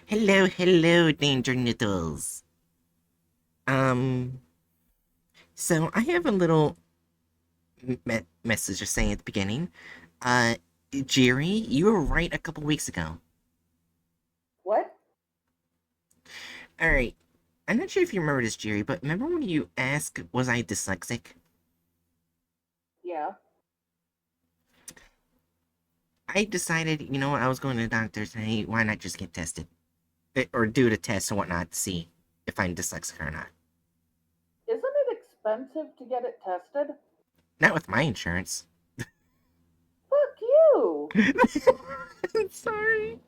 Hello, hello, Danger Noodles. Um, so I have a little message to say at the beginning. Uh, Jerry, you were right a couple weeks ago. What? Alright, I'm not sure if you remember this, Jerry, but remember when you asked, was I dyslexic? Yeah. I decided, you know what, I was going to the doctor today, why not just get tested? Or do the test and whatnot to see if I'm dyslexic or not. Isn't it expensive to get it tested? Not with my insurance. Fuck you! I'm sorry.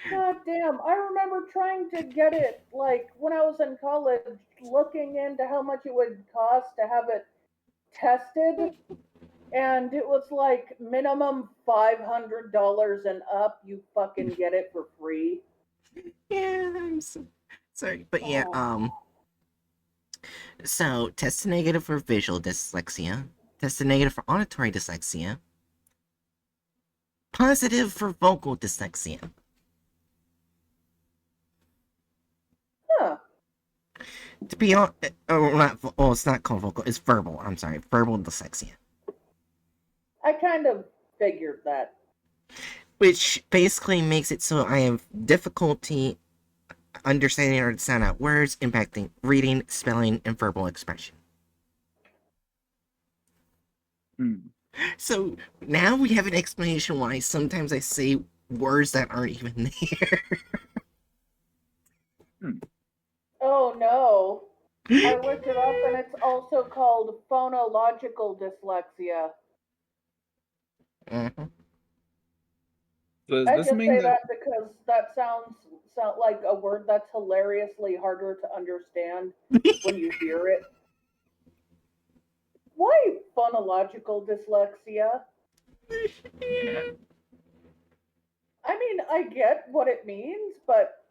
God damn. I remember trying to get it, like, when I was in college, looking into how much it would cost to have it tested, and it was like minimum $500 and up, you fucking get it for free. Yeah, I'm sorry. But yeah, Oh. so tested negative for visual dyslexia, tested negative for auditory dyslexia, positive for vocal dyslexia. Huh. To be on, oh, not, oh, it's not called vocal, it's verbal. I'm sorry, verbal dyslexia, I kind of figured that. which basically makes it so I have difficulty understanding or sound out words, impacting reading, spelling, and verbal expression. Hmm. So now we have an explanation why sometimes I say words that aren't even there. Oh no. I looked it up and it's also called phonological dyslexia. Mhm. So does I this just mean say that? that because that sound like a word that's hilariously harder to understand when you hear it. Why phonological dyslexia? Yeah. I mean, I get what it means, but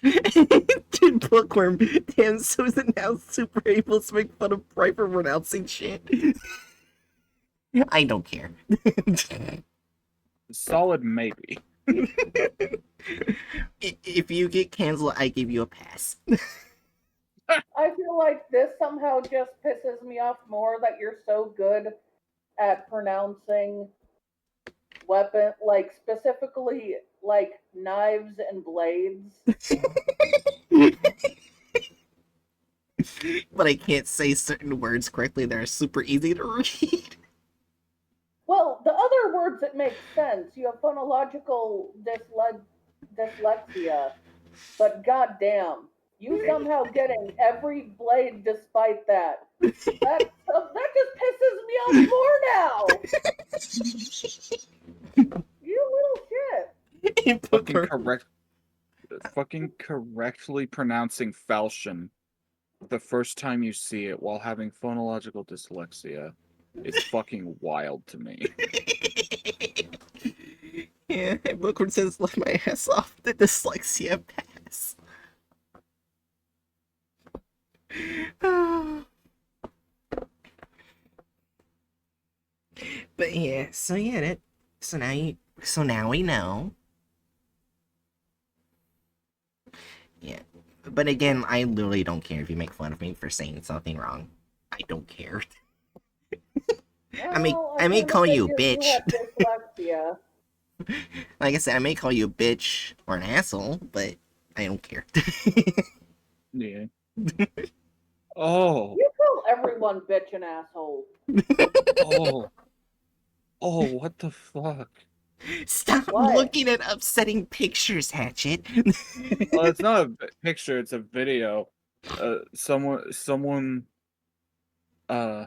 Dude, Bookworm, damn, so is it now super able to make fun of Bright for pronouncing shit? I don't care. Solid maybe. If you get canceled, I give you a pass. I feel like this somehow just pisses me off more that you're so good at pronouncing weapon, like specifically like knives and blades. But I can't say certain words correctly that are super easy to read. Well, the other words that make sense. You have phonological dyslexia, but goddamn, you somehow getting every blade despite that. That just pisses me off more now. You little shit. Fucking Bookworm. correct. Fucking correctly pronouncing falchion the first time you see it while having phonological dyslexia is fucking wild to me. Yeah, Bookworm says, "Let my ass off the dyslexia pass." But yeah, so yeah, so now we know. Yeah, but again, I literally don't care if you make fun of me for saying something wrong. I don't care. Well, I I may kind of call you a figured you bitch. had dyslexia. Like I said, I may call you a bitch or an asshole, but I don't care. Yeah. Oh. You call everyone bitch and asshole. Oh. Oh, what the fuck? Stop What? looking at upsetting pictures, Hatchet. Oh, it's not a picture, it's a video. Someone, uh,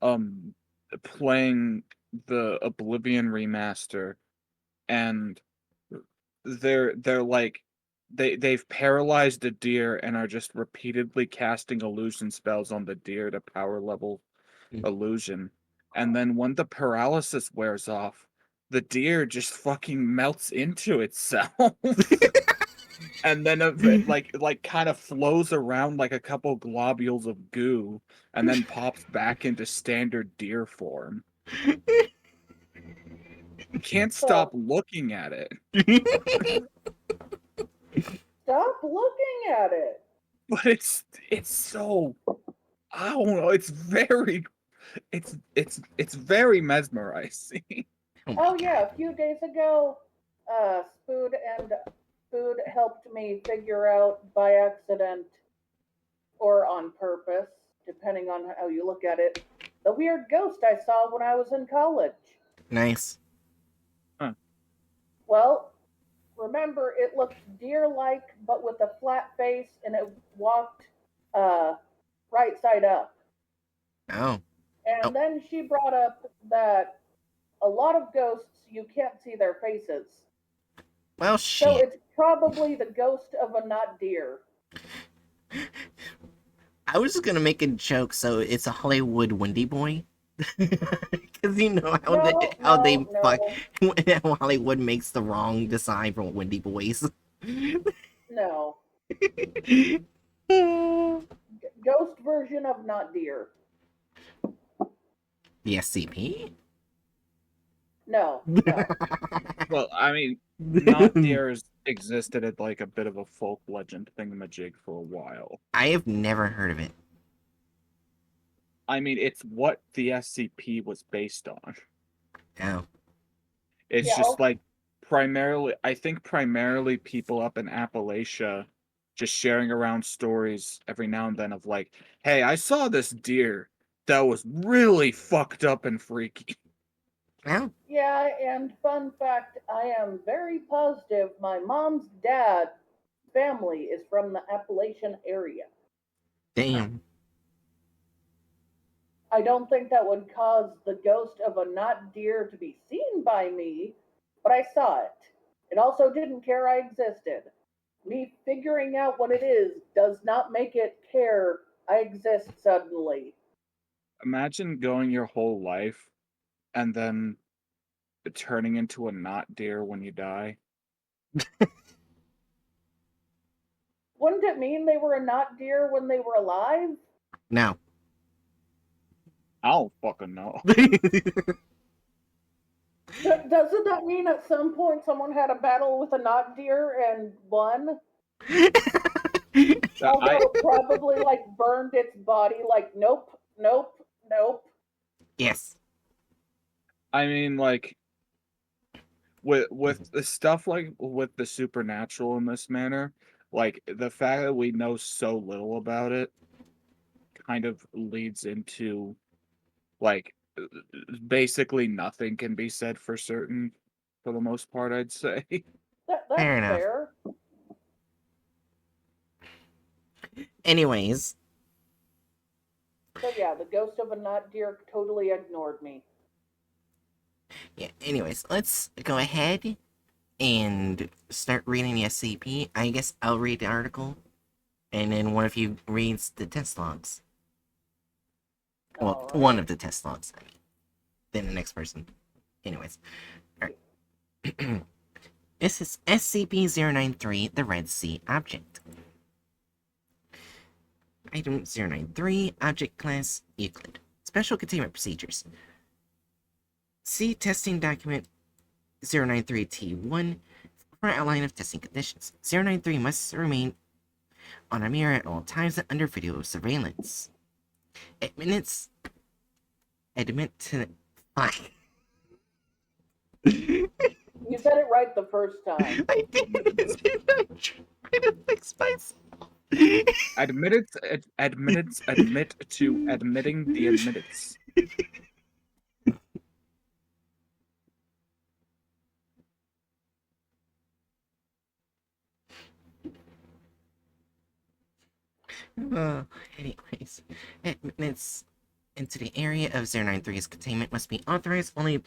um, playing the Oblivion remaster, and they're like they've paralyzed a deer and are just repeatedly casting illusion spells on the deer to power level illusion. And then when the paralysis wears off, the deer just fucking melts into itself. And then like kind of flows around like a couple globules of goo and then pops back into standard deer form. You can't stop looking at it. Stop looking at it. But it's so, I don't know, it's very mesmerizing. Oh my Oh god. yeah, a few days ago, Spood helped me figure out by accident or on purpose, depending on how you look at it, the weird ghost I saw when I was in college. Nice. Well, remember, it looked deer-like, but with a flat face, and it walked uh, right side up. Oh. Oh. And then she brought up that a lot of ghosts you can't see their faces. Well, So shit. it's probably the ghost of a not deer. I was just gonna make a joke, so it's a Hollywood Wendy boy. Because you know No, how they no, fuck no, how Hollywood makes the wrong design for Wendy boys. no. The Ghost version of not deer. SCP? No, no. Well, I mean, not deers existed as like a bit of a folk legend thingamajig for a while. I have never heard of it. I mean, it's what the SCP was based on. Oh. It's Yeah, just like I think primarily people up in Appalachia just sharing around stories every now and then of like, hey, I saw this deer that was really fucked up and freaky. Well, yeah, and fun fact, I am very positive my mom's dad family is from the Appalachian area. damn. I don't think that would cause the ghost of a not deer to be seen by me, but I saw it. It also didn't care I existed. Me figuring out what it is does not make it care I exist suddenly. Imagine going your whole life and then turning into a not deer when you die. Wouldn't it mean they were a not deer when they were alive? No. I don't fucking know. Doesn't that mean at some point someone had a battle with a not deer and won? Although I it probably like burned its body like nope, nope, nope. Yes. I mean, like with the stuff like with the supernatural in this manner, like the fact that we know so little about it kind of leads into like basically nothing can be said for certain for the most part, I'd say. That's Fair enough. fair. Anyways, So yeah, the ghost of a not deer totally ignored me. yeah, let's go ahead and start reading the SCP. I guess I'll read the article, and then one of you reads the test logs. Well, All one right. of the test logs. I mean. Then the next person. Anyways. Alright. This is SCP-093, the Red Sea Object. Item 093, Object Class, Euclid. Special Containment Procedures. See Testing Document 093-T1 for an outline of testing conditions. 093 must remain on a mirror at all times and under video surveillance. Admit to... Fuck. You said it right the first time. I did. I tried to fix myself. Admit to admitting the admittance. Anyways, admittance into the area of 093's containment must be authorized only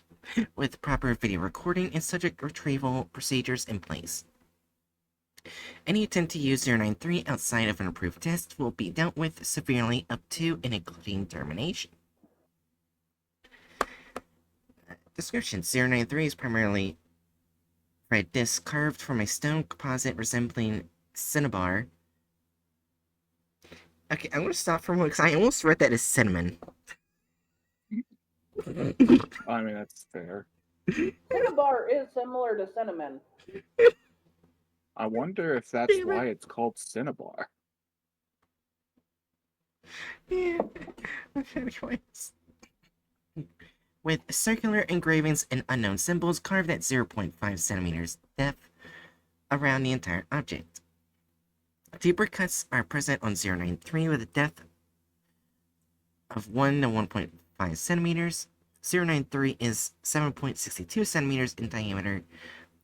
with proper video recording and subject retrieval procedures in place. Any attempt to use 093 outside of an approved test will be dealt with severely up to and including termination. Description: 093 is primarily red disc carved from a stone composite resembling cinnabar. Okay, I'm gonna stop for a moment because I almost read that as cinnamon. I mean, that's fair. Cinnabar is similar to cinnamon. I wonder if that's Damn it. why it's called Cinnabar. Yeah. Anyways. With circular engravings and unknown symbols carved at 0.5 centimeters depth around the entire object. Deeper cuts are present on 093 with a depth of 1 to 1.5 centimeters. 093 is 7.62 centimeters in diameter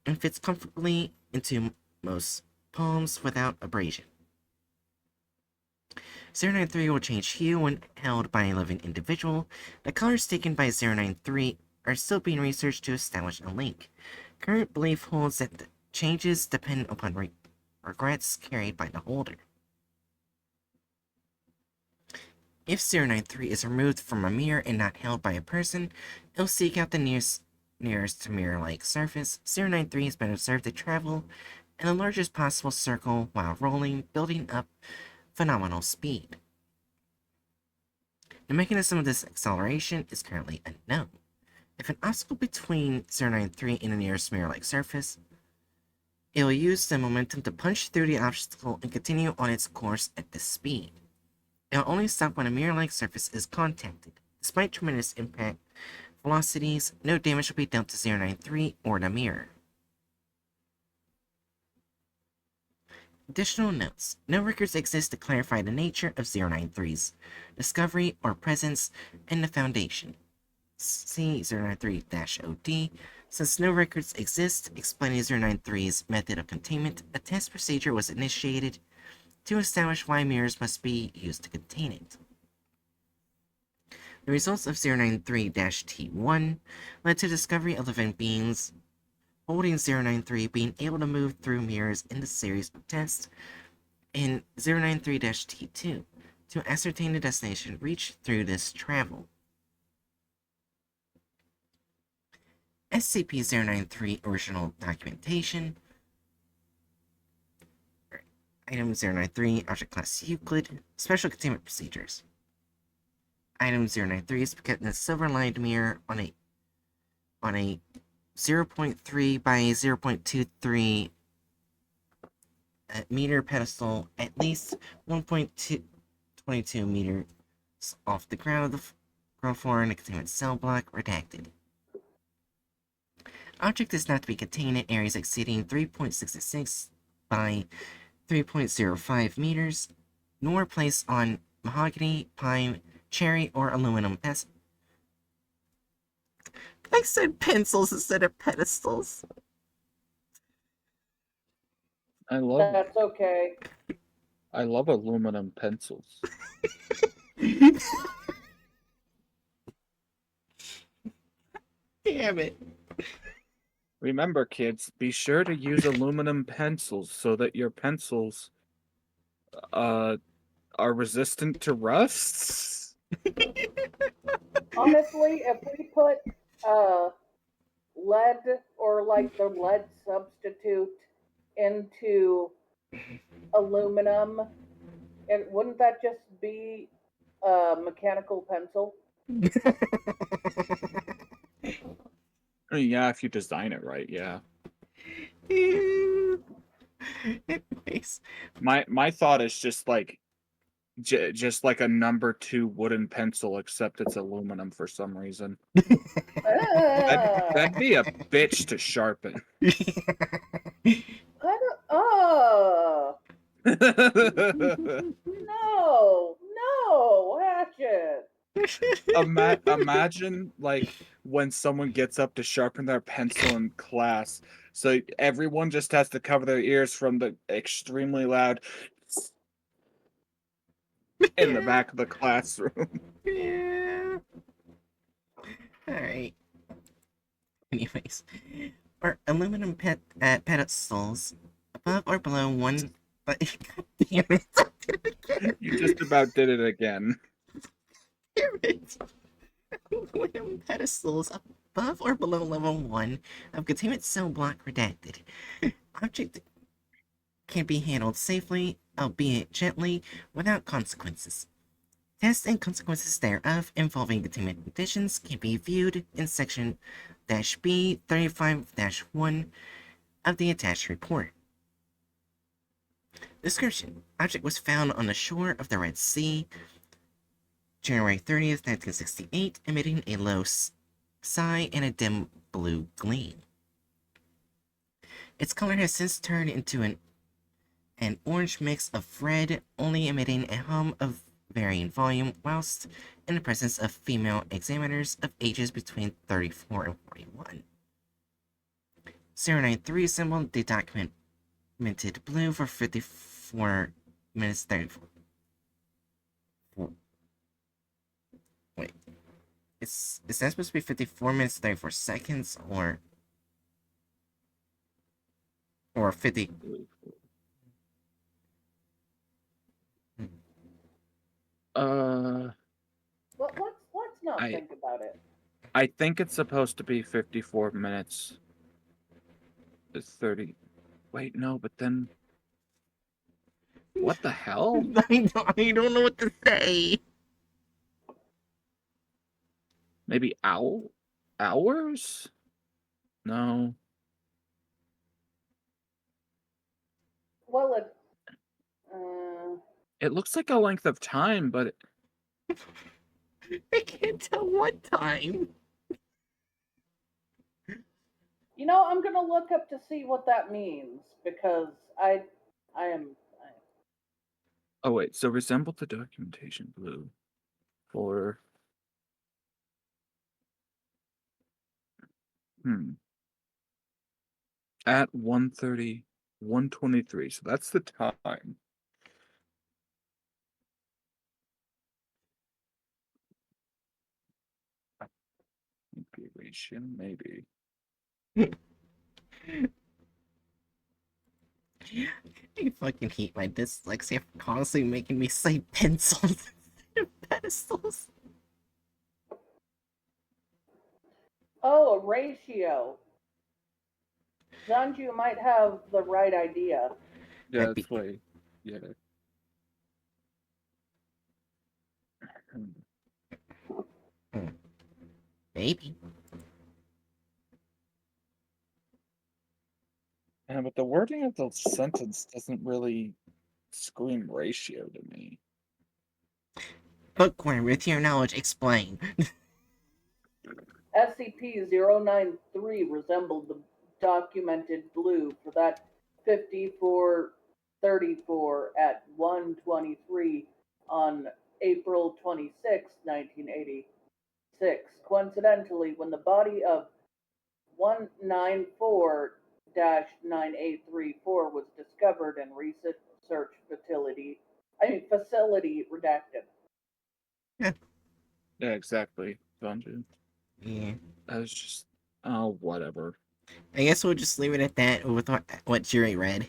and fits comfortably into most palms without abrasion. 093 will change hue when held by a living individual. The colors taken by 093 are still being researched to establish a link. Current belief holds that the changes depend upon regrets carried by the holder. If 093 is removed from a mirror and not held by a person, it'll seek out the nearest mirror-like surface. 093 has been observed to travel in the largest possible circle while rolling, building up phenomenal speed. The mechanism of this acceleration is currently unknown. If an obstacle between 093 and the nearest mirror-like surface, it will use the momentum to punch through the obstacle and continue on its course at this speed. It will only stop when a mirror-like surface is contacted. Despite tremendous impact velocities, no damage will be dealt to 093 or the mirror. Additional notes. No records exist to clarify the nature of 093's discovery or presence in the Foundation. See 093-OD. Since no records exist explaining 093's method of containment, a test procedure was initiated to establish why mirrors must be used to contain it. The results of 093-T1 led to the discovery of living beings holding 093 being able to move through mirrors in the series of tests in 093-T2 to ascertain the destination reached through this travel. SCP-093 original documentation. Item 093, Object Class Euclid, Special Containment Procedures. Item 093 is kept in a silver-lined mirror on a 0.3 by 0.23 meter pedestal at least 1.22 meters off the ground floor in a containment cell block, redacted. Object is not to be contained in areas exceeding 3.66 by 3.05 meters, nor placed on mahogany, pine, cherry, or aluminum pedestals. I said pencils instead of pedestals. That's okay. I love aluminum pencils. Damn it. Remember, kids, be sure to use aluminum pencils so that your pencils are resistant to rusts. Honestly, if we put lead or like the lead substitute into aluminum, and wouldn't that just be a mechanical pencil? I mean, yeah, if you design it right, yeah. Anyways. My thought is just like just like a number 2 wooden pencil, except it's aluminum for some reason. That'd be a bitch to sharpen. No, hatchet. Imagine like when someone gets up to sharpen their pencil in class, so everyone just has to cover their ears from the extremely loud in the back of the classroom. Yeah. Alright. Anyways. Or aluminum pedestals above or below one. But God damn it. I did it again. You just about did it again. Damn it. Aluminum pedestals above or below level 1 of containment cell block redacted. Object can be handled safely, albeit gently, without consequences. Tests and consequences thereof involving containment conditions can be viewed in section B 35-1 of the attached report. Description: Object was found on the shore of the Red Sea, January 30th, 1968, emitting a low sigh and a dim blue gleam. Its color has since turned into an orange mix of red, only emitting a hum of varying volume whilst in the presence of female examiners of ages between 34 and 41. 093 assembled the documented blue for 54 minutes 34. Wait. Is that supposed to be 54 minutes 34 seconds or 50? Well, let's not think about it. I think it's supposed to be 54 minutes. It's 30. Wait, no, but then what the hell? I don't know what to say. Maybe hours? No. Well, It looks like a length of time, but I can't tell what time. you know, I'm gonna look up to see what that means because I am. oh wait, so resembled the documentation blue for at 1:30, 1:23. So that's the time. Configuration, maybe. I fucking hate my dyslexia for constantly making me say pencils instead of pedestals. Oh, a ratio. Zanju might have the right idea. Yeah, That'd that's be- way. Yeah. Maybe. Yeah, but the wording of the sentence doesn't really scream ratio to me. Bookworm, with your knowledge, explain. SCP-093 resembled the documented blue for that 5434 at 1:23 on April 26, 1986. Coincidentally, when the body of 194-9834 was discovered in research facility redacted. Yeah, exactly. Dungeon. Yeah. I was just whatever. I guess we'll just leave it at that with what Jury read.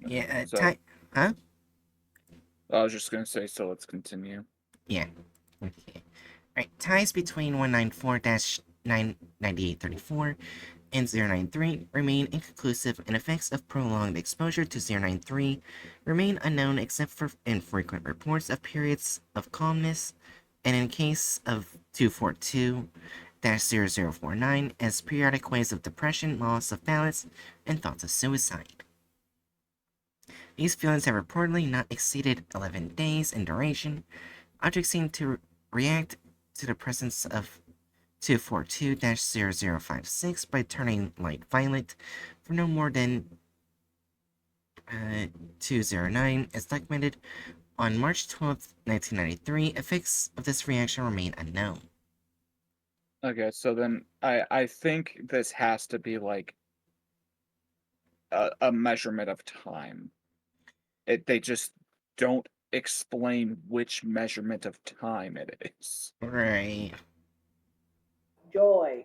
Yeah, So huh? I was just gonna say, so let's continue. Yeah. Okay. Right. Ties between 194-99834 and 093 remain inconclusive, and effects of prolonged exposure to 093 remain unknown except for infrequent reports of periods of calmness, and in case of 242-0049 as periodic waves of depression, loss of balance, and thoughts of suicide. These feelings have reportedly not exceeded 11 days in duration. Objects seem to react to the presence of 242-0056 by turning light violet for no more than 209, as documented on March 12th, 1993. Effects of this reaction remain unknown. Okay, so then I think this has to be like a measurement of time. They just don't explain which measurement of time it is. Right. Joy.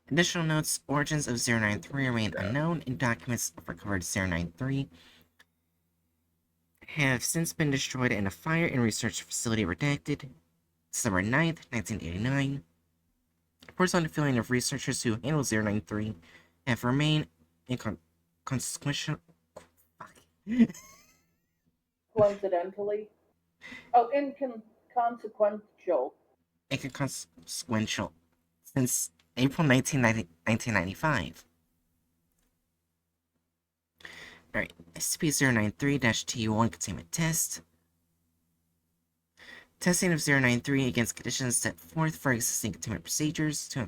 Additional notes: origins of 093 remain unknown, and documents of recovered 093 have since been destroyed in a fire and research facility redacted. December 9th, 1989. Reports on the feeling of researchers who handle 093 have remained inconsequential. Coincidentally. Oh, inconsequential. Inconsequential since April 1995. Alright, SCP-093-TU1 containment test. Testing of 093 against conditions set forth for existing containment procedures to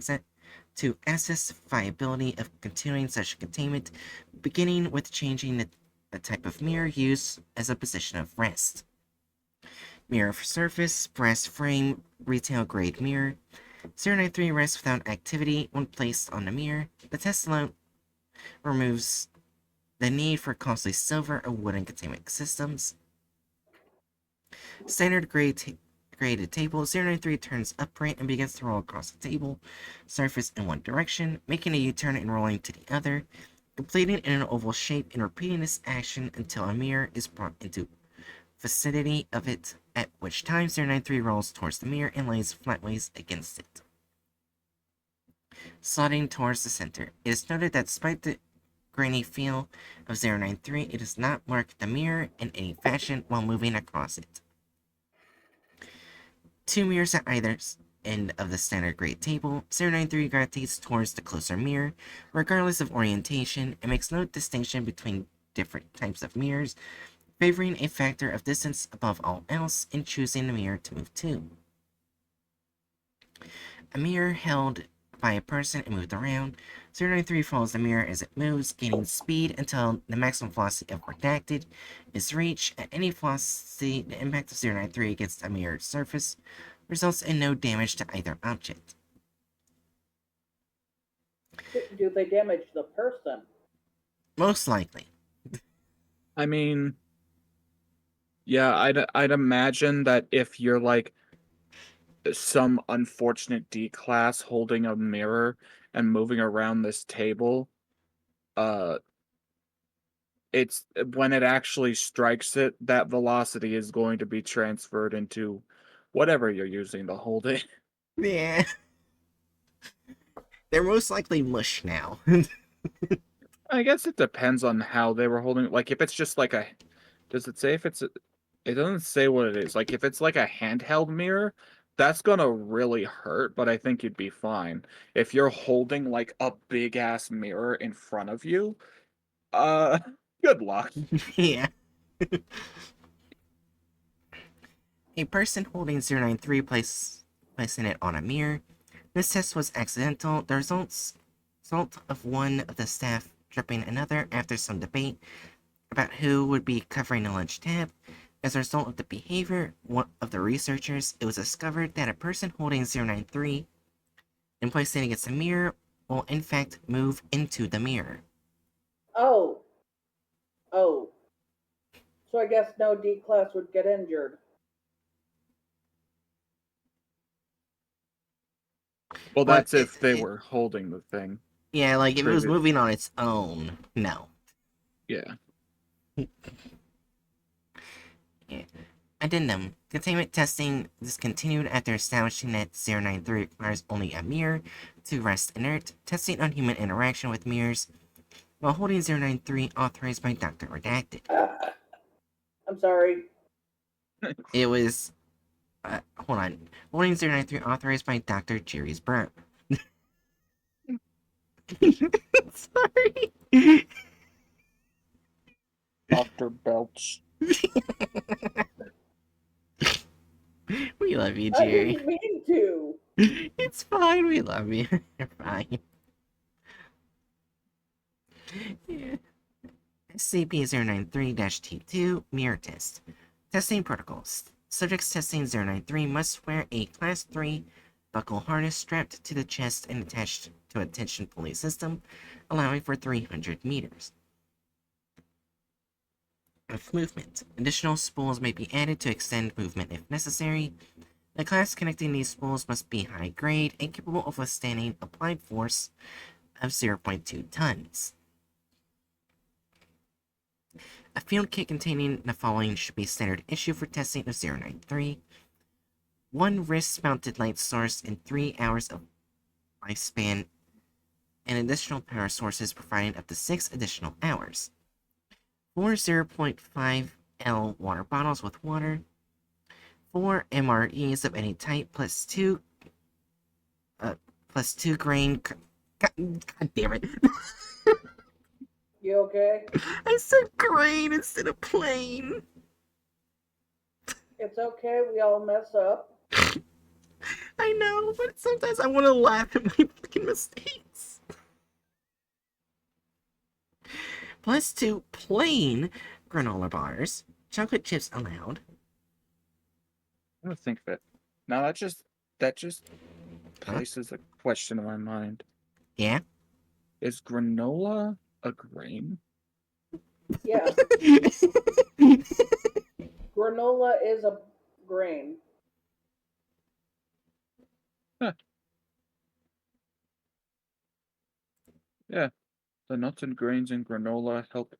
assess the viability of continuing such containment, beginning with changing the type of mirror used as a position of rest. Mirror surface, brass frame, retail grade mirror. 093 rests without activity when placed on the mirror. The test alone removes the need for costly silver or wooden containment systems. Standard graded table. 093 turns upright and begins to roll across the table surface in one direction, making a U-turn and rolling to the other, completing in an oval shape and repeating this action until a mirror is brought into vicinity of it, at which time 093 rolls towards the mirror and lays flatways against it, sliding towards the center. It is noted that despite the grainy feel of 093, it does not mark the mirror in any fashion while moving across it. Two mirrors at either end of the standard grade table. 093 gravitates towards the closer mirror, regardless of orientation, and makes no distinction between different types of mirrors, favoring a factor of distance above all else in choosing the mirror to move to. A mirror held by a person and moved around. 093 follows the mirror as it moves, gaining speed until the maximum velocity of redacted is reached. At any velocity, the impact of 093 against a mirrored surface results in no damage to either object. Do they damage the person? Most likely. I mean, yeah, I'd imagine that if you're like some unfortunate D class holding a mirror and moving around this table, it's when it actually strikes it, that velocity is going to be transferred into whatever you're using to hold it. Yeah. They're most likely mush now. I guess it depends on how they were holding it. Like, if it's just like a... Does it say if it's... It doesn't say what it is. Like, if it's like a handheld mirror, that's gonna really hurt, but I think you'd be fine. If you're holding, like, a big-ass mirror in front of you, good luck. Yeah. A person holding 093 placing it on a mirror. This test was accidental. The result of one of the staff tripping another after some debate about who would be covering the lunch tab. As a result of the behavior of the researchers, it was discovered that a person holding 093 and placing it against a mirror will in fact move into the mirror. Oh. Oh. So I guess no D class would get injured. Well, But that's if they were holding the thing. Yeah, like if it was moving on its own, no. Yeah. Yeah. Addendum. Containment testing discontinued after establishing that 093 requires only a mirror to rest inert. Testing on human interaction with mirrors while holding 093 authorized by Dr. Redacted. I'm sorry. It was... hold on. Holding 093 authorized by Dr. Jerry's Brown. Sorry. Dr. Belch. We love you, I Jerry. didn't mean to. It's fine, we love you. You're fine. Yeah. SCP-093-T2 Mirror Test. Testing Protocols. Subjects testing 093 must wear a Class 3 buckle harness strapped to the chest and attached to a tension pulley system, allowing for 300 meters of movement. Additional spools may be added to extend movement if necessary. The class connecting these spools must be high grade and capable of withstanding applied force of 0.2 tons. A field kit containing the following should be standard issue for testing of 093. One wrist-mounted light source and 3 hours of lifespan, and additional power sources providing up to 6 additional hours. 4 0.5 L water bottles with water, 4 MREs of any type uh, plus 2 grain. God damn it. You okay? I said grain instead of plain. It's okay. We all mess up. I know, but sometimes I want to laugh at my fucking mistakes. Plus 2 plain granola bars, chocolate chips allowed. I'm gonna think of it. Now that just Huh? places a question in my mind. Yeah? Is granola a grain? Yeah, granola is a grain. Huh, yeah. The nuts and grains in granola help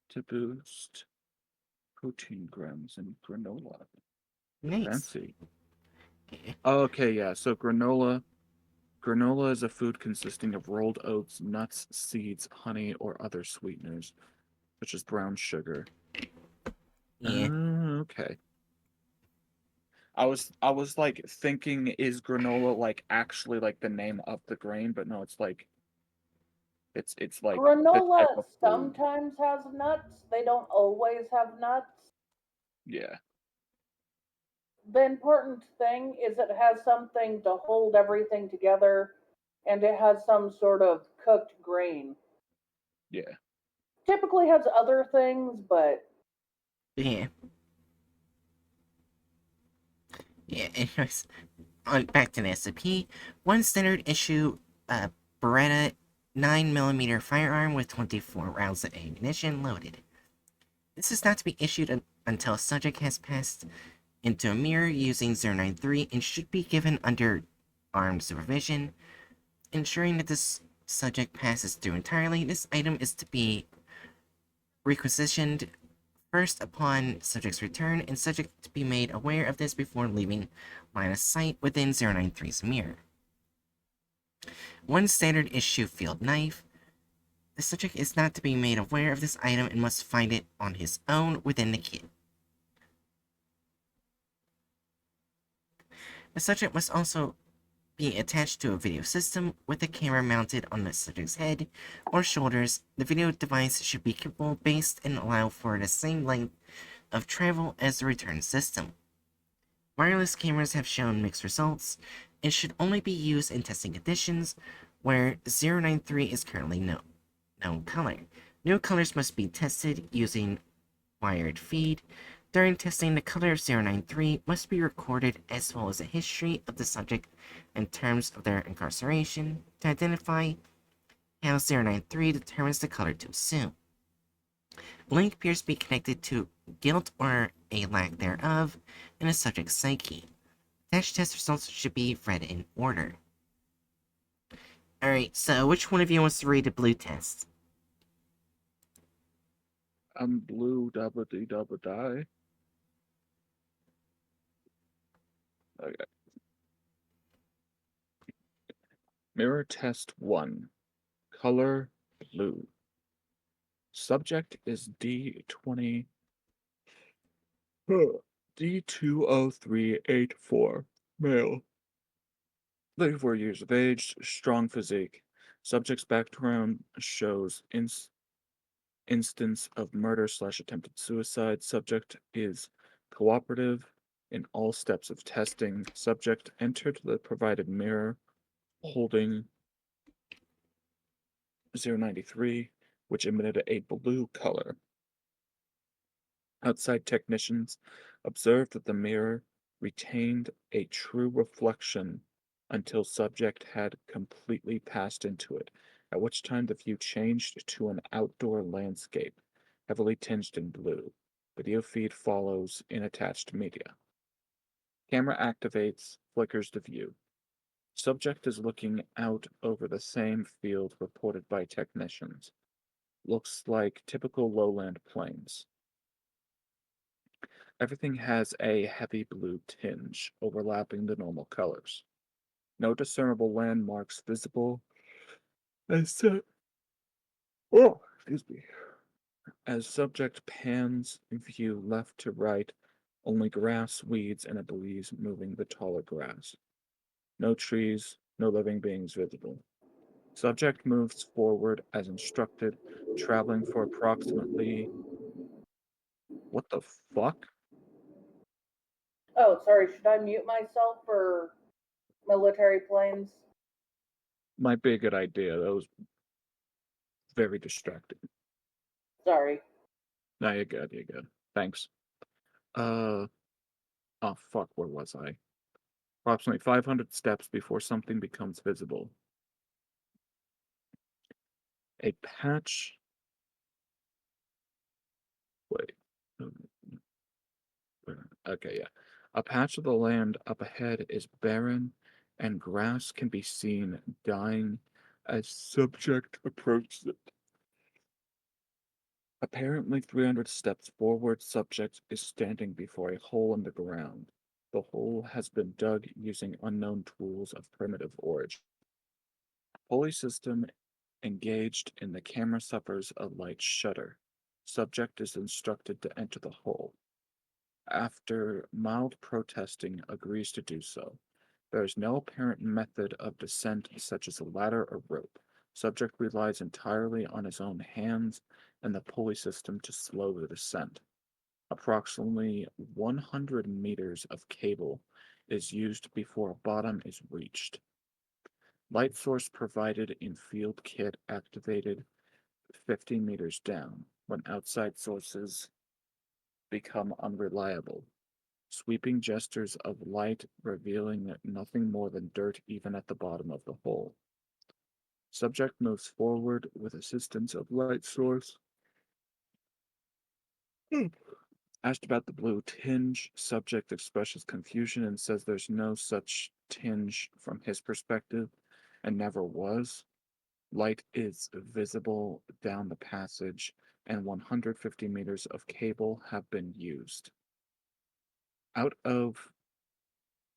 to boost protein grams in granola. Nice. Fancy. Yeah. Oh, okay, yeah. So granola is a food consisting of rolled oats, nuts, seeds, honey, or other sweeteners, such as brown sugar. Yeah. Okay. I was like thinking, is granola like actually like the name of the grain, but no, it's like the type Granola of food. sometimes has nuts. They don't always have nuts. Yeah. The important thing is it has something to hold everything together and it has some sort of cooked grain. Yeah. Typically has other things, but Yeah. Yeah. Anyways, on back to the SCP. One standard issue Beretta 9mm firearm with 24 rounds of ammunition loaded. This is not to be issued until a subject has passed into a mirror using 093 and should be given under armed supervision. Ensuring that this subject passes through entirely, this item is to be requisitioned first upon subject's return, and subject to be made aware of this before leaving line of sight within 093's mirror. One standard issue field knife. The subject is not to be made aware of this item and must find it on his own within the kit. The subject must also be attached to a video system with a camera mounted on the subject's head or shoulders. The video device should be capable based and allow for the same length of travel as the return system. Wireless cameras have shown mixed results and should only be used in testing conditions where 093 is currently known color. New colors must be tested using wired feed. During testing, the color of 093 must be recorded as well as a history of the subject in terms of their incarceration to identify how 093 determines the color to assume. Link appears to be connected to guilt or a lack thereof in a subject's psyche. Attached test results should be read in order. Alright, so which one of you wants to read the blue test? I'm blue double D double die. Okay. Mirror test 1. Color blue. Subject is D20 D20384. Male. 34 years of age, strong physique. Subject's background shows instance of murder slash attempted suicide. Subject is cooperative in all steps of testing. Subject entered the provided mirror holding 093, which emitted a blue color. Outside technicians observed that the mirror retained a true reflection until subject had completely passed into it, at which time the view changed to an outdoor landscape, heavily tinged in blue. Video feed follows in attached media. Camera activates, flickers to view. Subject is looking out over the same field reported by technicians. Looks like typical lowland plains. Everything has a heavy blue tinge, overlapping the normal colors. No discernible landmarks visible. As oh, excuse me. As subject pans view left to right, only grass, weeds, and a breeze moving the taller grass. No trees, no living beings visible. Subject moves forward as instructed, traveling for approximately. What the fuck? Oh, sorry. Should I mute myself for military planes? Might be a good idea. That was very distracting. Sorry. No, you're good. You're good. Thanks. Uh, oh fuck, where was I? Approximately 500 steps before something becomes visible. A patch. Wait. Okay, yeah. A patch of the land up ahead is barren, and grass can be seen dying as subject approaches it. Apparently 300 steps forward, subject is standing before a hole in the ground. The hole has been dug using unknown tools of primitive origin. Pulley system engaged in the camera suffers a light shudder. Subject is instructed to enter the hole. After mild protesting, agrees to do so. There is no apparent method of descent such as a ladder or rope. Subject relies entirely on his own hands and the pulley system to slow the descent. Approximately 100 meters of cable is used before a bottom is reached. Light source provided in field kit activated 50 meters down when outside sources become unreliable. Sweeping gestures of light revealing nothing more than dirt even at the bottom of the hole. Subject moves forward with assistance of light source. Asked about the blue tinge, subject expresses confusion and says there's no such tinge from his perspective and never was. Light is visible down the passage, and 150 meters of cable have been used. Out of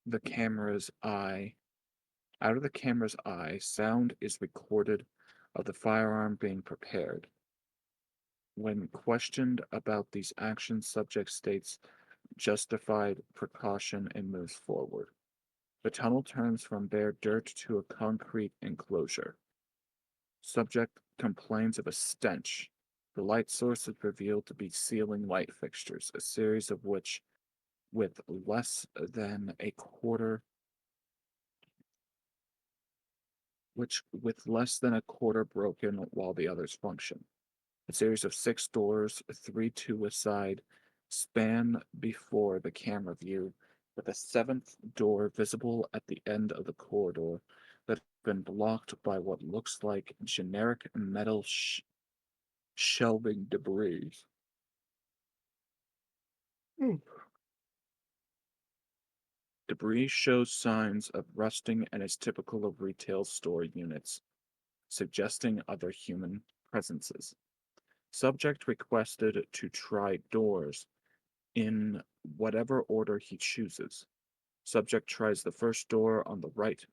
the camera's eye, Out of the camera's eye, sound is recorded of the firearm being prepared. When questioned about these actions, subject states justified precaution and moves forward. The tunnel turns from bare dirt to a concrete enclosure. Subject complains of a stench. The light source is revealed to be ceiling light fixtures, a series of which, with less than a quarter broken while the others function. A series of 6 doors, 3 to a side, span before the camera view, with a seventh door visible at the end of the corridor that has been blocked by what looks like generic metal shelving debris. Hmm. Debris shows signs of rusting and is typical of retail store units, suggesting other human presences. Subject requested to try doors in whatever order he chooses. Subject tries the first door on the right.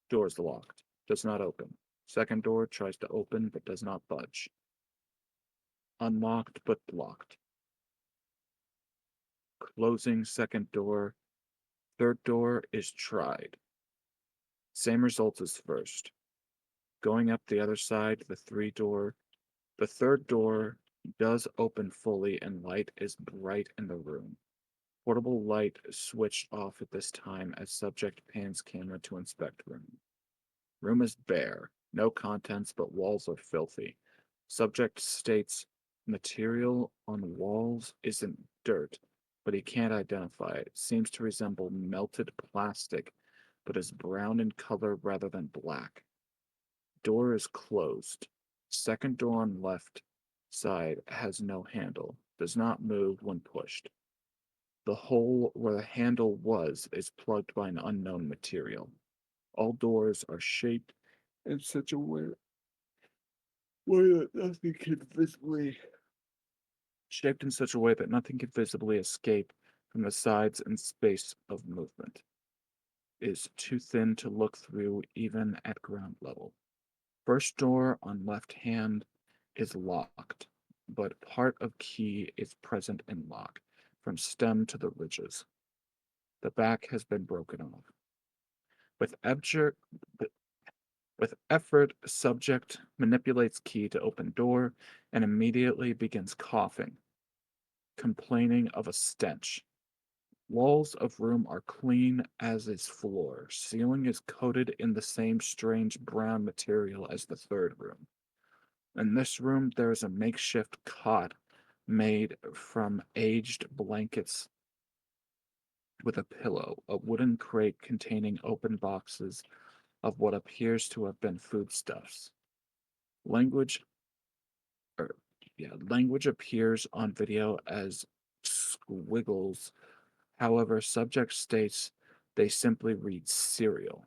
Door is locked. Does not open. Second door tries to open but does not budge. Unlocked but blocked. Closing second door. Third door is tried. Same results as first. Going up the other side, the third door does open fully and light is bright in the room. Portable light switched off at this time as subject pans camera to inspect room. Room is bare, no contents, but walls are filthy. Subject states material on walls isn't dirt, but he can't identify it. Seems to resemble melted plastic, but is brown in color rather than black. Door is closed. Second door on left side has no handle, does not move when pushed. The hole where the handle was is plugged by an unknown material. All doors are shaped in such a way that nothing can visibly shaped in such a way that nothing can visibly escape from the sides and space of movement. Is too thin to look through even at ground level. First door on left hand is locked. but part of key is present in lock, from stem to the ridges. The back has been broken off. With abjure, with effort, subject manipulates key to open door and immediately begins coughing, complaining of a stench. Walls of room are clean as is floor. Ceiling is coated in the same strange brown material as the third room. In this room, there is a makeshift cot made from aged blankets with a pillow, a wooden crate containing open boxes of what appears to have been foodstuffs. Language, language appears on video as squiggles. However, subject states they simply read cereal.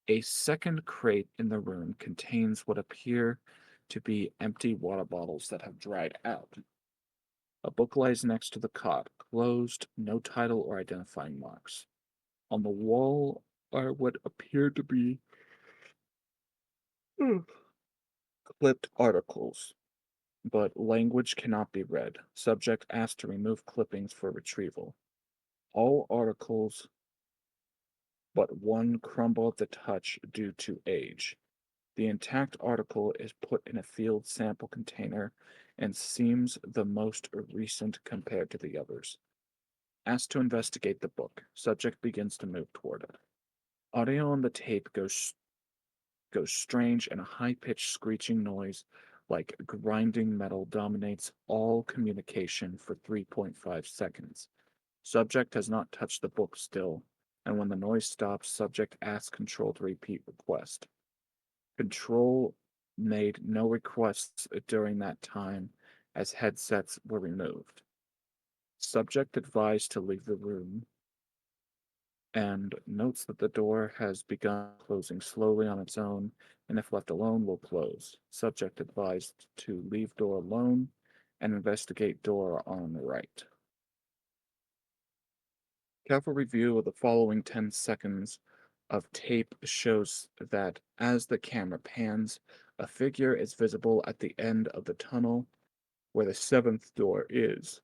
A second crate in the room contains what appear to be empty water bottles that have dried out. A book lies next to the cot, closed, no title or identifying marks. On the wall are what appear to be clipped articles, but language cannot be read. Subject asked to remove clippings for retrieval. All articles but one crumble at the touch due to age. The intact article is put in a field sample container and seems the most recent compared to the others. Asked to investigate the book, subject begins to move toward it. Audio on the tape goes strange and a high-pitched screeching noise like grinding metal dominates all communication for 3.5 seconds. Subject has not touched the book still, and when the noise stops, subject asks control to repeat request. Control made no requests during that time as headsets were removed. Subject advised to leave the room and notes that the door has begun closing slowly on its own and if left alone will close. Subject advised to leave door alone and investigate door on the right. Careful review of the following 10 seconds of tape shows that as the camera pans, a figure is visible at the end of the tunnel where the seventh door is.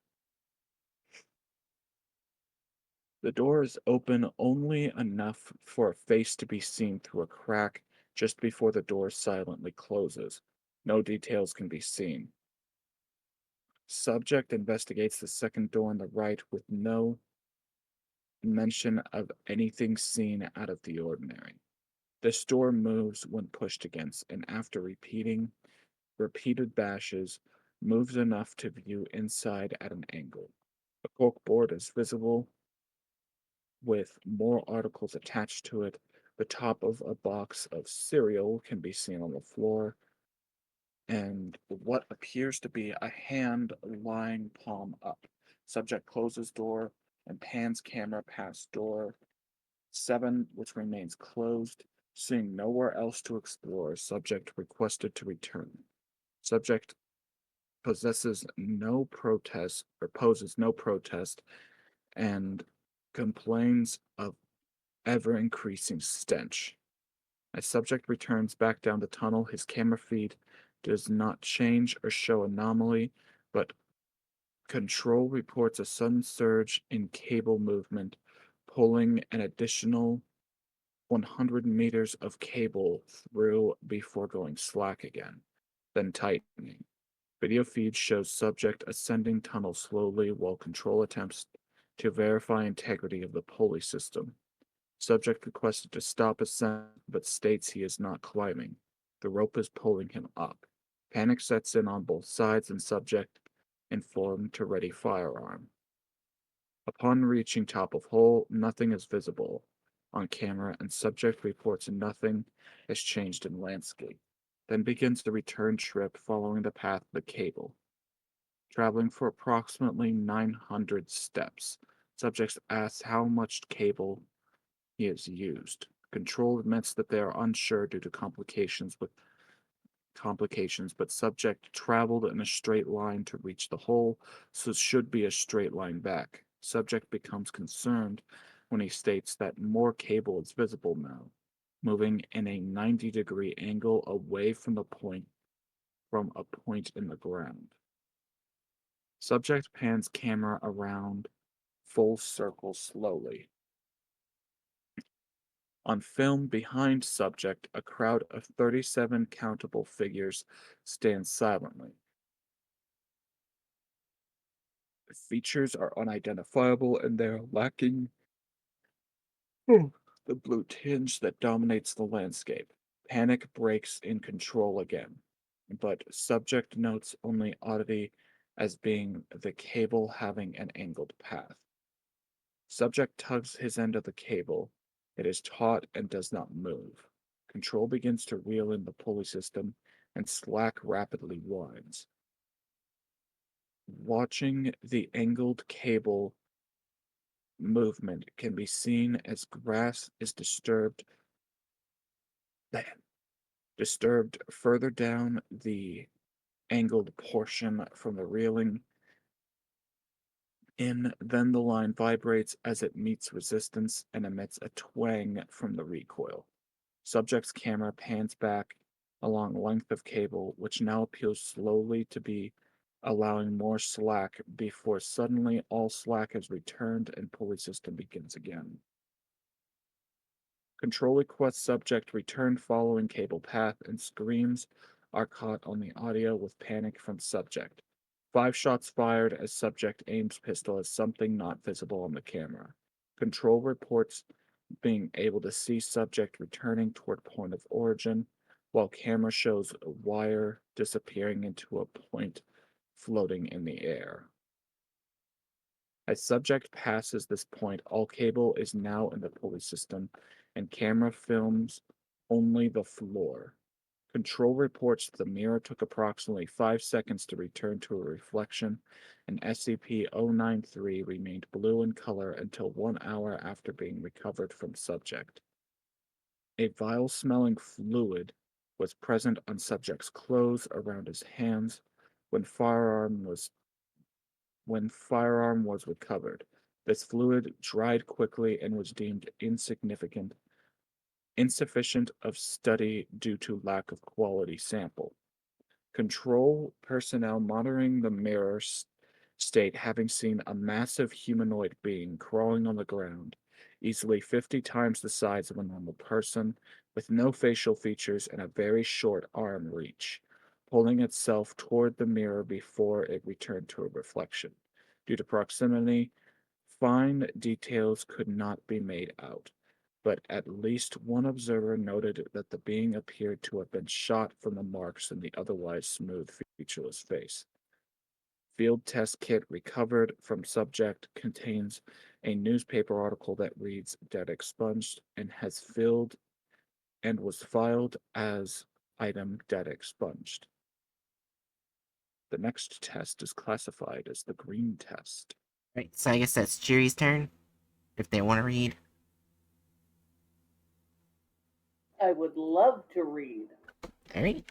The door is open only enough for a face to be seen through a crack just before the door silently closes. No details can be seen. Subject investigates the second door on the right with no mention of anything seen out of the ordinary. This door moves when pushed against, and after repeated bashes, moves enough to view inside at an angle. A cork board is visible with more articles attached to it. The top of a box of cereal can be seen on the floor, and what appears to be a hand lying palm up. Subject closes door and pans camera past door 7, which remains closed. Seeing nowhere else to explore, subject requested to return. Subject poses no protest and complains of ever increasing stench. As subject returns back down the tunnel, his camera feed does not change or show anomaly, but control reports a sudden surge in cable movement, pulling an additional 100 meters of cable through before going slack again, then tightening. Video feed shows subject ascending tunnel slowly while control attempts to verify integrity of the pulley system. Subject requested to stop ascent, but states he is not climbing. The rope is pulling him up. Panic sets in on both sides, and subject informed to ready firearm. Upon reaching top of hole, nothing is visible on camera, and subject reports nothing has changed in landscape. Then begins the return trip following the path of the cable. Traveling for approximately 900 steps, subjects ask how much cable he has used. Control admits that they are unsure due to complications, but subject traveled in a straight line to reach the hole, so it should be a straight line back. Subject becomes concerned when he states that more cable is visible now, moving in a 90-degree angle away from the point from a point in the ground. Subject pans camera around full circle slowly. On film behind subject, a crowd of 37 countable figures stands silently. The features are unidentifiable and they are lacking the blue tinge that dominates the landscape. Panic breaks in control again, but subject notes only oddity as being the cable having an angled path. Subject tugs his end of the cable. It is taut and does not move. Control begins to reel in the pulley system, and slack rapidly winds. Watching the angled cable movement can be seen as grass is disturbed further down the angled portion from the reeling in, then the line vibrates as it meets resistance and emits a twang from the recoil. Subject's camera pans back along length of cable, which now appears slowly to be allowing more slack before suddenly all slack is returned and pulley system begins again. Control requests subject return following cable path and screams are caught on the audio with panic from subject. 5 shots fired as subject aims pistol at something not visible on the camera. Control reports being able to see subject returning toward point of origin, while camera shows a wire disappearing into a point floating in the air. As subject passes this point, all cable is now in the pulley system, and camera films only the floor. Control reports the mirror took approximately 5 seconds to return to a reflection, and SCP-093 remained blue in color until 1 hour after being recovered from subject. A vile-smelling fluid was present on subject's clothes, around his hands, when firearm was recovered. This fluid dried quickly and was deemed insufficient of study due to lack of quality sample. Control personnel monitoring the mirror state having seen a massive humanoid being crawling on the ground, easily 50 times the size of a normal person, with no facial features and a very short arm reach, pulling itself toward the mirror before it returned to a reflection. Due to proximity, fine details could not be made out, but at least one observer noted that the being appeared to have been shot from the marks in the otherwise smooth, featureless face. Field test kit recovered from subject contains a newspaper article that reads dead expunged and has filled and was filed as item dead expunged. The next test is classified as the green test. Right, so I guess that's Jerry's turn, if they want to read. I would love to read. Alright.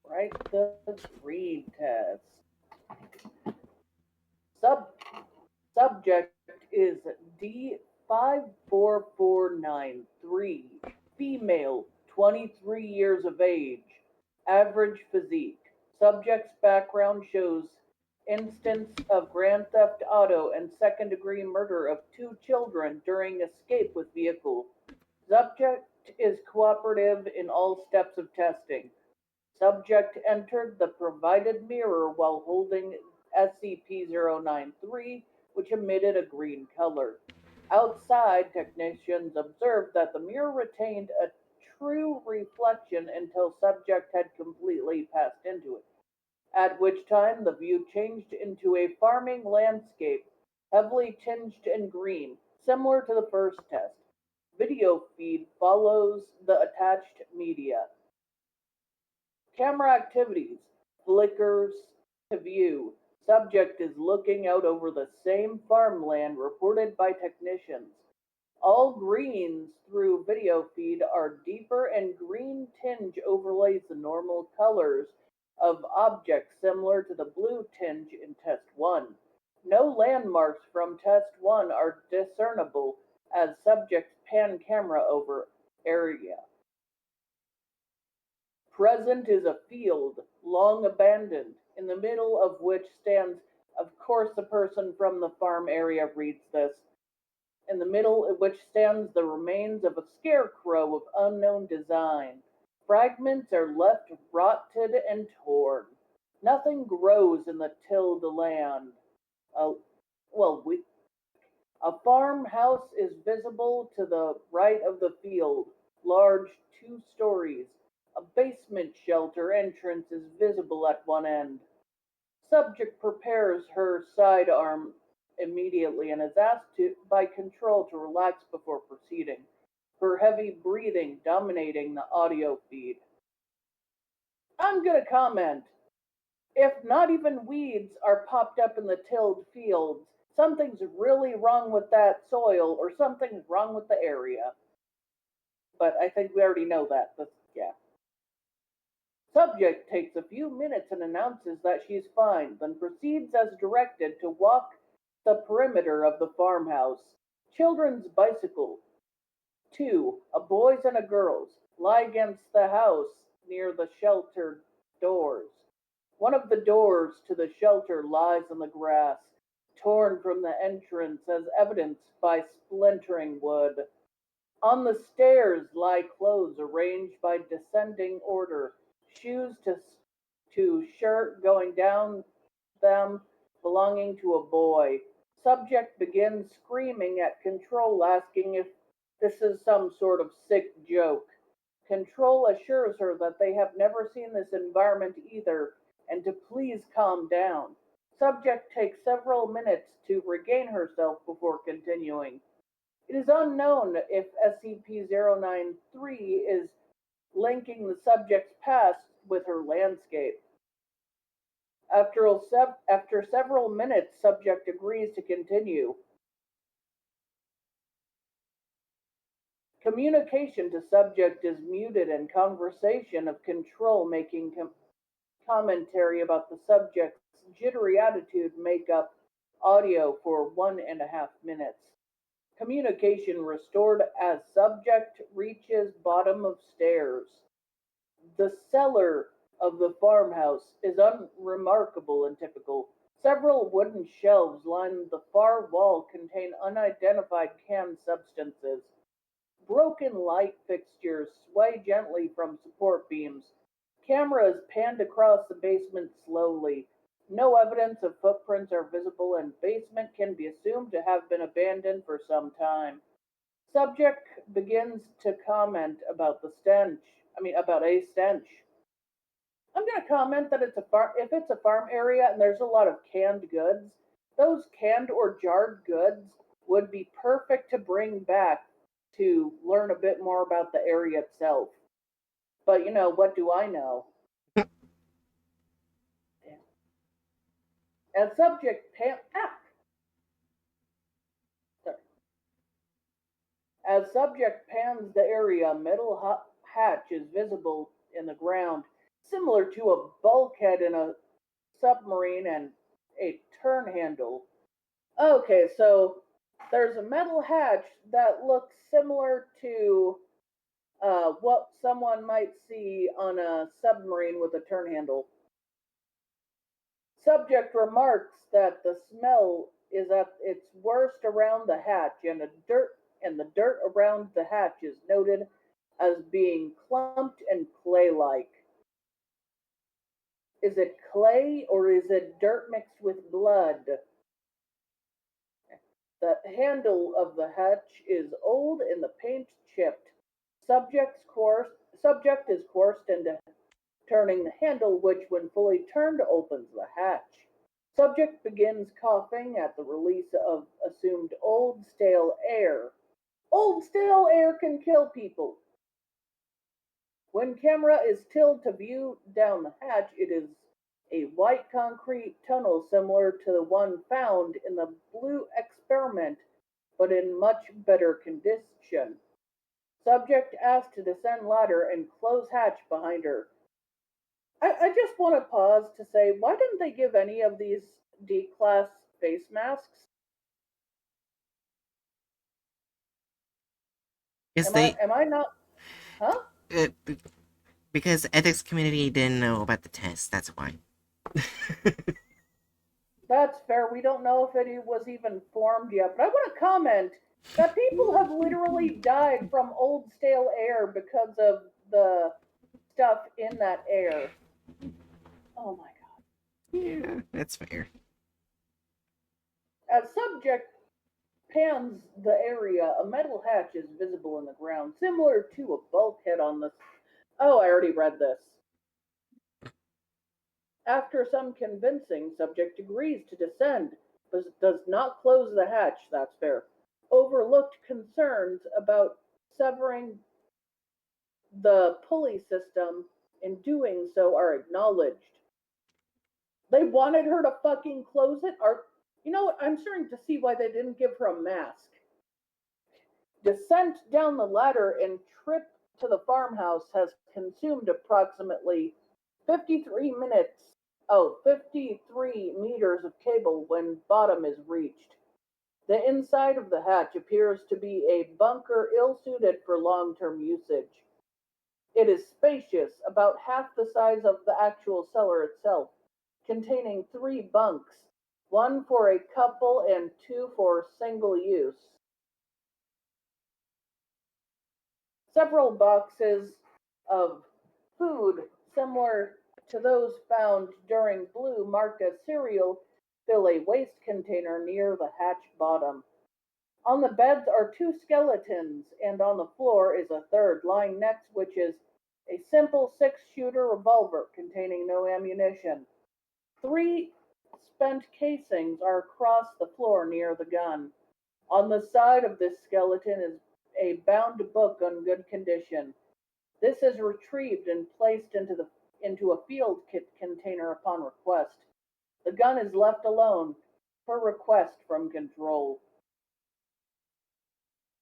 Right, the read test. Sub Subject is D54493, female, 23 years of age, average physique. Subject's background shows instance of grand theft auto and second-degree murder of 2 children during escape with vehicle. Subject is cooperative in all steps of testing. Subject entered the provided mirror while holding SCP-093, which emitted a green color. Outside, technicians observed that the mirror retained a true reflection until subject had completely passed into it, at which time the view changed into a farming landscape, heavily tinged in green, similar to the first test. Video feed follows the attached media. Camera activities. Flickers to view. Subject is looking out over the same farmland reported by technicians. All greens through video feed are deeper and green tinge overlays the normal colors of objects similar to the blue tinge in Test 1. No landmarks from Test 1 are discernible as subjects pan camera over area. Present is a field, long abandoned, in the middle of which stands, of course, a person from the farm area reads this, in the middle of which stands the remains of a scarecrow of unknown design. Fragments are left rotted and torn. Nothing grows in the tilled land. Uh, well, we, a farmhouse is visible to the right of the field, large 2 stories. A basement shelter entrance is visible at one end. Subject prepares her sidearm immediately and is asked by control to relax before proceeding, her heavy breathing dominating the audio feed. I'm gonna comment. If not even weeds are popped up in the tilled fields, something's really wrong with that soil or something's wrong with the area. But I think we already know that. But yeah. Subject takes a few minutes and announces that she's fine, then proceeds as directed to walk the perimeter of the farmhouse. Children's bicycle. 2, a boy's and a girl's, lie against the house near the shelter doors. One of the doors to the shelter lies in the grass, torn from the entrance as evidenced by splintering wood. On the stairs lie clothes arranged by descending order, shoes to shirt going down them belonging to a boy. Subject begins screaming at Control, asking if this is some sort of sick joke. Control assures her that they have never seen this environment either and to please calm down. Subject takes several minutes to regain herself before continuing. It is unknown if SCP-093 is linking the subject's past with her landscape. After several minutes, subject agrees to continue. Communication to subject is muted and conversation of Control making commentary about the subject's jittery attitude make up audio for 1.5 minutes. Communication restored as subject reaches bottom of stairs. The cellar of the farmhouse is unremarkable and typical. Several wooden shelves lining the far wall contain unidentified canned substances. Broken light fixtures sway gently from support beams. Cameras panned across the basement slowly. No evidence of footprints are visible and basement can be assumed to have been abandoned for some time. Subject begins to comment about about a stench. I'm going to comment that if it's a farm area and there's a lot of canned goods, those canned or jarred goods would be perfect to bring back to learn a bit more about the area itself. But what do I know? As subject As subject pans the area, a metal hatch is visible in the ground, similar to a bulkhead in a submarine and a turn handle. Okay, so there's a metal hatch that looks similar to what someone might see on a submarine with a turn handle. Subject remarks that the smell is at its worst around the hatch, and the dirt around the hatch is noted as being clumped and clay-like. Is it clay or is it dirt mixed with blood? The handle of the hatch is old and the paint chipped. Subject is coerced into turning the handle, which, when fully turned, opens the hatch. Subject begins coughing at the release of assumed old, stale air. Old, stale air can kill people. When camera is tilted to view down the hatch, it is a white concrete tunnel similar to the one found in the blue experiment, but in much better condition. Subject asked to descend ladder and close hatch behind her. I just want to pause to say, why didn't they give any of these D-class face masks? Yes, they. Am I not? Huh? Uh, Because ethics community didn't know about the test, that's why. That's fair. We don't know if it was even formed yet. But I want to comment that people have literally died from old stale air because of the stuff in that air. Oh my god. Yeah, that's fair. As subject pans the area, a metal hatch is visible in the ground, similar to a bulkhead on the. Oh, I already read this. After some convincing, subject agrees to descend, but does not close the hatch. That's fair. Overlooked concerns about severing the pulley system in doing so are acknowledged. They wanted her to fucking close it. Or, you know what? I'm starting to see why they didn't give her a mask. Descent down the ladder and trip to the farmhouse has consumed approximately 53 minutes. Oh, 53 meters of cable when bottom is reached. The inside of the hatch appears to be a bunker ill suited for long term usage. It is spacious, about half the size of the actual cellar itself, containing 3 bunks, one for a couple and two for single use. Several boxes of food similar to those found during Blue, marked as cereal, fill a waste container near the hatch bottom. On the beds are 2 skeletons, and on the floor is a third, lying next, which is a simple 6-shooter revolver containing no ammunition. 3 spent casings are across the floor near the gun. On the side of this skeleton is a bound book in good condition. This is retrieved and placed into a field kit container upon request. The gun is left alone per request from control.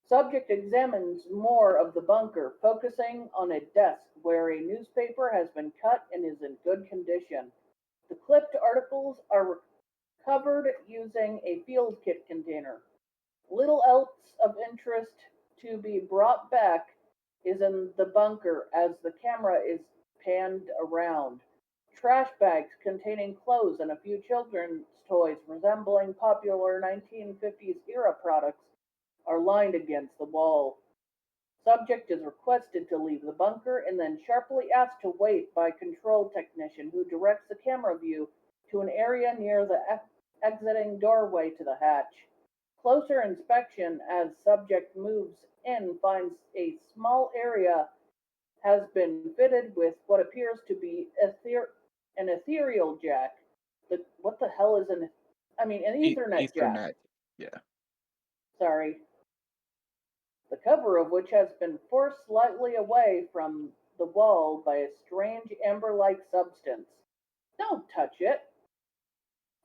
Subject examines more of the bunker, focusing on a desk where a newspaper has been cut and is in good condition. The clipped articles are recovered using a field kit container. Little else of interest to be brought back is in the bunker as the camera is panned around. Trash bags containing clothes and a few children's toys resembling popular 1950s era products are lined against the wall. Subject is requested to leave the bunker and then sharply asked to wait by control technician who directs the camera view to an area near the exiting doorway to the hatch. Closer inspection as subject moves in finds a small area has been fitted with what appears to be an ethereal jack. What the hell is an Ethernet jack? Ethernet. Yeah. Sorry. The cover of which has been forced slightly away from the wall by a strange amber-like substance. Don't touch it.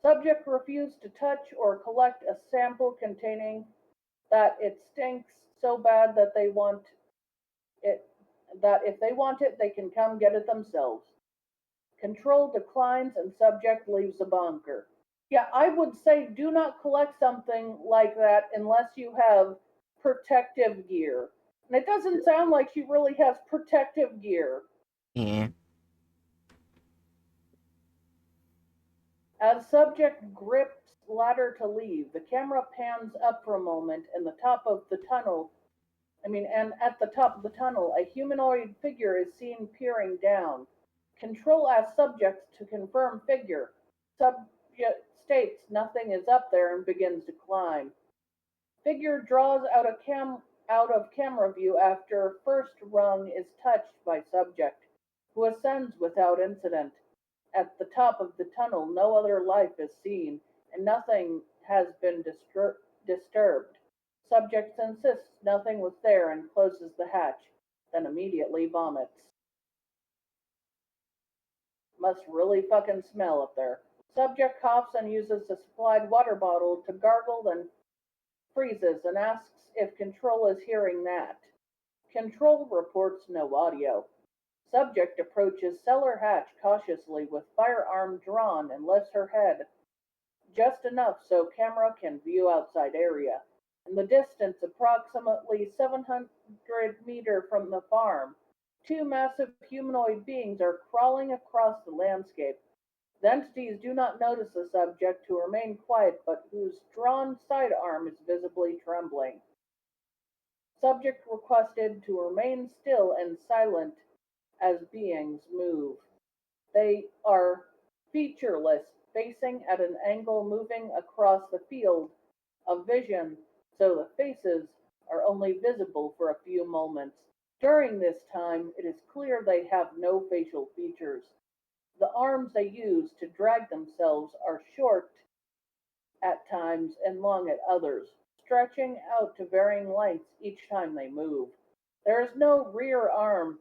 Subject refused to touch or collect a sample containing that it stinks so bad that they want it that if they want it they can come get it themselves. Control declines and subject leaves the bunker. Yeah, I would say do not collect something like that unless you have protective gear. And it doesn't sound like she really has protective gear. Yeah. As subject grips ladder to leave, the camera pans up for a moment and the top of the tunnel and at the top of the tunnel, a humanoid figure is seen peering down. Control asks subjects to confirm figure. Subject states nothing is up there and begins to climb. Figure draws out of camera view after first rung is touched by subject, who ascends without incident. At the top of the tunnel, no other life is seen, and nothing has been disturbed. Subject insists nothing was there and closes the hatch, then immediately vomits. Must really fucking smell up there. Subject coughs and uses the supplied water bottle to gargle, then freezes and asks if Control is hearing that. Control reports no audio. Subject approaches cellar hatch cautiously with firearm drawn and lifts her head just enough so camera can view outside area. In the distance, approximately 700 meter from the farm, Two massive humanoid beings are crawling across the landscape. The entities do not notice the subject, who remain quiet but whose drawn sidearm is visibly trembling. Subject requested to remain still and silent as beings move. They are featureless, facing at an angle moving across the field of vision, so the faces are only visible for a few moments. During this time, it is clear they have no facial features. The arms they use to drag themselves are short at times and long at others, stretching out to varying lengths each time they move. There is no rear arm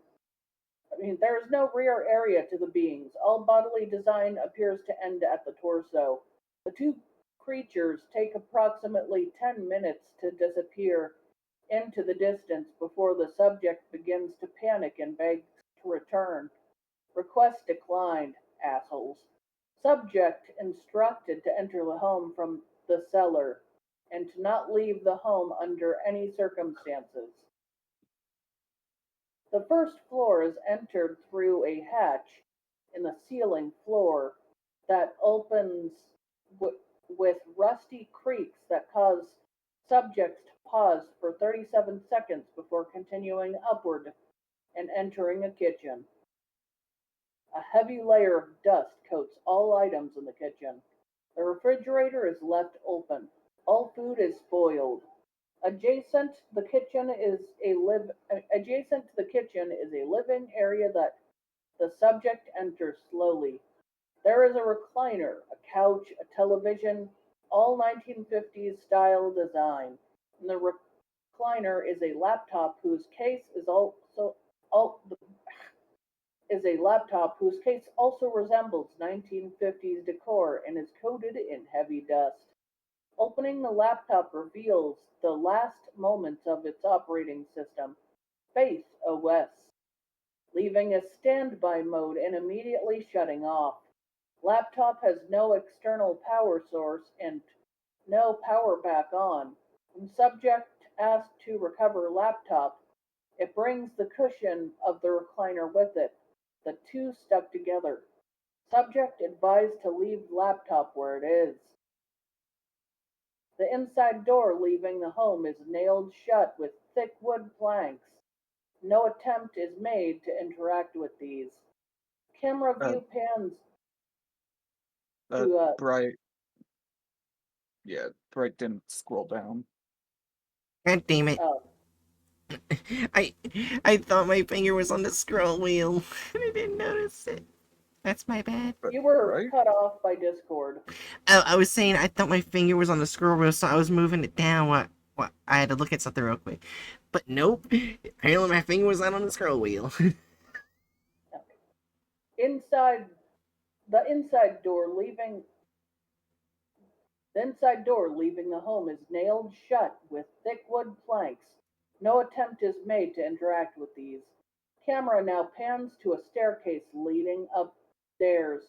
there is no rear area to the beings. All bodily design appears to end at the torso. The two creatures take approximately 10 minutes to disappear into the distance before the subject begins to panic and begs to return. Request declined, assholes. Subject instructed to enter the home from the cellar and to not leave the home under any circumstances. The first floor is entered through a hatch in the ceiling floor that opens with rusty creaks that cause subjects to pause for 37 seconds before continuing upward and entering a kitchen. A heavy layer of dust coats all items in the kitchen. The refrigerator is left open. All food is spoiled. Adjacent to the kitchen is a living area that the subject enters slowly. There is a recliner, a couch, a television, all 1950s style design. In the recliner is a laptop whose case is also al- is a laptop whose case also resembles 1950s decor and is coated in heavy dust. Opening the laptop reveals the last moments of its operating system, Faith OS, leaving a standby mode and immediately shutting off. Laptop has no external power source and no power back on. When subject asked to recover laptop, it brings the cushion of the recliner with it, the two stuck together. Subject advised to leave laptop where it is. The inside door leaving the home is nailed shut with thick wood planks. No attempt is made to interact with these. Camera Uh, view pans uh, to Bright, yeah, Bright didn't scroll down. God damn it. oh, I I thought my finger was on the scroll wheel. I didn't notice it. That's my bad. you were Right? cut off by Discord. I was saying I thought my finger was on the scroll wheel, so I was moving it down. What? I had to look at something real quick. But nope. Apparently my finger was not on the scroll wheel. Inside the inside door leaving the inside door leaving the home is nailed shut with thick wood planks. No attempt is made to interact with these. Camera now pans to a staircase leading upstairs.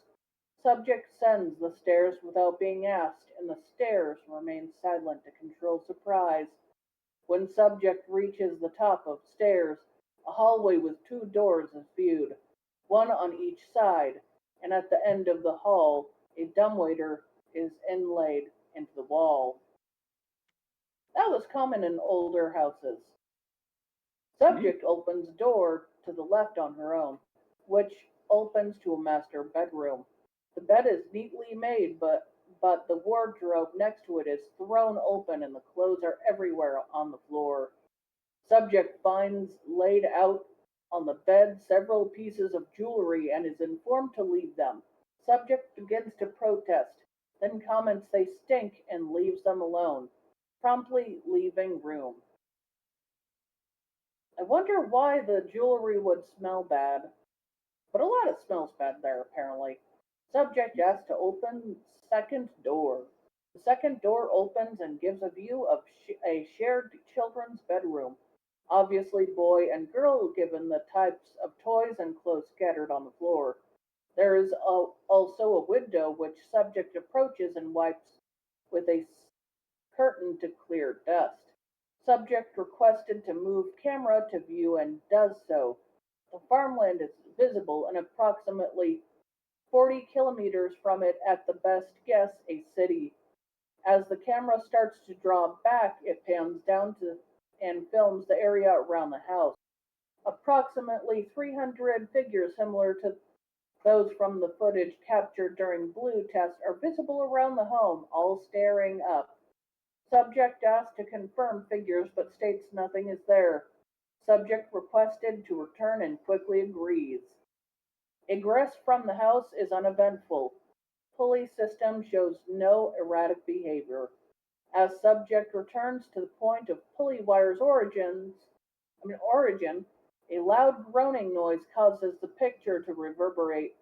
Subject sends the stairs without being asked, and the stairs remain silent to control surprise. When subject reaches the top of stairs, a hallway with two doors is viewed, one on each side, and at the end of the hall, a dumbwaiter is inlaid into the wall. That was common in older houses. Neat. Subject opens door to the left on her own, which opens to a master bedroom. The bed is neatly made, but the wardrobe next to it is thrown open and the clothes are everywhere on the floor. Subject finds laid out on the bed several pieces of jewelry and is informed to leave them. Subject begins to protest, then comments they stink and leaves them alone, promptly leaving room. I wonder why the jewelry would smell bad, but a lot of smells bad there apparently. Subject asks to open second door. The second door opens and gives a view of a shared children's bedroom, obviously boy and girl given the types of toys and clothes scattered on the floor. There is also a window which subject approaches and wipes with a curtain to clear dust. Subject requested to move camera to view and does so. The farmland is visible and approximately 40 kilometers from it, at the best guess, a city. As the camera starts to draw back, it pans down to and films the area around the house. Approximately 300 figures similar to those from the footage captured during Blue Test are visible around the home, all staring up. Subject asked to confirm figures but states nothing is there. Subject requested to return and quickly agrees. Egress from the house is uneventful. Pulley system shows no erratic behavior. As subject returns to the point of pulley wire's origin, a loud groaning noise causes the picture to reverberate.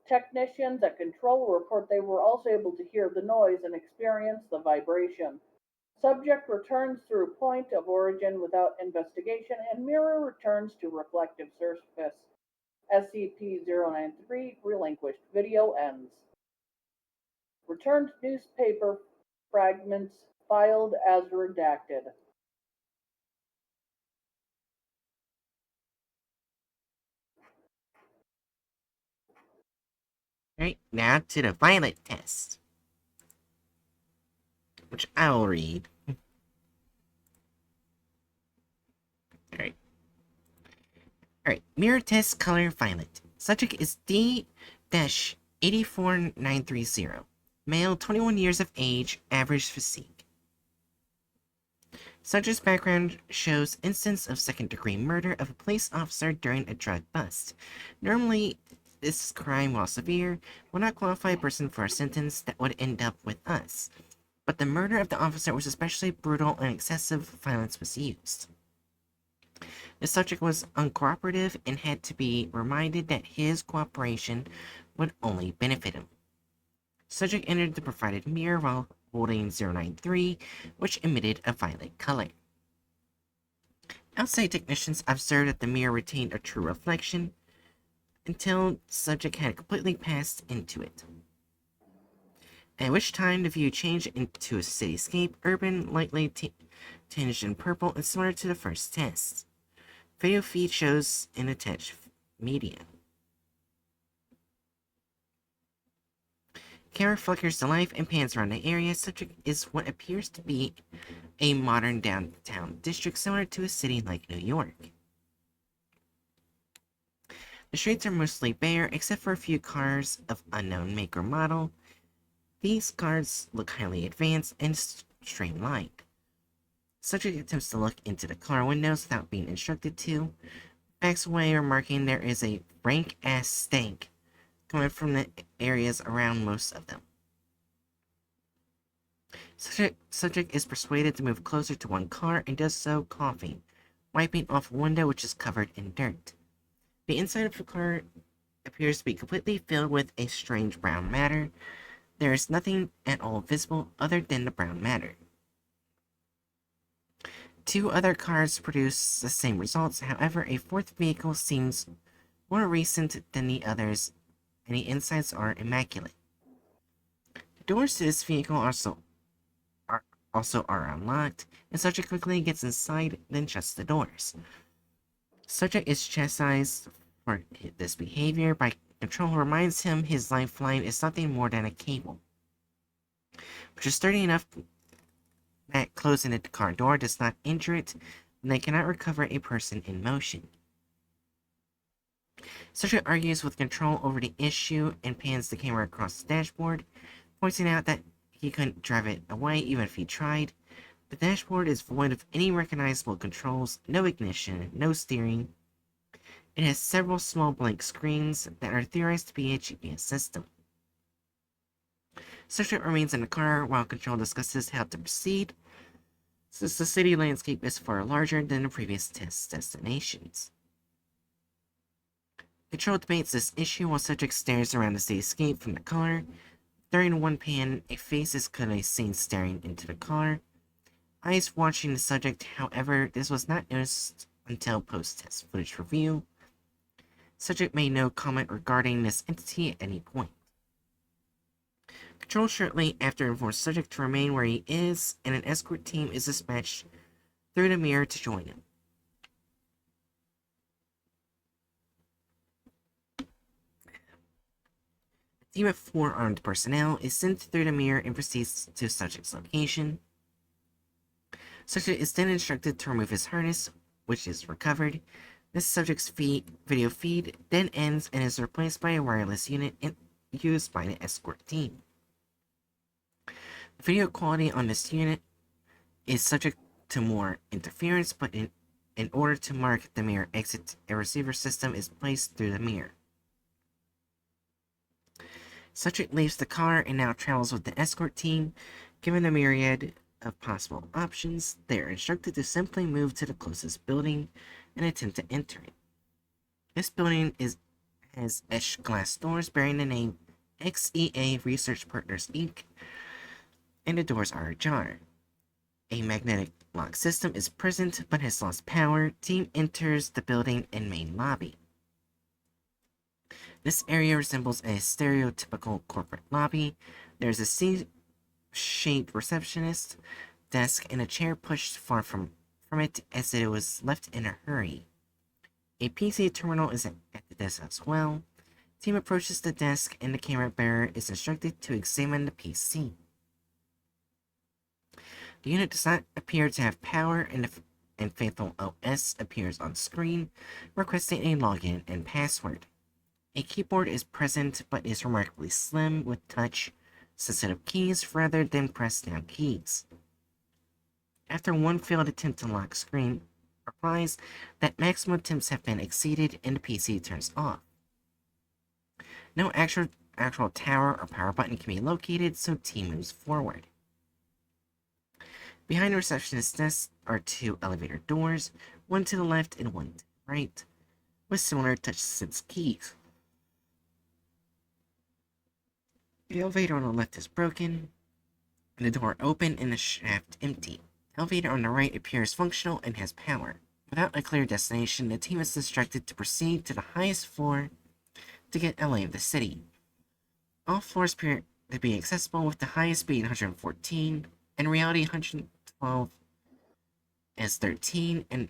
Technicians at control report they were also able to hear the noise and experience the vibration. Subject returns through point of origin without investigation, and mirror returns to reflective surface. SCP-093 relinquished. Video ends. Returned newspaper fragments filed as redacted. Alright, now to the violet test, which I will read. Alright. Alright, mirror test color violet. Subject is D-84930. Male, 21 years of age, average physique. Subject's background shows instance of second-degree murder of a police officer during a drug bust. Normally, this crime, while severe, would not qualify a person for a sentence that would end up with us. But the murder of the officer was especially brutal and excessive violence was used. The subject was uncooperative and had to be reminded that his cooperation would only benefit him. Subject entered the provided mirror while holding 093, which emitted a violet color. Outside technicians observed that the mirror retained a true reflection until subject had completely passed into it. At which time the view changed into a cityscape, urban, lightly tinged in purple, and similar to the first test. Video feed shows in attached media. Camera flickers to life and pans around the area. Subject is what appears to be a modern downtown district similar to a city like New York. The streets are mostly bare except for a few cars of unknown make or model. These cars look highly advanced and streamlined. Subject attempts to look into the car windows without being instructed to. Backs away, remarking there is a rank-ass stank coming from the areas around most of them. Subject is persuaded to move closer to one car and does so, coughing, wiping off a window which is covered in dirt. The inside of the car appears to be completely filled with a strange brown matter. There is nothing at all visible other than the brown matter. Two other cars produce the same results, however, a fourth vehicle seems more recent than the others, and the insides are immaculate. The doors to this vehicle also are unlocked, and subject quickly gets inside, then shuts the doors. Subject is chastised for this behavior by control, who reminds him his lifeline is nothing more than a cable, which is sturdy enough that closing the car door does not injure it, and they cannot recover a person in motion. Subject argues with control over the issue and pans the camera across the dashboard, pointing out that he couldn't drive it away even if he tried. The dashboard is void of any recognizable controls, no ignition, no steering. It has several small blank screens that are theorized to be a GPS system. Subject remains in the car while control discusses how to proceed, since the city landscape is far larger than the previous test destinations. Control debates this issue while subject stares around the cityscape from the car. During one pan, a face is clearly seen staring into the car. Eyes watching the subject, however, this was not noticed until post-test footage review. Subject made no comment regarding this entity at any point. Control shortly after informs subject to remain where he is, and an escort team is dispatched through the mirror to join him. team of 4 armed personnel is sent through the mirror and proceeds to subject's location. Subject is then instructed to remove his harness, which is recovered. This subject's video feed then ends and is replaced by a wireless unit used by the escort team. The video quality on this unit is subject to more interference, but in order to mark the mirror exit, a receiver system is placed through the mirror. Subject leaves the car and now travels with the escort team. Given a myriad of possible options, they are instructed to simply move to the closest building and attempt to enter it. This building has etched glass doors bearing the name XEA Research Partners Inc., and the doors are ajar. A magnetic lock system is present but has lost power. Team enters the building and main lobby. This area resembles a stereotypical corporate lobby. There's a C-shaped receptionist desk and a chair pushed far from it as it was left in a hurry. A PC terminal is at the desk as well. Team approaches the desk and the camera bearer is instructed to examine the PC. The unit does not appear to have power and Faithful OS appears on screen, requesting a login and password. A keyboard is present but is remarkably slim with touch-sensitive keys rather than press-down keys. After one failed attempt to lock screen, replies that maximum attempts have been exceeded and the PC turns off. No actual tower or power button can be located, so team moves forward. Behind the receptionist's desk are 2 elevator doors, one to the left and one to the right, with similar touch-sensitive keys. The elevator on the left is broken, the door open and the shaft empty. The elevator on the right appears functional and has power. Without a clear destination, the team is instructed to proceed to the highest floor to get a lay of the city. All floors appear to be accessible with the highest speed 114, in reality 112 as 13 and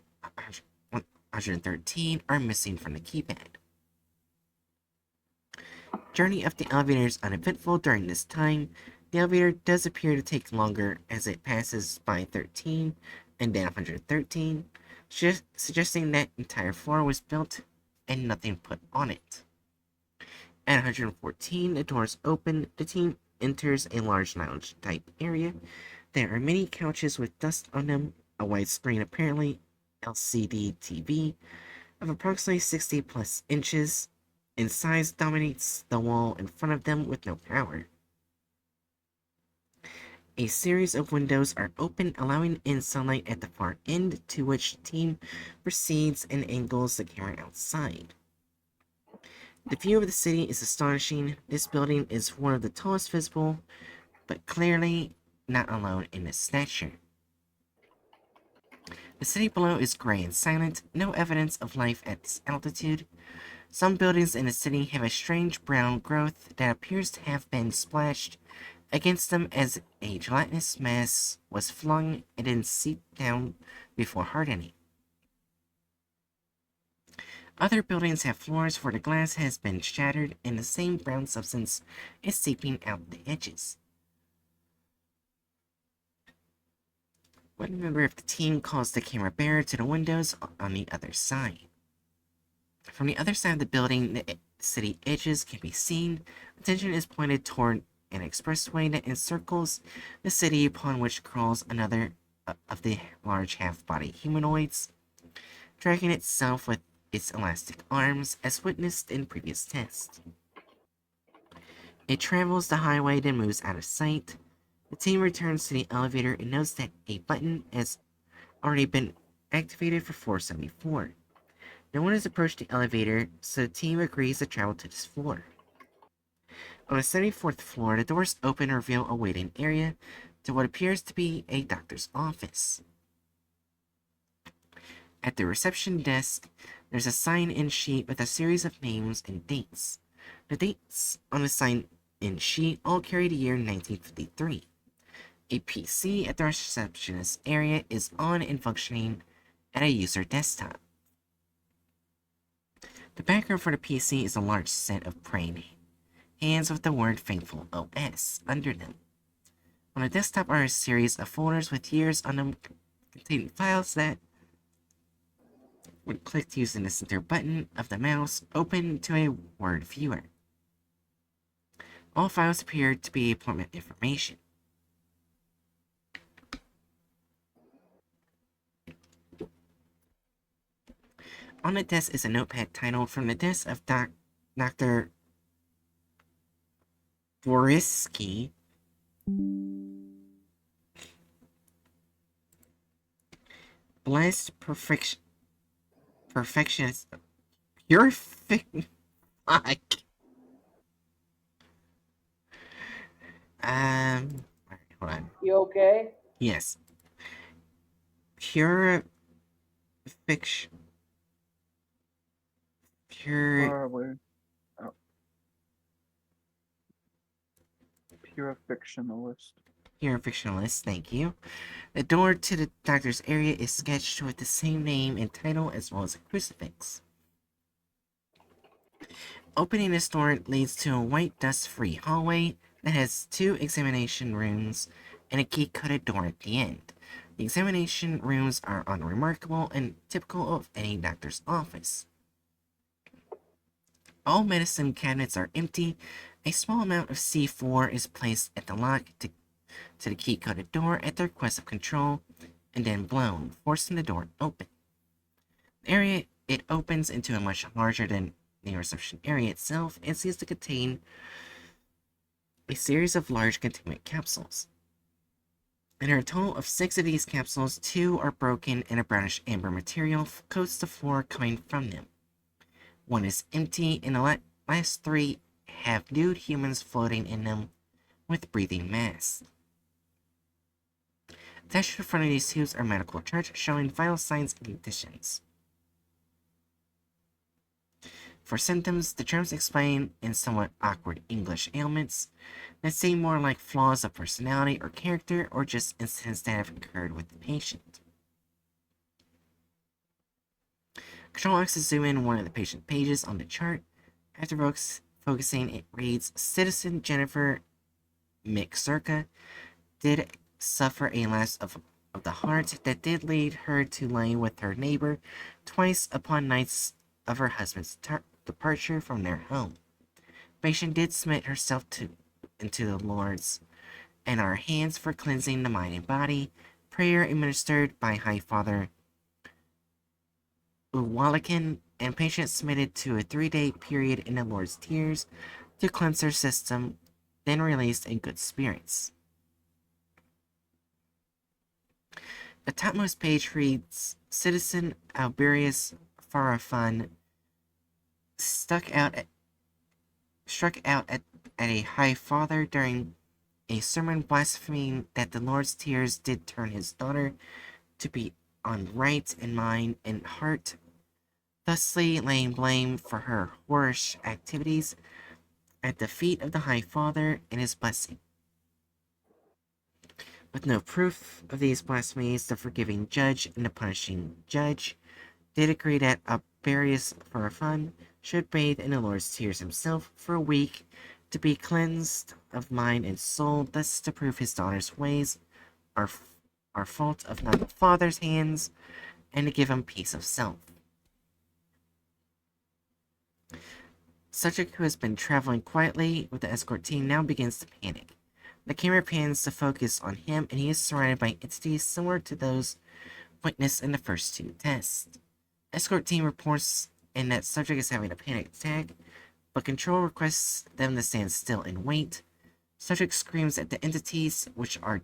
113 are missing from the keypad. Journey up the elevator is uneventful during this time. The elevator does appear to take longer as it passes by 13 and then 113, suggesting that entire floor was built and nothing put on it. At 114, the doors open. The team enters a large lounge-type area. There are many couches with dust on them, a widescreen, apparently LCD TV, of approximately 60 plus inches in size dominates the wall in front of them with no power. A series of windows are open, allowing in sunlight at the far end, to which the team proceeds and angles the camera outside. The view of the city is astonishing. This building is one of the tallest visible, but clearly not alone in its stature. The city below is gray and silent, no evidence of life at this altitude. Some buildings in the city have a strange brown growth that appears to have been splashed against them as a gelatinous mass was flung and then seeped down before hardening. Other buildings have floors where the glass has been shattered and the same brown substance is seeping out the edges. Remember if the team calls the camera bearer to the windows on the other side. From the other side of the building, the city edges can be seen. Attention is pointed toward an expressway that encircles the city, upon which crawls another of the large half-body humanoids, dragging itself with its elastic arms, as witnessed in previous tests. It travels the highway, then moves out of sight. The team returns to the elevator and notes that a button has already been activated for floor 74. No one has approached the elevator, so the team agrees to travel to this floor. On the 74th floor, the doors open and reveal a waiting area to what appears to be a doctor's office. At the reception desk, there's a sign-in sheet with a series of names and dates. The dates on the sign-in sheet all carry the year 1953. A PC at the receptionist area is on and functioning at a user desktop. The background for the PC is a large set of praying hands with the word Faithful OS under them. On the desktop are a series of folders with years on them containing files that, when clicked using the center button of the mouse, open to a Word viewer. All files appear to be appointment information. On the desk is a notepad titled From the Desk of Dr. Borisky. Blessed perfectionist. Purific. Fuck. Alright, hold on. You okay? Yes. Purifiction. Where are we? Oh. Pure fictionalist. Purifictionalist, thank you. The door to the doctor's area is sketched with the same name and title as well as a crucifix. Opening this door leads to a white dust-free hallway that has 2 examination rooms and a key-coded door at the end. The examination rooms are unremarkable and typical of any doctor's office. All medicine cabinets are empty. A small amount of C4 is placed at the lock to the key-coded door at the request of control, and then blown, forcing the door open. The area it opens into a much larger than the reception area itself and seems to contain a series of large containment capsules. And there are a total of 6 of these capsules. 2 are broken and a brownish amber material coats the floor coming from them. 1 is empty, and the last 3 have nude humans floating in them with breathing masks. Attached to the front of these tubes are medical charts showing vital signs and conditions. For symptoms, the terms explain in somewhat awkward English ailments that seem more like flaws of personality or character or just incidents that have occurred with the patient. Control X to zoom in one of the patient pages on the chart. After focusing, it reads, Citizen Jennifer McCirca did suffer a loss of the heart that did lead her to lie with her neighbor twice upon nights of her husband's departure from their home. Patient did submit herself into the Lord's and our hands for cleansing the mind and body. Prayer administered by High Father Uwalikan, and patient submitted to a 3-day period in the Lord's tears to cleanse her system, then released in good spirits. The topmost page reads, Citizen Alberius Farafan struck out at a high father during a sermon blaspheming that the Lord's tears did turn his daughter to be unright in mind and heart, thusly laying blame for her whorish activities at the feet of the High Father and his blessing. With no proof of these blasphemies, the forgiving judge and the punishing judge did agree that Alberius Farafan should bathe in the Lord's tears himself for a week to be cleansed of mind and soul, thus to prove his daughter's ways are fault of not the Father's hands, and to give him peace of self. Subject who has been traveling quietly with the escort team now begins to panic. The camera pans to focus on him, and he is surrounded by entities similar to those witnessed in the first 2 tests. Escort team reports in that subject is having a panic attack, but control requests them to stand still and wait. Subject screams at the entities, which are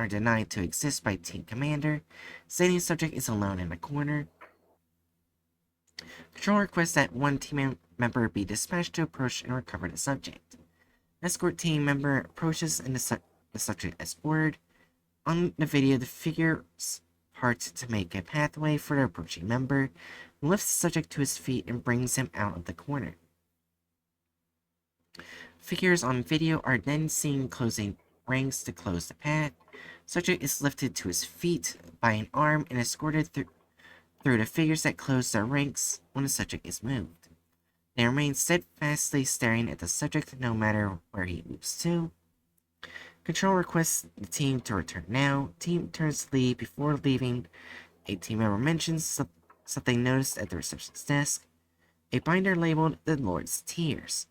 denied to exist by team commander, stating subject is alone in a corner. Control requests that one team member be dispatched to approach and recover the subject. Escort team member approaches and the subject is ordered. On the video, the figures part to make a pathway for the approaching member, lifts the subject to his feet and brings him out of the corner. Figures on video are then seen closing ranks to close the path. Subject is lifted to his feet by an arm and escorted through the figures that close their ranks when the subject is moved. They remain steadfastly staring at the subject no matter where he moves to. Control requests the team to return now. Team turns to leave. Before leaving, a team member mentions something noticed at the receptionist's desk. A binder labeled the Lord's Tears.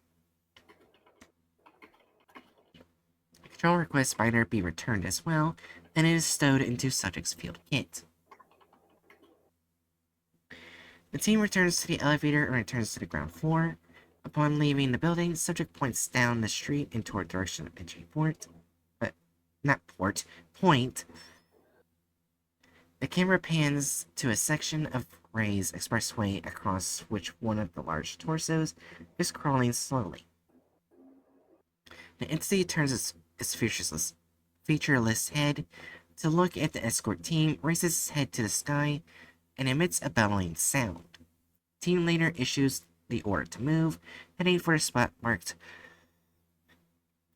Control requests binder be returned as well, and it is stowed into subject's field kit. The team returns to the elevator and returns to the ground floor. Upon leaving the building, subject points down the street and toward direction of entry point. Point. The camera pans to a section of Ray's expressway across which one of the large torsos is crawling slowly. The entity turns its featureless head to look at the escort team, raises its head to the sky, and emits a bellowing sound. Team leader issues the order to move, heading for a spot marked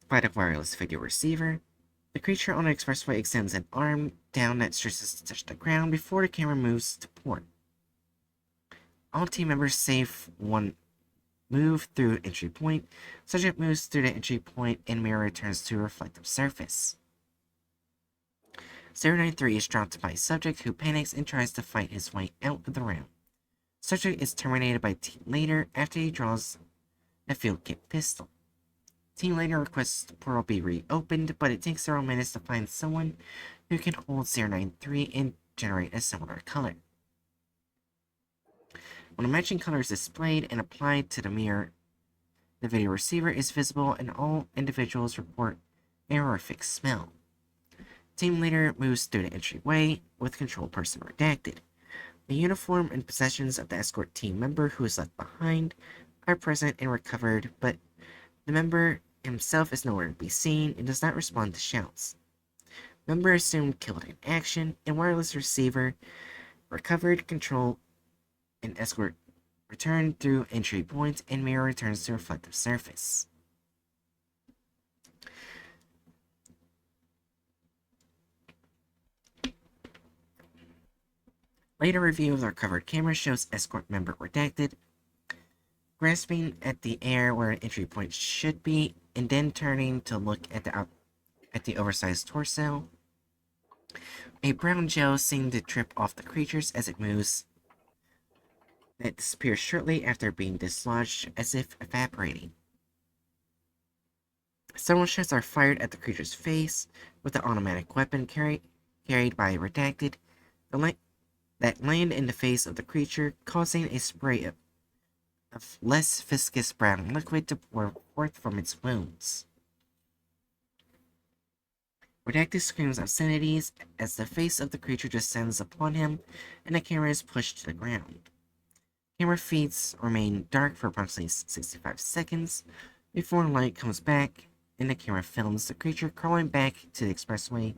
by the wireless video receiver. The creature on the expressway extends an arm down that stretches to touch the ground before the camera moves to port. All team members save one move through entry point. Subject moves through the entry point and mirror returns to a reflective surface. 093 is dropped by subject who panics and tries to fight his way out of the room. Subject is terminated by team leader after he draws a field kit pistol. Team leader requests the portal be reopened, but it takes several minutes to find someone who can hold 093 and generate a similar color. When a matching color is displayed and applied to the mirror, the video receiver is visible and all individuals report a horrific smell. Team leader moves through the entryway with control person redacted. The uniform and possessions of the escort team member who is left behind are present and recovered, but the member himself is nowhere to be seen and does not respond to shouts. Member assumed killed in action, and wireless receiver recovered, control and escort returned through entry point, and mirror returns to reflective surface. Later review of the recovered camera shows escort member redacted, grasping at the air where an entry point should be, and then turning to look at the oversized torso. A brown gel seemed to trip off the creatures as it moves. It disappears shortly after being dislodged, as if evaporating. Several shots are fired at the creature's face with the automatic weapon carried by redacted that land in the face of the creature, causing a spray of less viscous brown liquid to pour forth from its wounds. Redacted screams obscenities as the face of the creature descends upon him and the camera is pushed to the ground. Camera feeds remain dark for approximately 65 seconds before light comes back and the camera films the creature crawling back to the expressway,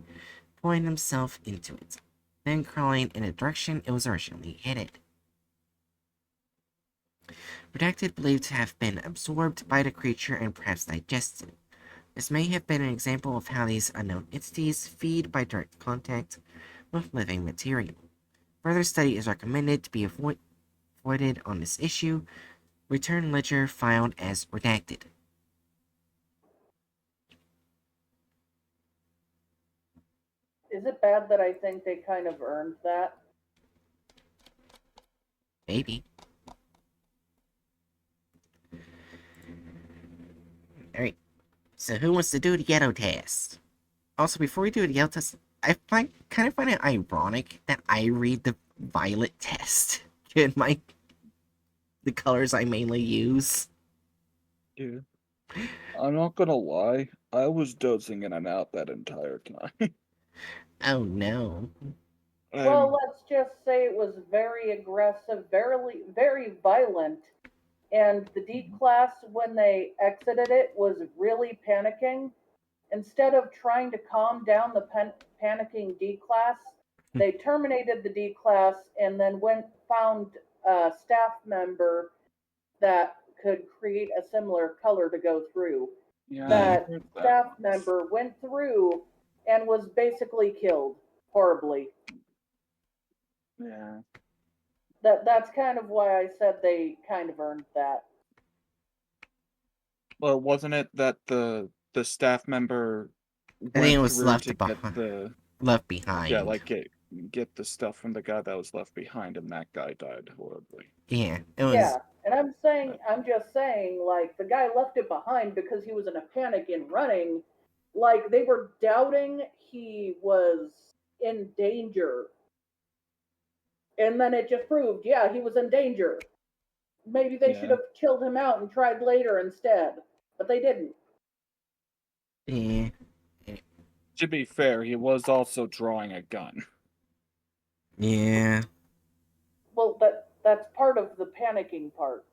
pulling himself into it, then crawling in the direction it was originally headed. Redacted believed to have been absorbed by the creature and perhaps digested. This may have been an example of how these unknown entities feed by direct contact with living material. Further study is recommended to be avoided on this issue. Return ledger filed as redacted. Is it bad that I think they kind of earned that? Maybe. Alright, so who wants to do the yellow test? Also, before we do the yellow test, I find it ironic that I read the violet test in the colors I mainly use. Yeah. I'm not gonna lie, I was dozing in and out that entire time. Oh no. Well, let's just say it was very aggressive, very violent, and the D class, when they exited it, was really panicking. Instead of trying to calm down the panicking D class, they terminated the D class and then found a staff member that could create a similar color to go through. Yeah, That I heard that. staff member went through and was basically killed horribly. Yeah. That's kind of why I said they kind of earned that. Well, wasn't it that the staff member I think it went was through to get left yeah, behind. like get the stuff from the guy that was left behind, and that guy died horribly. Yeah, it was. Yeah, and I'm just saying, like, the guy left it behind because he was in a panic in running. Like, they were doubting he was in danger. And then it just proved, yeah, he was in danger. Maybe they should Yeah. have chilled him out and tried later instead, but they didn't. Yeah, To be fair, he was also drawing a gun. yeah, Well, that's part of the panicking part.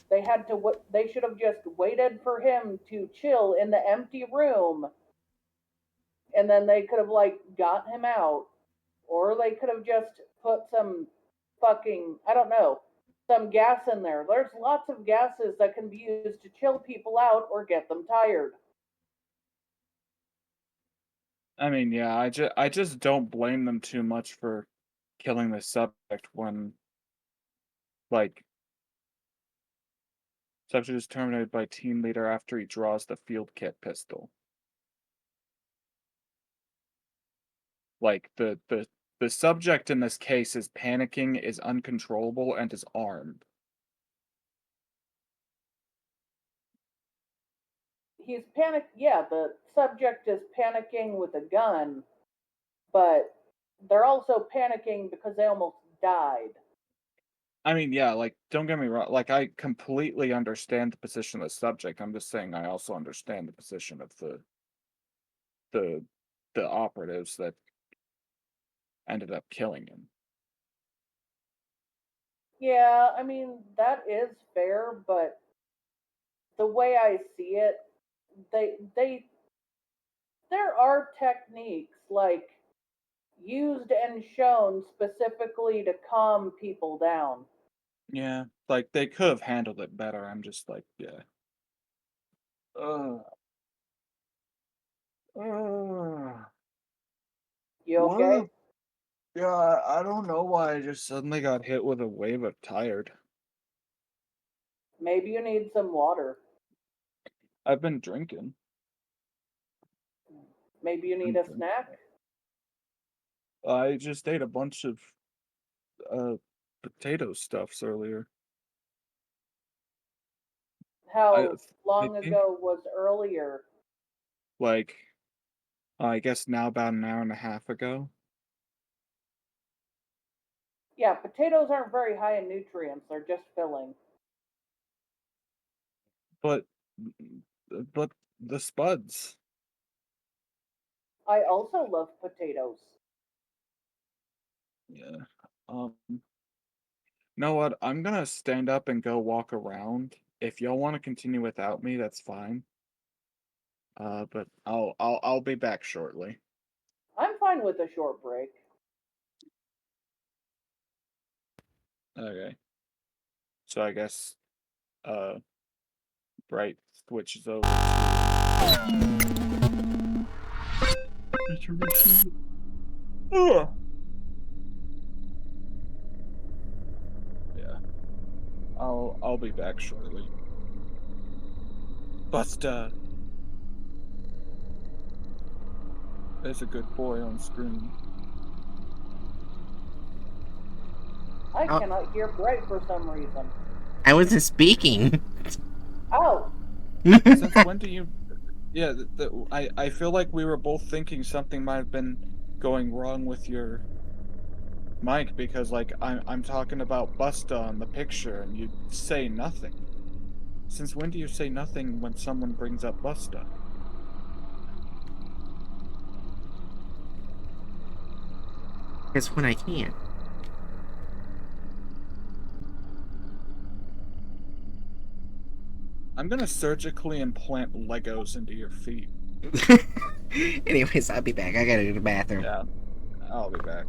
They had to. They should have just waited for him to chill in the empty room, and then they could have like got him out, or they could have just put some fucking I don't know some gas in there. There's lots of gases that can be used to chill people out or get them tired. I mean, yeah, I just don't blame them too much for killing the subject when, like, subject is terminated by team leader after he draws the field kit pistol. Like the subject in this case is panicking, is uncontrollable, and is armed. He's panicked. Yeah, the subject is panicking with a gun, but they're also panicking because they almost died. I mean, yeah, like don't get me wrong, like I completely understand the position of the subject. I'm just saying I also understand the position of the the operatives that ended up killing him. Yeah, I mean, that is fair, but the way I see it, they there are techniques like used and shown specifically to calm people down. Yeah, like they could have handled it better. I'm just like, yeah. Uh, uh, You what okay? the yeah, I don't know why I just suddenly got hit with a wave of tired. Maybe you need some water. I've been drinking. Maybe you need Been a drinking. snack. I just ate a bunch of uh potato stuffs earlier. I How I long think ago was earlier? like I guess now about an hour and a half ago. Yeah, potatoes aren't very high in nutrients. They're just filling. But but the spuds. I also love potatoes. Yeah. Know what? I'm gonna stand up and go walk around. If y'all want to continue without me, that's fine. But I'll be back shortly. I'm fine with a short break. Okay. So I guess uh Bright switches over to intermission. Ugh. Yeah. I'll be back shortly. Busta is a good boy on screen. I oh, cannot hear Bright for some reason. I wasn't speaking. Oh, Since when do you yeah, I feel like we were both thinking something might have been going wrong with your mic because like I'm talking about Busta on the picture and you say nothing. Since when do you say nothing when someone brings up Busta? It's when I can. I'm gonna surgically implant Legos into your feet. Anyways, I'll be back. I gotta go to the bathroom. Yeah, I'll be back.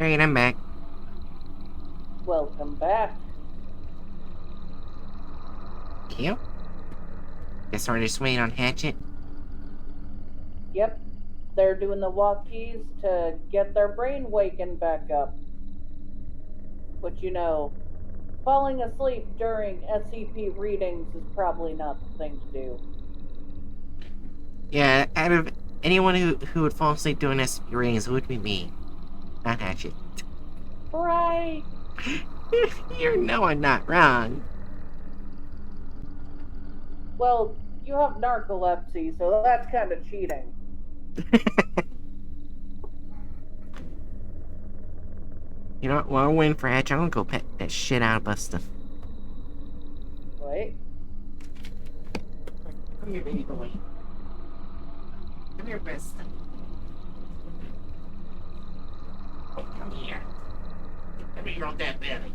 Alright, I'm back. Welcome back. Yep. Guess we're just waiting on Hatchet. Yep, they're doing the walkies to get their brain waking back up. But you know, falling asleep during SCP readings is probably not the thing to do. Yeah, out of anyone who would fall asleep doing SCP readings, it would be me. Not Hatchet. Right. You know I'm not wrong. Well, you have narcolepsy, so that's kind of cheating. You know what? While we're waiting for Hatchet, I'm gonna go pet that shit out of Busta. Wait. Come here, baby boy. Come here, Busta. Come here. Let me rub that belly.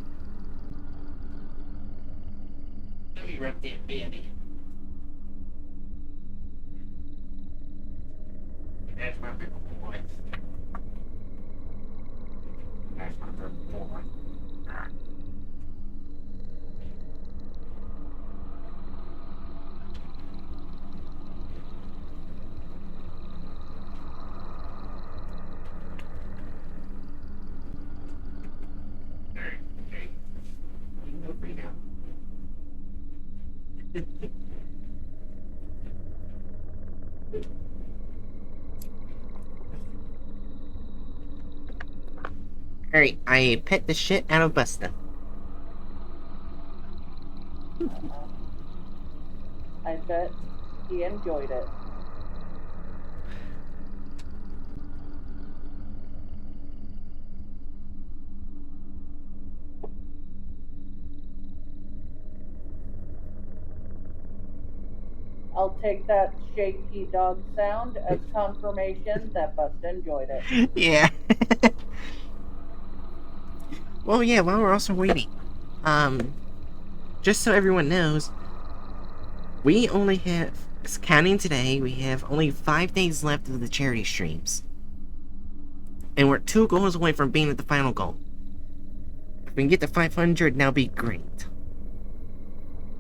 Let me rub that belly. That's my little boy. That's my little boy. Okay. You can go free now. Alright, I pet the shit out of Busta. I bet he enjoyed it. I'll take that shaky dog sound as confirmation that Busta enjoyed it. Yeah. Well, yeah, while we're also waiting, just so everyone knows, we only have, counting today, we have only 5 days left of the charity streams. And we're 2 goals away from being at the final goal. If we can get to 500, that'll be great.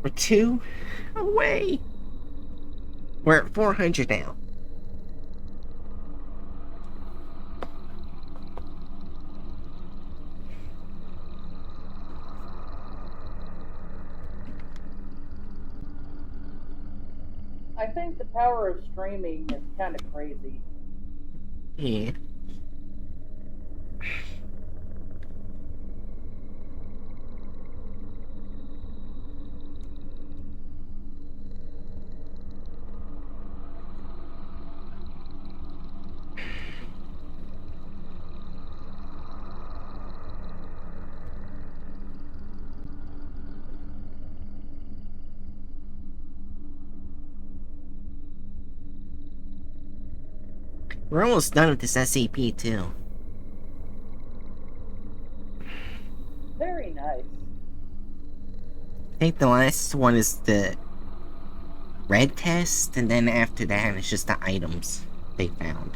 We're 2 away. We're at 400 now. I think the power of streaming is kind of crazy. Yeah. We're almost done with this SCP, too. Very nice. I think the last one is the red test, and then after that, it's just the items they found.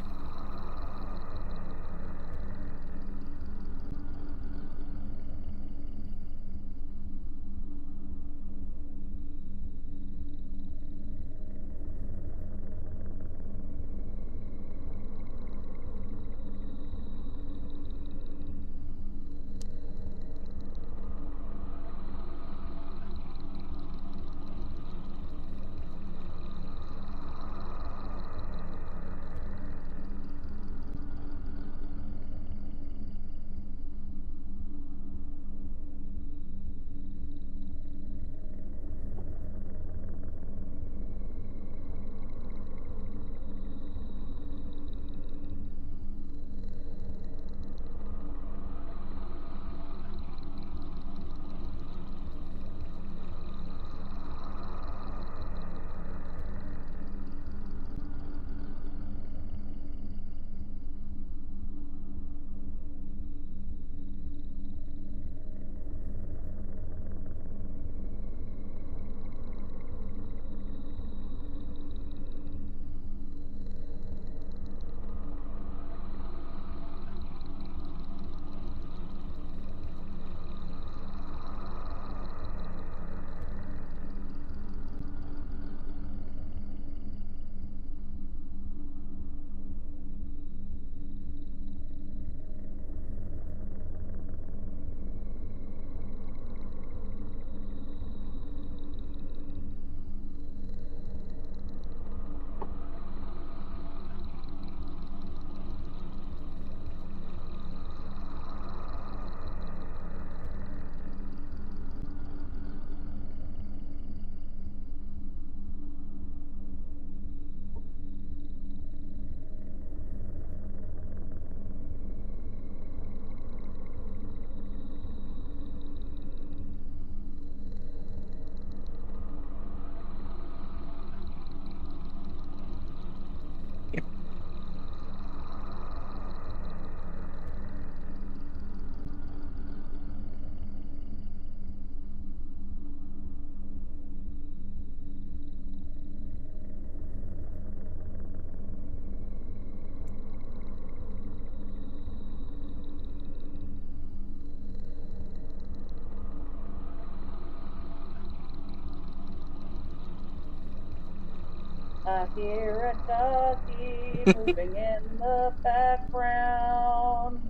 I hear a doggy moving in the background.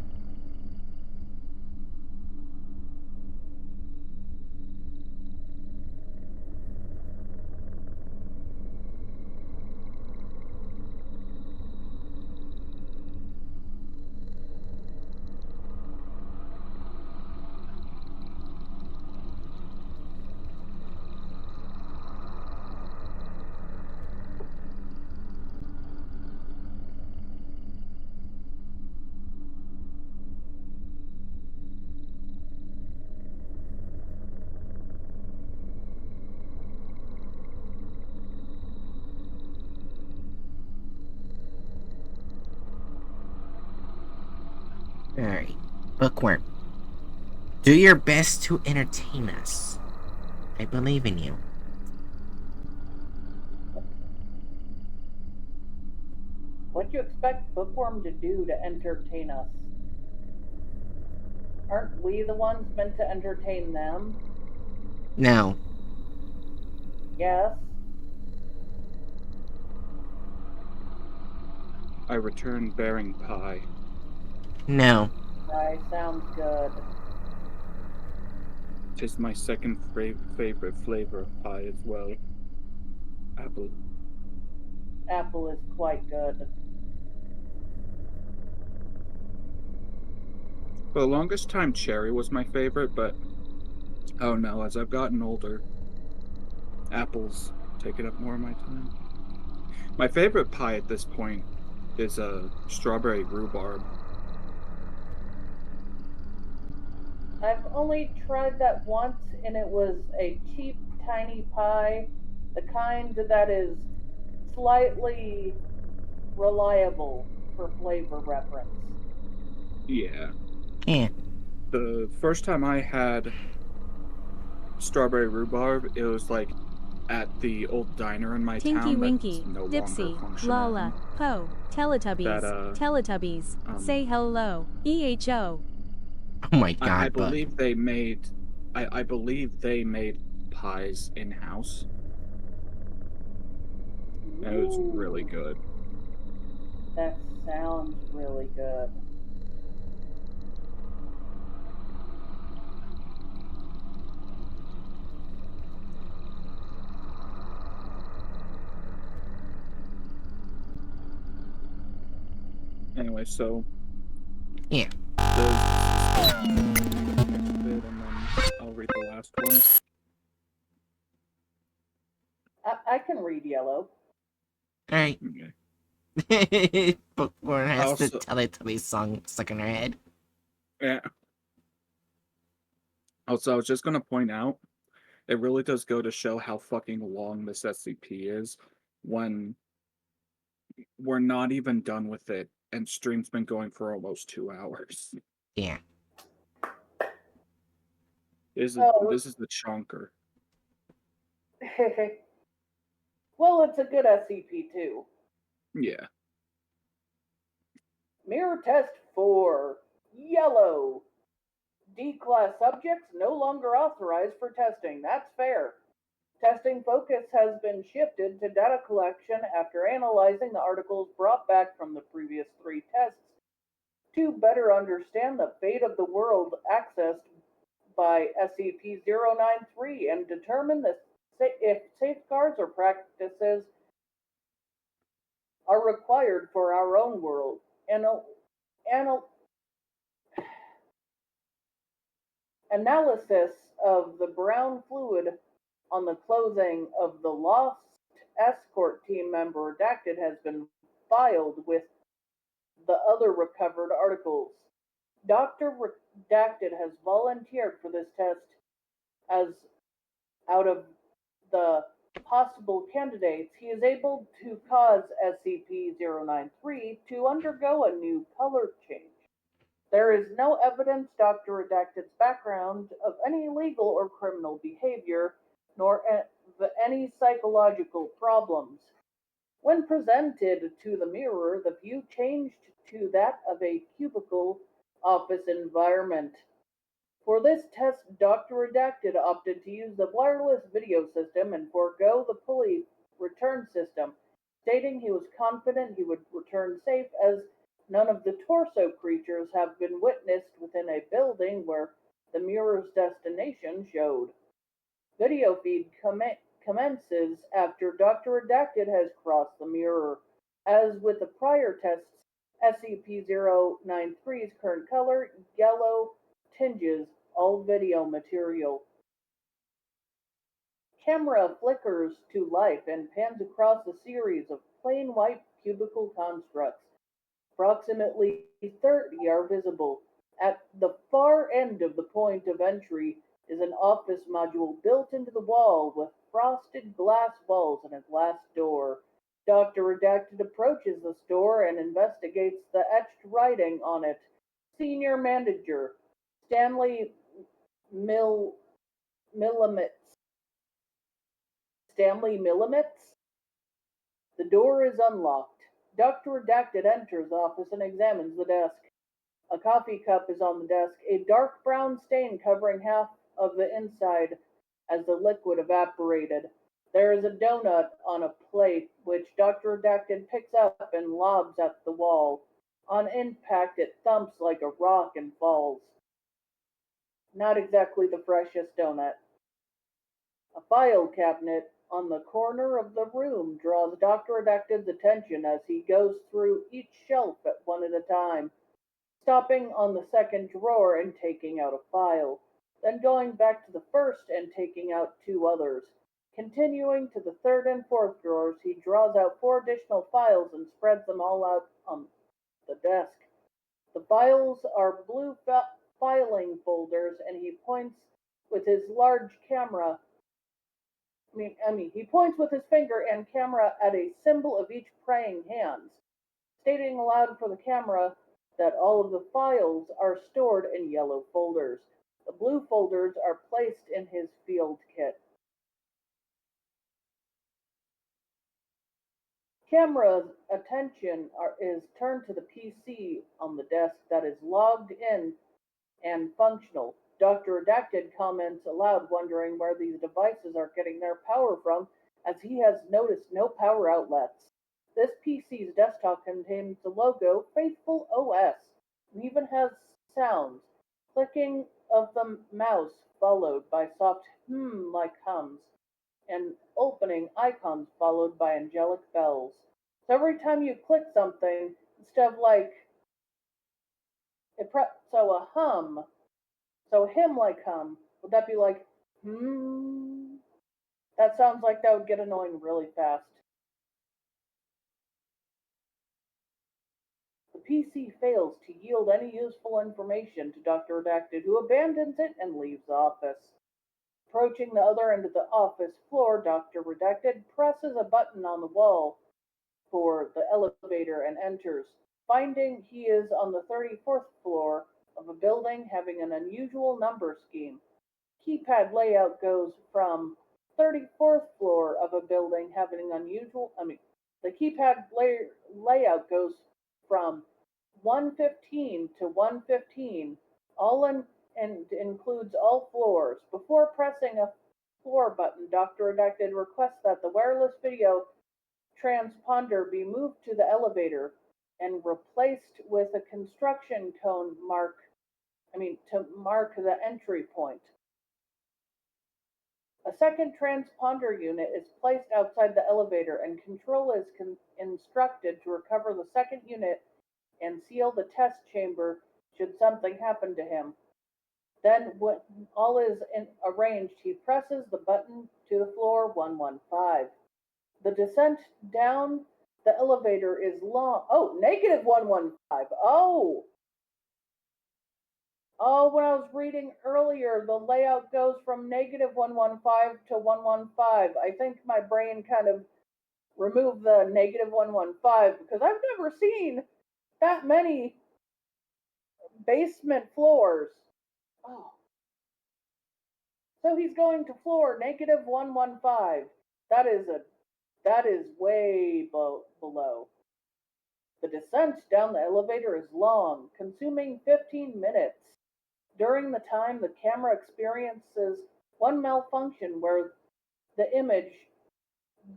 Alright, Bookworm. Do your best to entertain us. I believe in you. What do you expect Bookworm to do to entertain us? Aren't we the ones meant to entertain them? No. Yes. I return bearing pie. No. Pie sounds good. 'Tis my second favorite flavor of pie as well. Apple. Apple is quite good. For the longest time, cherry was my favorite, but oh no, as I've gotten older, apples taking up more of my time. My favorite pie at this point is a strawberry rhubarb. I've only tried that once, and it was a cheap, tiny pie, the kind that is slightly reliable for flavor reference. Yeah. Yeah. The first time I had strawberry rhbarb, it was like at the old diner in my Tinky town that's Winky, no longer Dipsy, functioning. Lala, Po, That Teletubbies, Teletubbies, um say hello, EHO. Oh my I god, Book. believe they made I believe they made pies in house. And it was really Ooh, good. that sounds really good. Anyway, so Yeah. does suspense continue the next bit and then I'll read the last one. I can read yellow. Alright. Okay. Bookworm has the Also, Teletubbies song stuck in her head. yeah. Also, I was just gonna point out, it really does go to show how fucking long this SCP is when we're not even done with it, and stream's been going for almost 2 hours. Yeah. Oh, This is the chonker. well, it's a good SCP too. Yeah. Mirror test 4. Yellow. D-class subjects no longer authorized for testing. That's fair. Testing focus has been shifted to data collection after analyzing the articles brought back from the previous 3 tests to better understand the fate of the world accessed by SCP-093 and determine if safeguards or practices are required for our own world. Anal- Analysis of the brown fluid on the clothing of the lost escort team member redacted has been filed with the other recovered articles. Dr. Redacted has volunteered for this test as out of the possible candidates, he is able to cause SCP-093 to undergo a new color change. There is no evidence Dr. Redacted's background of any legal or criminal behavior, nor any psychological problems. When presented to the mirror, the view changed to that of a cubicle office environment. For this test, Dr. Redacted opted to use the wireless video system and forego the pulley return system. stating he was confident he would return safe as none of the torso creatures have been witnessed within a building where the mirror's destination showed. Video feed commences after Dr. Redacted has crossed the mirror. As with the prior tests, SCP-093's current color, yellow, tinges all video material. Camera flickers to life and pans across a series of plain white cubicle constructs. Approximately 30 are visible. At the far end of the point of entry is an office module built into the wall with frosted glass walls and a glass door. Dr. Redacted approaches this door and investigates the etched writing on it. Senior Manager Stanley Mill Millimitz. Stanley Millimitz? The door is unlocked. Dr. Redacted enters the office and examines the desk. A coffee cup is on the desk, a dark brown stain covering half of the inside as the liquid evaporated. There is a donut on a plate, which Dr. Redacted picks up and lobs at the wall. On impact, it thumps like a rock and falls. Not exactly the freshest donut. A file cabinet on the corner of the room draws Dr. Redacted's attention as he goes through each shelf at one at a time, stopping on the second drawer and taking out a file, then going back to the first and taking out two others. Continuing to the third and fourth drawers, he draws out four additional files and spreads them all out on the desk. The files are blue filing folders, and he points with his large camera. He points with his finger and camera at a symbol of each praying hands, stating aloud for the camera that all of the files are stored in yellow folders. The blue folders are placed in his field kit. Camera's attention is turned to the PC on the desk that is logged in and functional. Dr. Redacted comments aloud, wondering where these devices are getting their power from, as he has noticed no power outlets. This PC's desktop contains the logo Faithful OS and even has sounds, clicking of the mouse followed by soft like hums, and opening icons followed by angelic bells. So every time you click something, instead of like so a hum, so him like hum, would that be like That sounds like that would get annoying really fast. The PC fails to yield any useful information to Dr. Redacted, who abandons it and leaves the office. Approaching the other end of the office floor, Dr. Redacted presses a button on the wall for the elevator and enters, finding he is on the 34th floor of a building having an unusual number scheme. Keypad layout goes from 34th floor of a building having the keypad layout goes from 115 to 115, and includes all floors. Before pressing a floor button, Dr. Redacted requests that the wireless video transponder be moved to the elevator and replaced with a construction cone to mark the entry point. A second transponder unit is placed outside the elevator, and Control is instructed to recover the second unit and seal the test chamber should something happen to him. Then, when all is arranged, he presses the button to the floor 115. The descent down the elevator is long. Oh, negative 115. When I was reading earlier, the layout goes from negative 115 to 115. I think my brain kind of removed the negative 115 because I've never seen that many basement floors. Oh. So he's going to floor negative 115. That is way below. The descent down the elevator is long, consuming 15 minutes. During the time, the camera experiences one malfunction where the image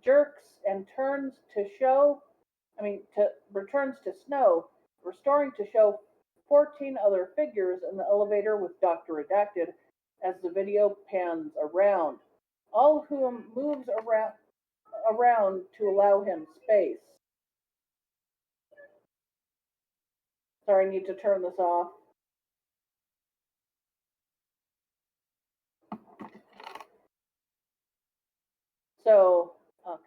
jerks and turns to show, returns to snow, restoring to show 14 other figures in the elevator with Dr. Redacted as the video pans around, all of whom moves around to allow him space. Sorry, I need to turn this off. So, okay.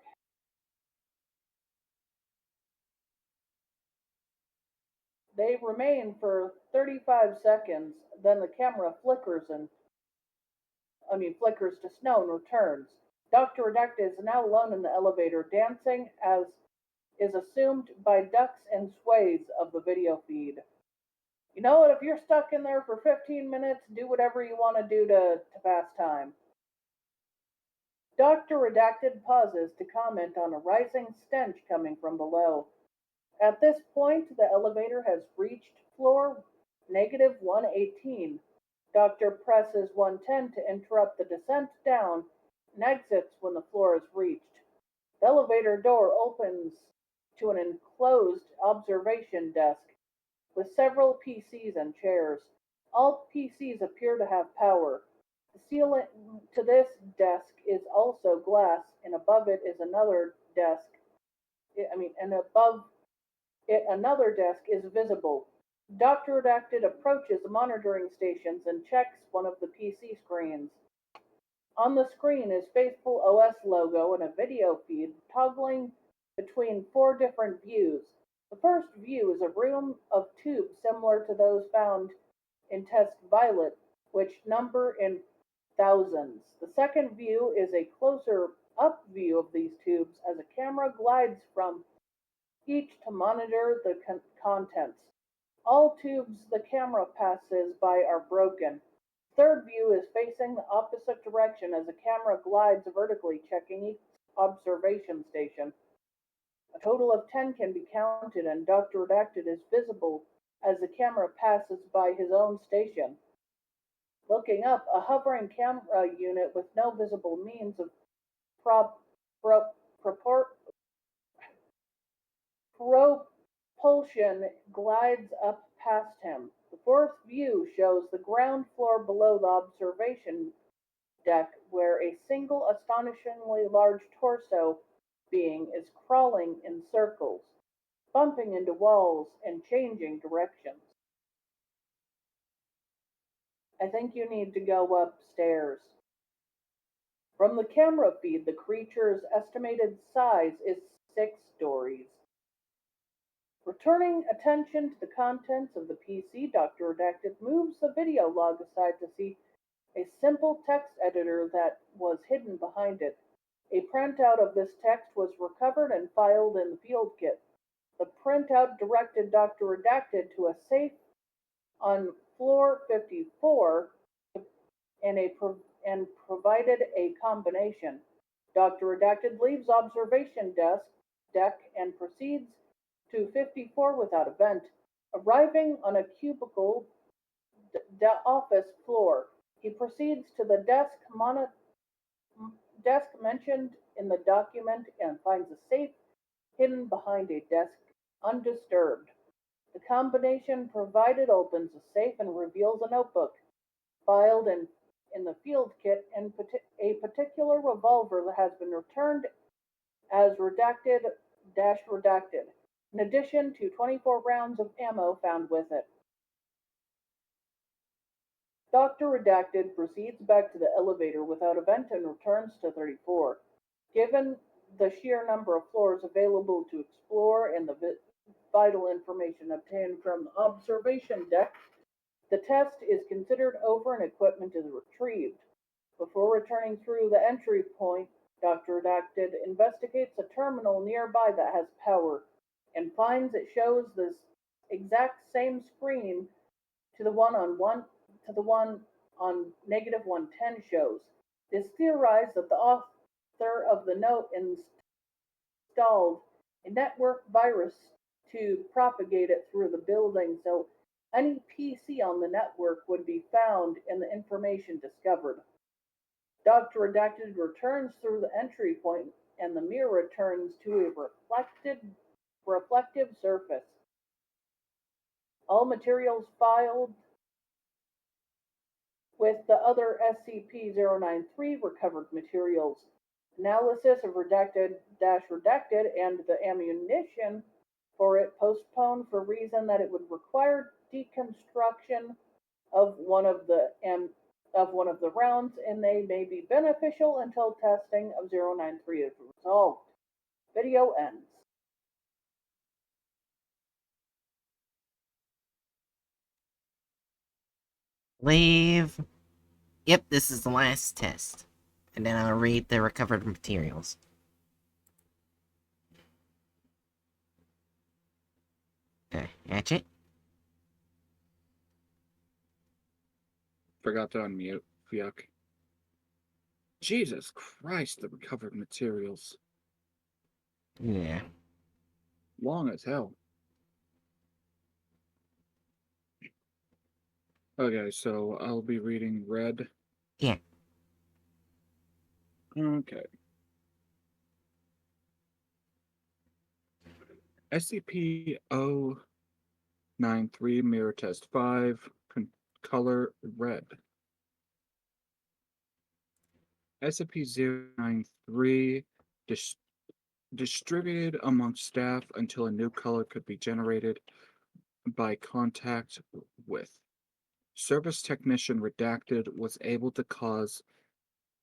They remain for 35 seconds, then the camera flickers to snow and returns. Dr. Redacted is now alone in the elevator, dancing as is assumed by ducks and sways of the video feed. You know what? If you're stuck in there for 15 minutes, do whatever you want to do to pass time. Dr. Redacted pauses to comment on a rising stench coming from below. At this point, the elevator has reached floor negative 118. Doctor presses 110 to interrupt the descent down and exits when the floor is reached. The elevator door opens to an enclosed observation desk with several PCs and chairs. All PCs appear to have power. The ceiling to this desk is also glass, and above it is another desk. And above it, another desk is visible. Dr. Redacted approaches the monitoring stations and checks one of the PC screens. On the screen is Faithful OS logo and a video feed toggling between four different views. The first view is a room of tubes similar to those found in Test Violet, which number in thousands. The second view is a closer up view of these tubes as a camera glides from each to monitor the contents. All tubes the camera passes by are broken. Third view is facing the opposite direction as the camera glides vertically, checking each observation station. A total of 10 can be counted, and Dr. Redacted is visible as the camera passes by his own station. Looking up, a hovering camera unit with no visible means of propulsion glides up past him. The fourth view shows the ground floor below the observation deck, where a single astonishingly large torso being is crawling in circles, bumping into walls and changing directions. I think you need to go upstairs. From the camera feed, the creature's estimated size is 6 stories. Returning attention to the contents of the PC, Dr. Redacted moves the video log aside to see a simple text editor that was hidden behind it. A printout of this text was recovered and filed in the field kit. The printout directed Dr. Redacted to a safe on floor 54 and provided a combination. Dr. Redacted leaves observation deck and proceeds to 54 without event, arriving on a cubicle office floor. He proceeds to the desk mentioned in the document and finds a safe hidden behind a desk undisturbed. The combination provided opens a safe and reveals a notebook filed in the field kit, and a particular revolver that has been returned as redacted, in addition to 24 rounds of ammo found with it. Dr. Redacted proceeds back to the elevator without event and returns to 34. Given the sheer number of floors available to explore and the vital information obtained from the observation deck, the test is considered over and equipment is retrieved. Before returning through the entry point, Dr. Redacted investigates a terminal nearby that has power and finds it shows this exact same screen to the one on negative 110 shows. It is theorized that the author of the note installed a network virus to propagate it through the building, so any PC on the network would be found in the information discovered. Dr. Redacted returns through the entry point, and the mirror returns to a reflective surface. All materials filed with the other SCP-093 recovered materials. Analysis of redacted and the ammunition for it postponed for reason that it would require deconstruction of one of the rounds, and they may be beneficial until testing of 093 is resolved. Video ends. Leave. Yep, this is the last test. And then I'll read the recovered materials. Hatchet? Forgot to unmute. Yuck. Jesus Christ, the recovered materials. Yeah. Long as hell. Okay, so I'll be reading red. Yeah. Okay. SCP-093 Mirror Test 5, color red. SCP-093 distributed among staff until a new color could be generated by contact with. Service Technician Redacted was able to cause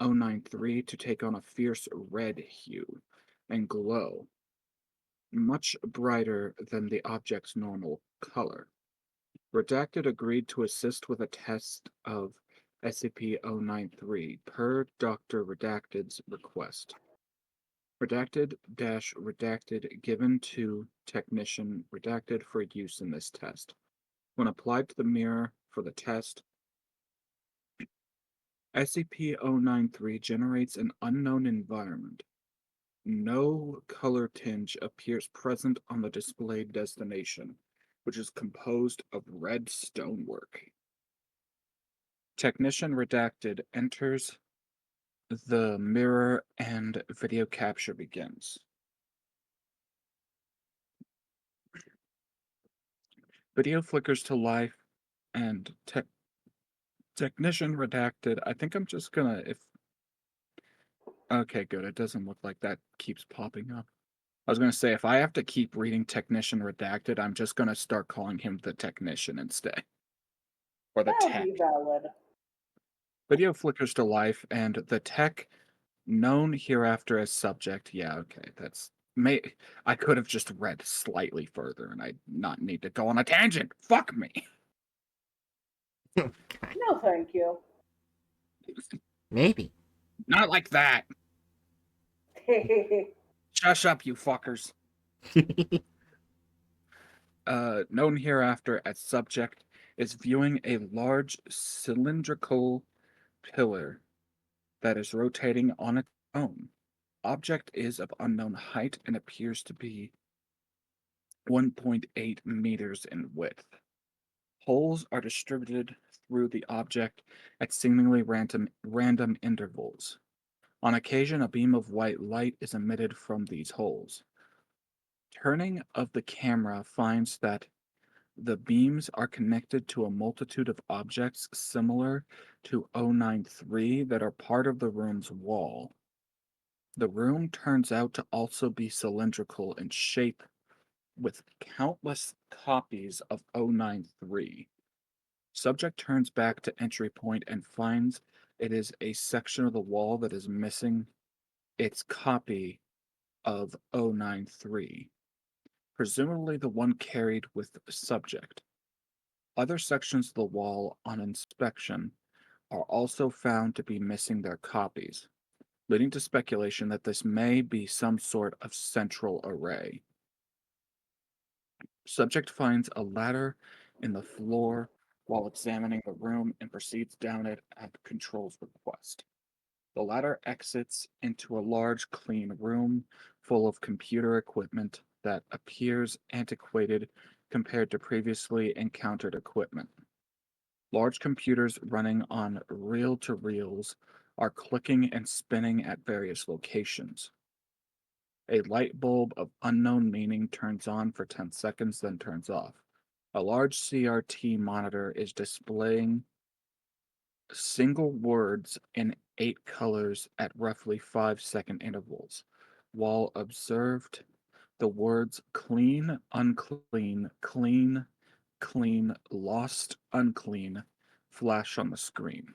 093 to take on a fierce red hue and glow, much brighter than the object's normal color. Redacted agreed to assist with a test of SCP-093 per Dr. Redacted's request. Redacted given to Technician Redacted for use in this test. When applied to the mirror for the test, SCP-093 generates an unknown environment. No color tinge appears present on the displayed destination, which is composed of red stonework. Technician Redacted enters the mirror and video capture begins. Video flickers to life and Technician Redacted. I think I'm just gonna, if. Okay, good. It doesn't look like that keeps popping up. I was gonna say, if I have to keep reading Technician Redacted, I'm just gonna start calling him the Technician instead. Or the That would Tech. be valid. Video flickers to life, and the Tech, known hereafter as Subject. Yeah, okay, that's. I could have just read slightly further, and I'd not need to go on a tangent. Fuck me. Okay. No, thank you. Maybe. Not like that. Shush up, you fuckers. Known hereafter as Subject, is viewing a large cylindrical pillar that is rotating on its own. Object is of unknown height and appears to be 1.8 meters in width. Holes are distributed through the object at seemingly random intervals. On occasion, a beam of white light is emitted from these holes. Turning of the camera finds that the beams are connected to a multitude of objects similar to 093 that are part of the room's wall. The room turns out to also be cylindrical in shape, with countless copies of 093. Subject turns back to entry point and finds it is a section of the wall that is missing its copy of 093, presumably the one carried with the subject. Other sections of the wall on inspection are also found to be missing their copies, leading to speculation that this may be some sort of central array. Subject finds a ladder in the floor while examining the room and proceeds down it at Control's request. The ladder exits into a large, clean room full of computer equipment that appears antiquated compared to previously encountered equipment. Large computers running on reel-to-reels are clicking and spinning at various locations. A light bulb of unknown meaning turns on for 10 seconds, then turns off. A large CRT monitor is displaying single words in 8 colors at roughly 5-second intervals. While observed, the words clean, unclean, clean, clean, lost, unclean flash on the screen.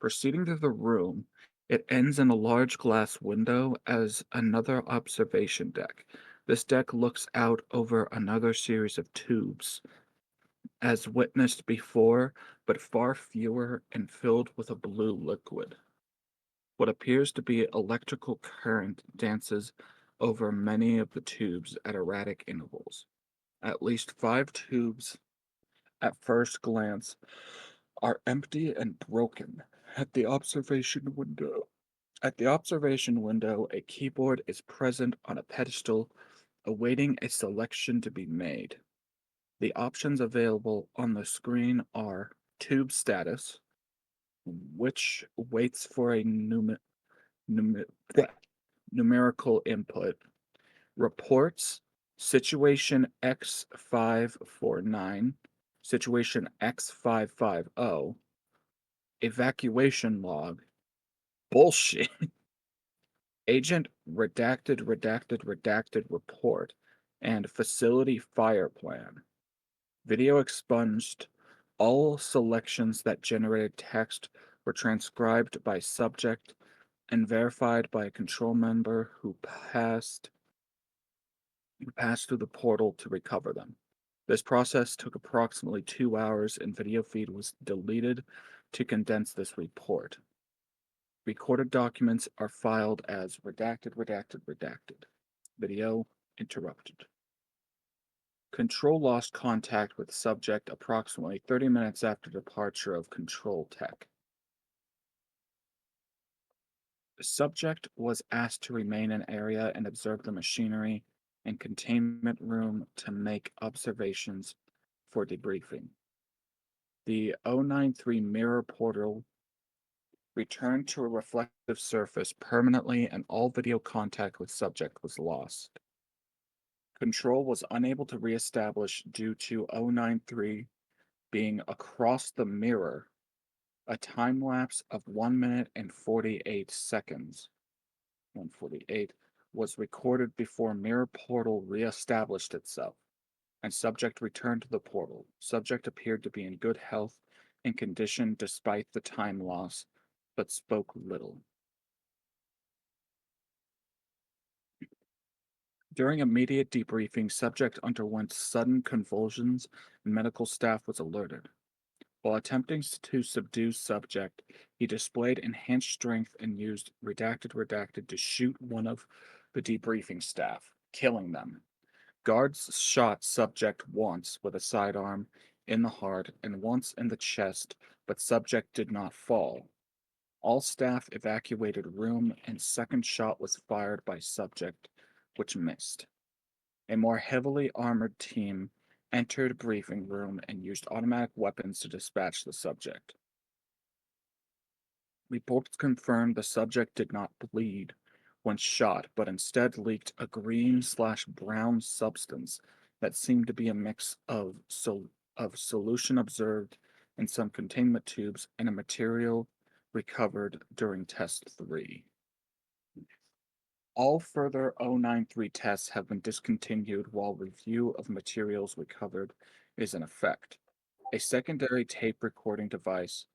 Proceeding through the room, it ends in a large glass window as another observation deck. This deck looks out over another series of tubes, as witnessed before, but far fewer and filled with a blue liquid. What appears to be electrical current dances over many of the tubes at erratic intervals. At least 5 tubes, at first glance, are empty and broken. At the observation window, a keyboard is present on a pedestal, awaiting a selection to be made. The options available on the screen are tube status, which waits for a numerical input, reports, situation X549, situation X550, evacuation log, bullshit, agent redacted report, and facility fire plan. Video expunged. All selections that generated text were transcribed by subject and verified by a control member who passed through the portal to recover them. This process took approximately 2 hours, and video feed was deleted to condense this report. Recorded documents are filed as redacted. Video interrupted. Control lost contact with subject approximately 30 minutes after departure of control tech. The subject was asked to remain in area and observe the machinery and containment room to make observations for debriefing. The 093 mirror portal returned to a reflective surface permanently, and all video contact with subject was lost. Control was unable to reestablish due to 093 being across the mirror. A time lapse of 1 minute and 48 seconds, 148, was recorded before mirror portal reestablished itself, and subject returned to the portal. Subject appeared to be in good health and condition despite the time loss, but spoke little. During immediate debriefing, subject underwent sudden convulsions, and medical staff was alerted. While attempting to subdue subject, he displayed enhanced strength and used redacted to shoot one of the debriefing staff, killing them. Guards shot subject once with a sidearm in the heart and once in the chest, but subject did not fall. All staff evacuated room, and second shot was fired by subject, which missed. A more heavily armored team entered briefing room and used automatic weapons to dispatch the subject. Reports confirmed the subject did not bleed when shot, but instead leaked a green/brown substance that seemed to be a mix of solution observed in some containment tubes and a material recovered during test 3. All further 093 tests have been discontinued while review of materials recovered is in effect. A secondary tape recording device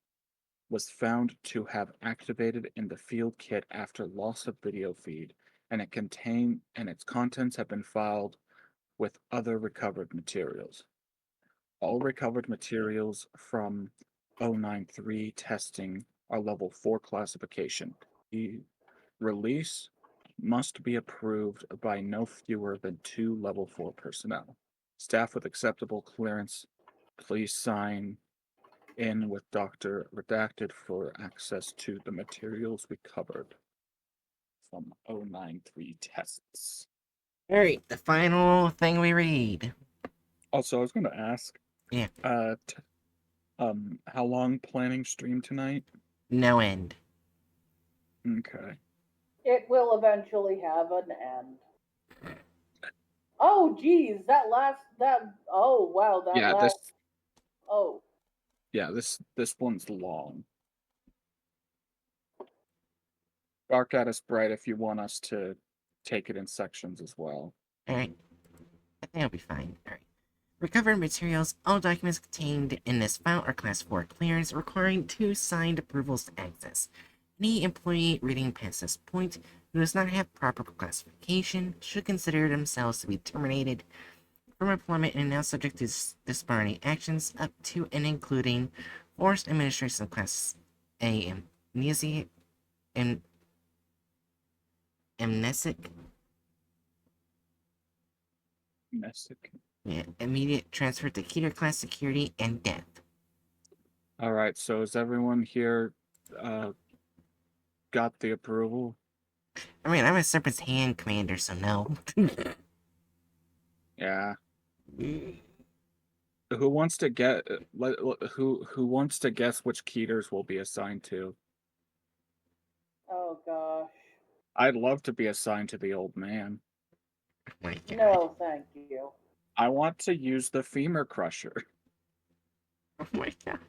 was found to have activated in the field kit after loss of video feed, and its contents have been filed with other recovered materials. All recovered materials from 093 testing are level 4 classification. The release must be approved by no fewer than 2 level 4 personnel. Staff with acceptable clearance, please sign in with Dr. Redacted for access to the materials recovered from 093 tests. Alright, the final thing we read. Also, I was going to ask, Yeah. how long planning stream tonight? No end. Okay. It will eventually have an end. Oh, geez, oh, wow, that Yeah, last, oh, this one's long. Dark at us bright if you want us to take it in sections as well. Alright. I think I'll be fine. Alright. Recovered materials. All documents contained in this file are Class 4 clearance, requiring 2 signed approvals to access. Any employee reading past this point who does not have proper classification should consider themselves to be terminated from employment and now subject to disciplinary actions up to and including forced administration of Class A amnesia and amnesic. Yeah, immediate transfer to Keter class security and death. All right, so is everyone here got the approval? I mean, I'm a Serpent's Hand commander, so no. Yeah. Who wants to get who wants to guess which Keters will be assigned to? oh gosh. I'd love to be assigned to the old man. Oh my god. No, thank you. I want to use the femur crusher. Oh my god.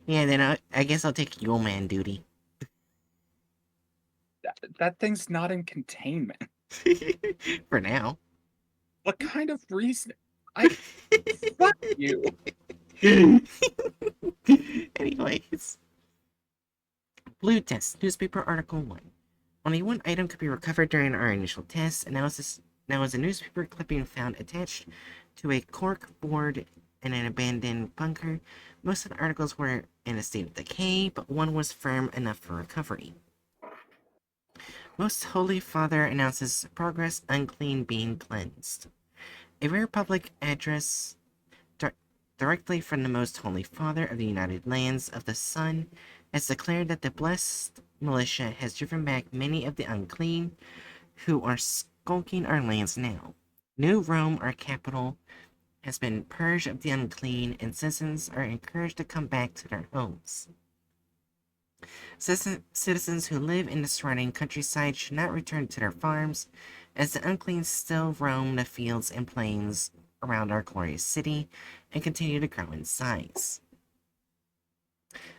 Yeah, then I guess I'll take Yo Man duty. That thing's not in containment. For now. What kind of reason? Fuck you. Anyways. Blue test, newspaper article 1. Only one item could be recovered during our initial test, and now is a newspaper clipping found attached to a cork board in an abandoned bunker. Most of the articles were in a state of decay, but one was firm enough for recovery. Most Holy Father announces progress, unclean being cleansed. A rare public address directly from the Most Holy Father of the United Lands of the Sun has declared that the blessed militia has driven back many of the unclean who are skulking our lands now. New Rome, our capital, has been purged of the unclean, and citizens are encouraged to come back to their homes. Citizens who live in the surrounding countryside should not return to their farms, as the unclean still roam the fields and plains around our glorious city and continue to grow in size.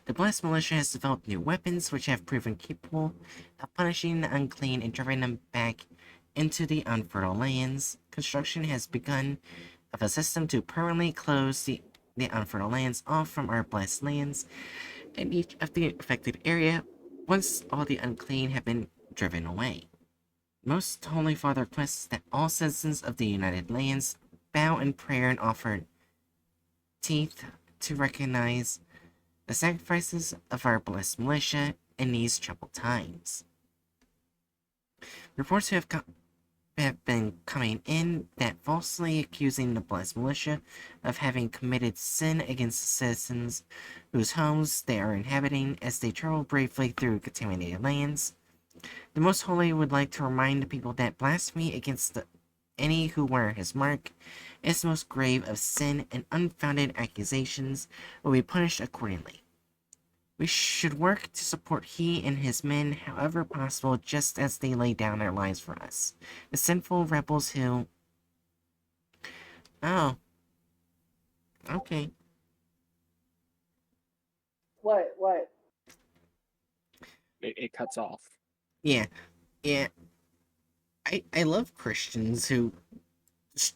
The blessed militia has developed new weapons which have proven capable of punishing the unclean and driving them back into the unfertile lands. Construction has begun of a system to permanently close the unfertile lands off from our blessed lands in each of the affected area once all the unclean have been driven away. Most Holy Father requests that all citizens of the United Lands bow in prayer and offer teeth to recognize the sacrifices of our blessed militia in these troubled times. Reports have been coming in that falsely accusing the blessed militia of having committed sin against the citizens whose homes they are inhabiting as they travel bravely through contaminated lands. The Most Holy would like to remind the people that blasphemy against any who wear his mark is the most grave of sin, and unfounded accusations will be punished accordingly. We should work to support he and his men however possible, just as they lay down their lives for us. The sinful rebels who... Oh. Okay. What? It cuts off. Yeah. I love Christians who just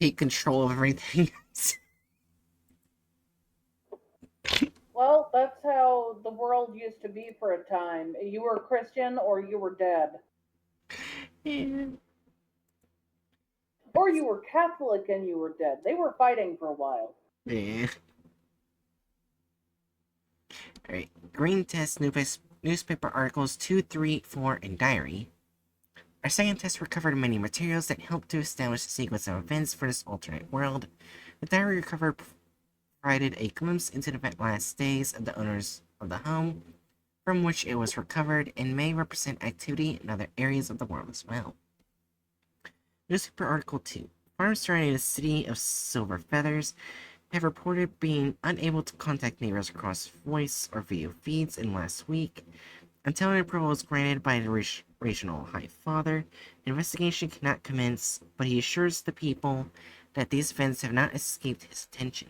take control of everything. Well, that's how the world used to be for a time. You were a Christian or you were dead. Yeah. Or you were Catholic and you were dead. They were fighting for a while. Yeah. Alright. Green test newspaper articles 2, 3, 4, and diary. Our second test recovered many materials that helped to establish the sequence of events for this alternate world. The diary recovered provided a glimpse into the last days of the owners of the home from which it was recovered and may represent activity in other areas of the world as well. Newspaper article 2. Farms surrounding the city of Silver Feathers have reported being unable to contact neighbors across voice or video feeds in last week. Until an approval is granted by the regional High Father, investigation cannot commence, but he assures the people that these events have not escaped his attention.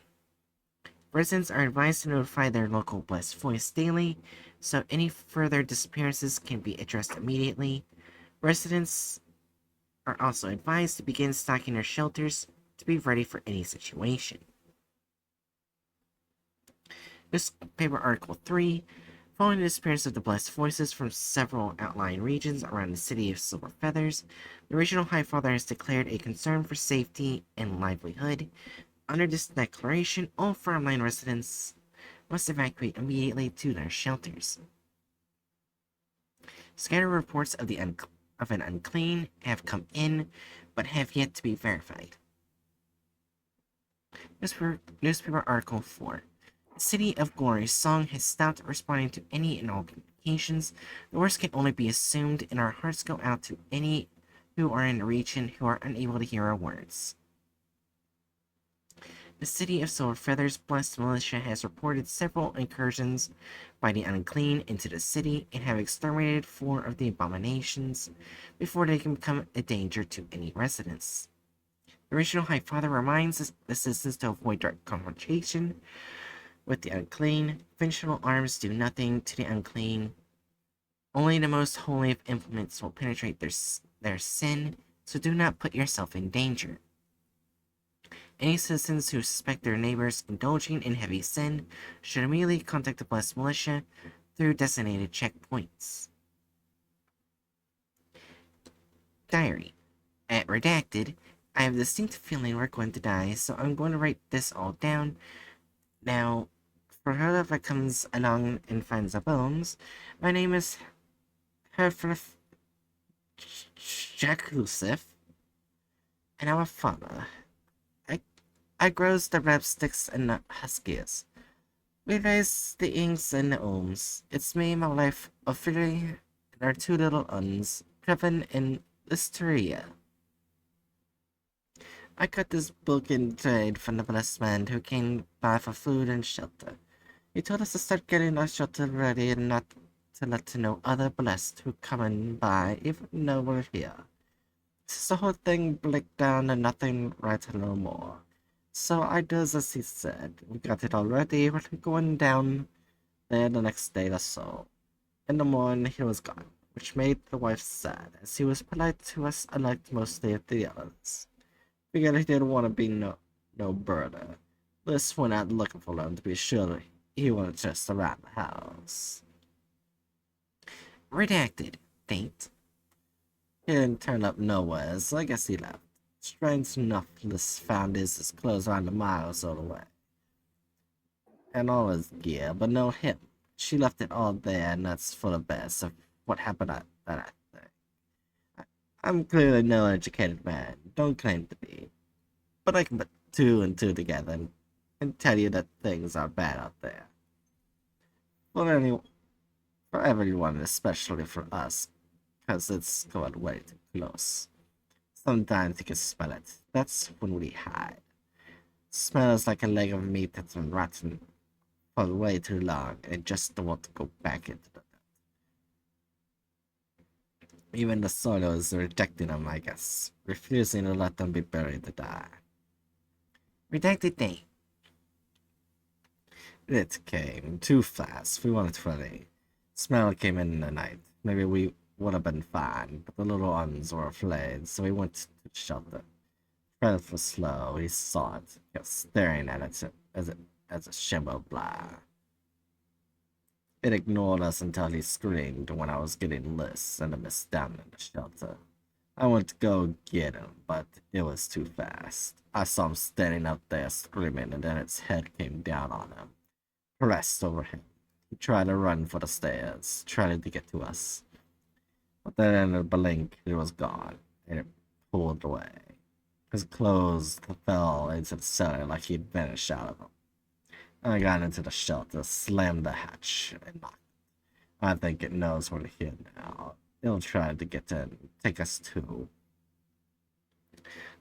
Residents are advised to notify their local Blessed Voice daily, so any further disappearances can be addressed immediately. Residents are also advised to begin stocking their shelters to be ready for any situation. Newspaper Article 3. Following the disappearance of the Blessed Voices from several outlying regions around the city of Silver Feathers, the regional High Father has declared a concern for safety and livelihood. Under this declaration, all farmland residents must evacuate immediately to their shelters. Scattered reports of an unclean have come in, but have yet to be verified. Newspaper Article 4. The City of Glory's song has stopped responding to any and all communications. The worst can only be assumed, and our hearts go out to any who are in the region who are unable to hear our words. The City of Silver Feathers Blessed Militia has reported several incursions by the unclean into the city and have exterminated 4 of the abominations before they can become a danger to any residents. The regional High Father reminds the citizens to avoid direct confrontation with the unclean. Conventional arms do nothing to the unclean. Only the most holy of implements will penetrate their sin, so do not put yourself in danger. Any citizens who suspect their neighbors indulging in heavy sin should immediately contact the Blessed Militia through designated checkpoints. Diary. At Redacted, I have a distinct feeling we're going to die, so I'm going to write this all down. Now, for whoever comes along and finds the bones, my name is Herfrith Jacusif, and I'm a farmer. I grows the red sticks and the huskies. We raise the inks and the ohms. It's me, my wife, Ophelia, and our 2 little uns, Kevin and Listeria. I got this book in trade from the blessed man who came by for food and shelter. He told us to start getting our shelter ready and not to let no other blessed who coming by even know we're here. Since the whole thing blinked down and nothing right no more. So I does as he said. We got it all ready. We're going down there the next day or so. In the morning he was gone, which made the wife sad, as he was polite to us unlike mostly of the others. Figured he didn't want to be no birder. Liz went out looking for him to be sure he wasn't just around the house. Redacted. Date. He didn't turn up nowhere, so I guess he left. Strange enough, Liz found his clothes around a mile or so away. And all his gear, but no him. She left it all there, and that's full of best of what happened at that thing. I'm clearly no educated man, don't claim to be. But I can put 2 and 2 together and tell you that things are bad out there. For everyone, especially for us, because it's going way too close. Sometimes you can smell it. That's when we hide. Smells like a leg of meat that's been rotten for way too long and just don't want to go back into the dirt. Even the soil is rejecting them, I guess, refusing to let them be buried to die. Redacted date. It came too fast. We weren't ready. Smell came in the night. Maybe we would have been fine, but the little ones were afraid, so we went to the shelter. Fred was slow. He saw it, kept staring at it as a shimmer blur. It ignored us until he screamed when I was getting Liz and the miss down in the shelter. I went to go get him, but it was too fast. I saw him standing up there screaming, and then its head came down on him, pressed over him. He tried to run for the stairs, trying to get to us. But then in a blink, it was gone, and it pulled away. His clothes fell into the cellar like he'd vanished out of them. I got into the shelter, slammed the hatch, and knocked. I think it knows we're here now. It'll try to get in, take us too.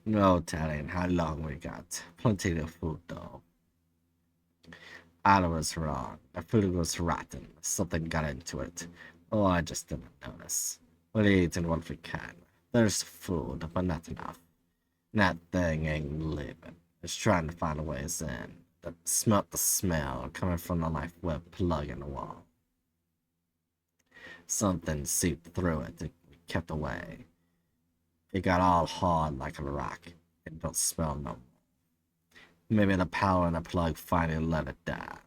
No telling how long we got. Plenty of food, though. I was wrong. The food was rotten. Something got into it. Oh, I just didn't notice. We'll eat in what we can. There's food, but not enough. That thing ain't living. It's trying to find ways in. Smelt the smell coming from the life web plug in the wall. Something seeped through it and kept away. It got all hard like a rock. It don't smell no more. Maybe the power in the plug finally let it die.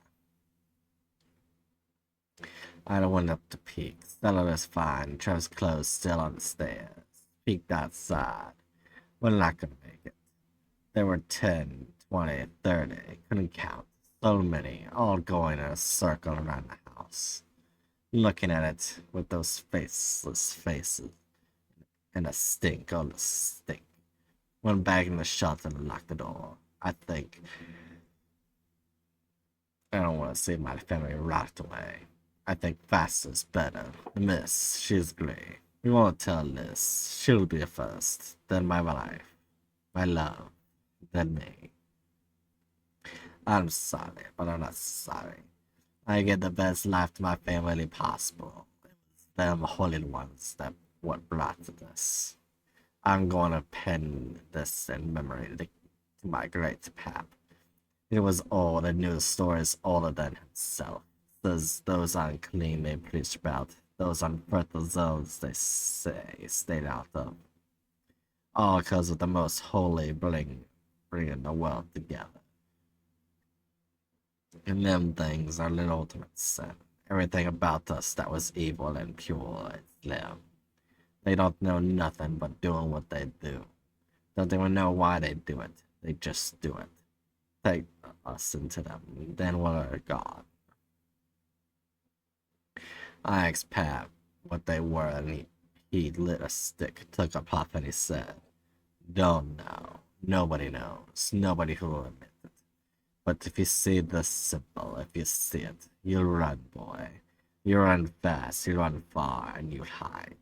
I went up to peek. Cellar is fine. Trevor's clothes still on the stairs. Peeked outside. We're not gonna make it. There were 10, 20, 30. Couldn't count. So many, all going in a circle around the house. Looking at it with those faceless faces and a stink on the stink. Went back in the shelter and locked the door. I don't want to see my family rot away. I think faster's better. Miss, she's great. We won't tell Liz. She'll be first. Then my wife. My love. Then me. I'm sorry, but I'm not sorry. I get the best life to my family possible. It was them holy ones that what brought to this. I'm going to pen this in memory to my great pap. It was old and knew the stories older than himself. Those unclean they preach about, those unfertile zones they say stayed out of. All because of the most holy bringing the world together. And them things are the ultimate sin. Everything about us that was evil and pure is them. They don't know nothing but doing what they do. Don't even know why they do it. They just do it. Take us into them, then we're gone. I asked Pat what they were, and he lit a stick, took a puff, and he said, "Don't know. Nobody knows. Nobody who will admit it. But if you see the symbol, if you see it, you'll run, boy. You run fast, you run far, and you hide.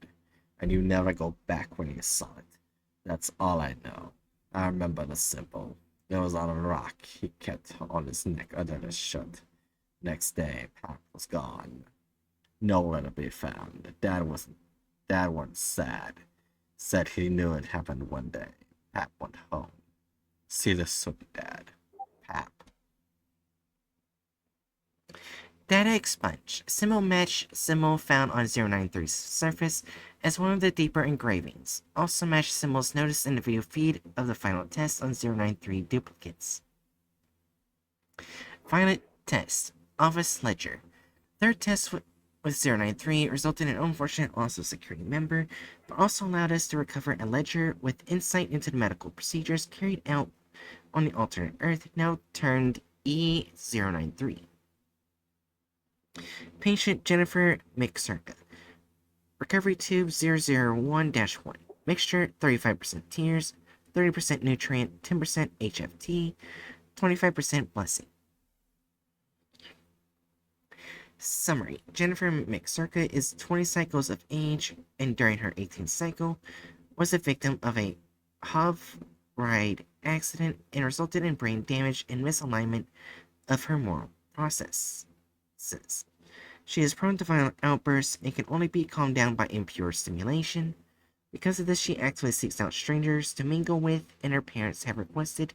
And you never go back when you saw it. That's all I know. I remember the symbol. It was on a rock he kept on his neck under his shirt. Next day, Pat was gone. Nowhere to be found. Dad was sad. Said he knew it happened one day. Pat went home. See this soon, Dad. Pap. Data expunge. Symbol match symbol found on 093's surface as one of the deeper engravings. Also match symbols noticed in the video feed of the final test on 093 duplicates. Final test. Office Ledger. Third test with 093 resulted in an unfortunate loss of security member, but also allowed us to recover a ledger with insight into the medical procedures carried out on the alternate Earth, now turned E093. Patient Jennifer McCirca. Recovery tube 001-1. Mixture 35% tears, 30% nutrient, 10% HFT, 25% blessing. Summary. Jennifer McCirca is 20 cycles of age and during her 18th cycle was a victim of a HOV ride accident and resulted in brain damage and misalignment of her moral processes. She is prone to violent outbursts and can only be calmed down by impure stimulation. Because of this, she actively seeks out strangers to mingle with, and her parents have requested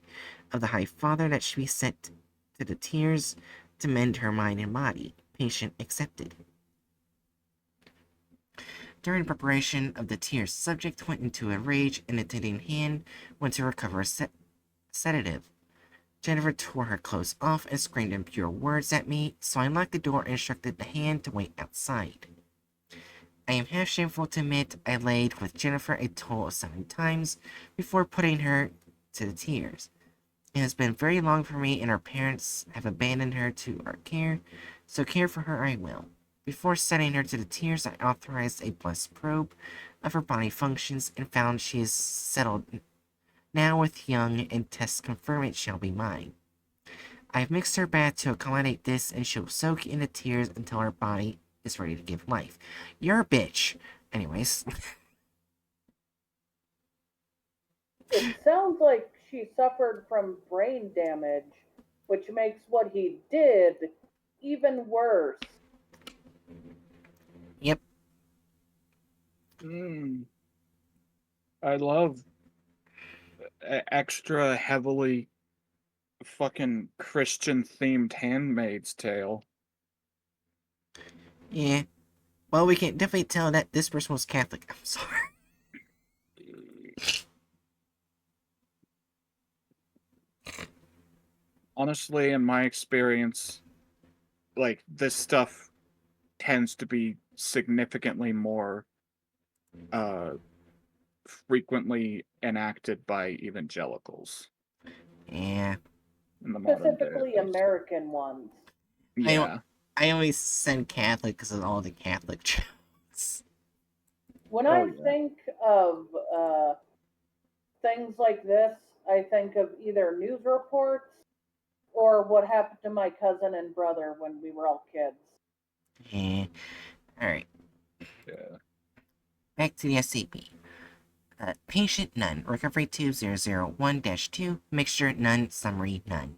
of the High Father that she be sent to the tears to mend her mind and body. Patient accepted. During preparation of the tears, subject went into a rage and attending hand went to recover a sedative. Jennifer tore her clothes off and screamed impure words at me, so I locked the door and instructed the hand to wait outside. I am half shameful to admit I laid with Jennifer a total of 7 times before putting her to the tears. It has been very long for me, and her parents have abandoned her to our care, so care for her I will. Before setting her to the tears, I authorized a blessed probe of her body functions and found she is settled now with Young, and tests confirm it shall be mine. I have mixed her bath to accommodate this, and she'll soak in the tears until her body is ready to give life. You're a bitch. Anyways. It sounds like she suffered from brain damage. which makes what he did even worse. Yep. I love extra heavily fucking Christian themed Handmaid's Tale. Yeah. Well, we can definitely tell that this person was Catholic. I'm sorry. Honestly, in my experience, like, this stuff tends to be significantly more frequently enacted by evangelicals Yeah. in the modern day, Specifically at least. American ones. Yeah. I always said Catholic because of all the Catholic jokes. When Oh, I yeah. think of things like this, I think of either news reports or what happened to my cousin and brother when we were all kids. Yeah. Alright. Yeah. Back to the SCP. Patient none. Recovery tube 001-2. Mixture none. Summary none.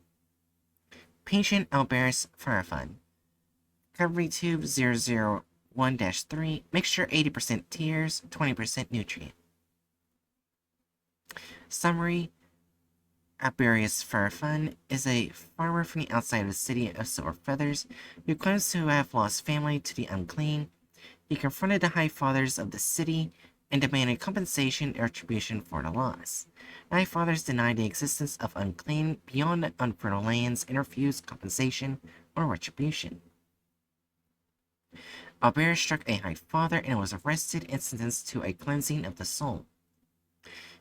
Patient Alberus Farafun. Recovery tube 001-3. Mixture 80% tears, 20% nutrient. Summary: Aberius Farafun is a farmer from the outside of the city of Silver Feathers who claims to have lost family to the unclean. He confronted the High Fathers of the city and demanded compensation and retribution for the loss. The High Fathers denied the existence of unclean beyond the unfertile lands and refused compensation or retribution. Albert struck a High Father and was arrested and sentenced to a cleansing of the soul.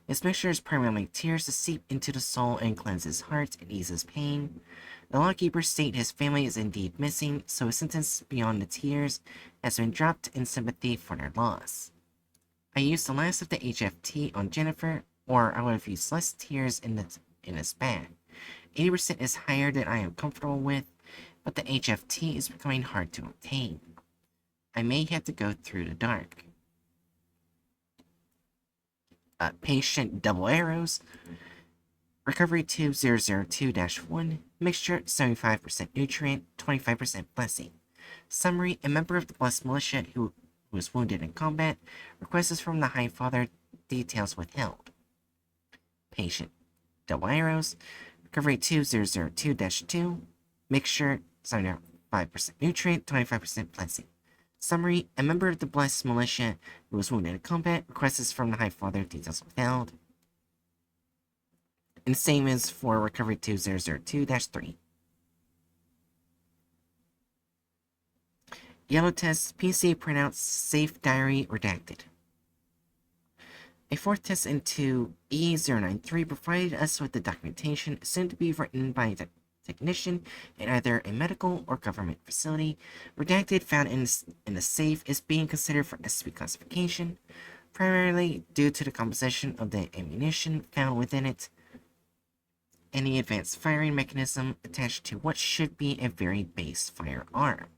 His mixture is primarily tears to seep into the soul and cleanse his heart and ease his pain. The lawkeepers state his family is indeed missing, so his sentence beyond the tears has been dropped in sympathy for their loss. I used the last of the HFT on Jennifer, or I would have used less tears in this bag. 80% is higher than I am comfortable with, but the HFT is becoming hard to obtain. I may have to go through the dark. Patient double arrows. Recovery tube 002-1. Mixture 75% nutrient, 25% blessing. Summary: a member of the Blessed Militia who was wounded in combat. Requests from the High Father. Details withheld. Patient double arrows. Recovery tube 002-2. Mixture 75% nutrient, 25% blessing. Summary: a member of the Blessed Militia who was wounded in combat. Requests from the High Father. Details withheld. And same as for Recovery 2002-3. Yellow test, PC printout, safe diary, redacted. A fourth test into E093 provided us with the documentation soon to be written by a technician in either a medical or government facility. Redacted found in the safe is being considered for SCP classification, primarily due to the composition of the ammunition found within it and the advanced firing mechanism attached to what should be a very base firearm.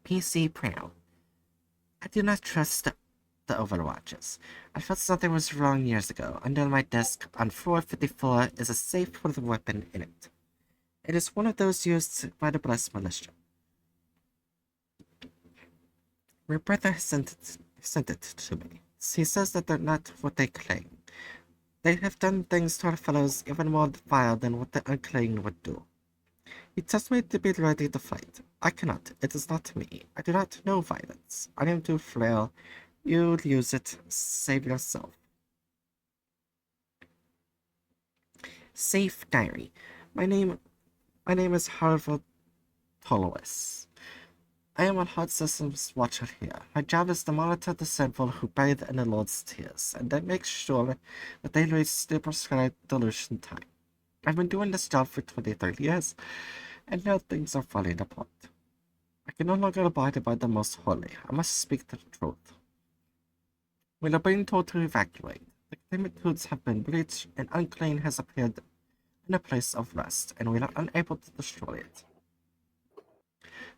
PC printout. I do not trust the Overwatches. I felt something was wrong years ago. Under my desk on floor 54 is a safe with a weapon in it. It is one of those used by the Blessed Militia. My brother sent it to me. He says that they're not what they claim. They have done things to our fellows even more vile than what the unclean would do. He tells me to be ready to fight. I cannot. It is not me. I do not know violence. I am too frail. You'll use it. Save yourself. Safe diary. My name is Harvard Tolowes. I am a HUD Systems watcher here. My job is to monitor the simple who bathe in the Lord's tears, and I make sure that they reach the prescribed dilution time. I've been doing this job for 23 years, and now things are falling apart. I can no longer abide by the most holy. I must speak the truth. We are being told to evacuate. The containment tubes have been breached, and unclean has appeared in a place of rest, and we are unable to destroy it.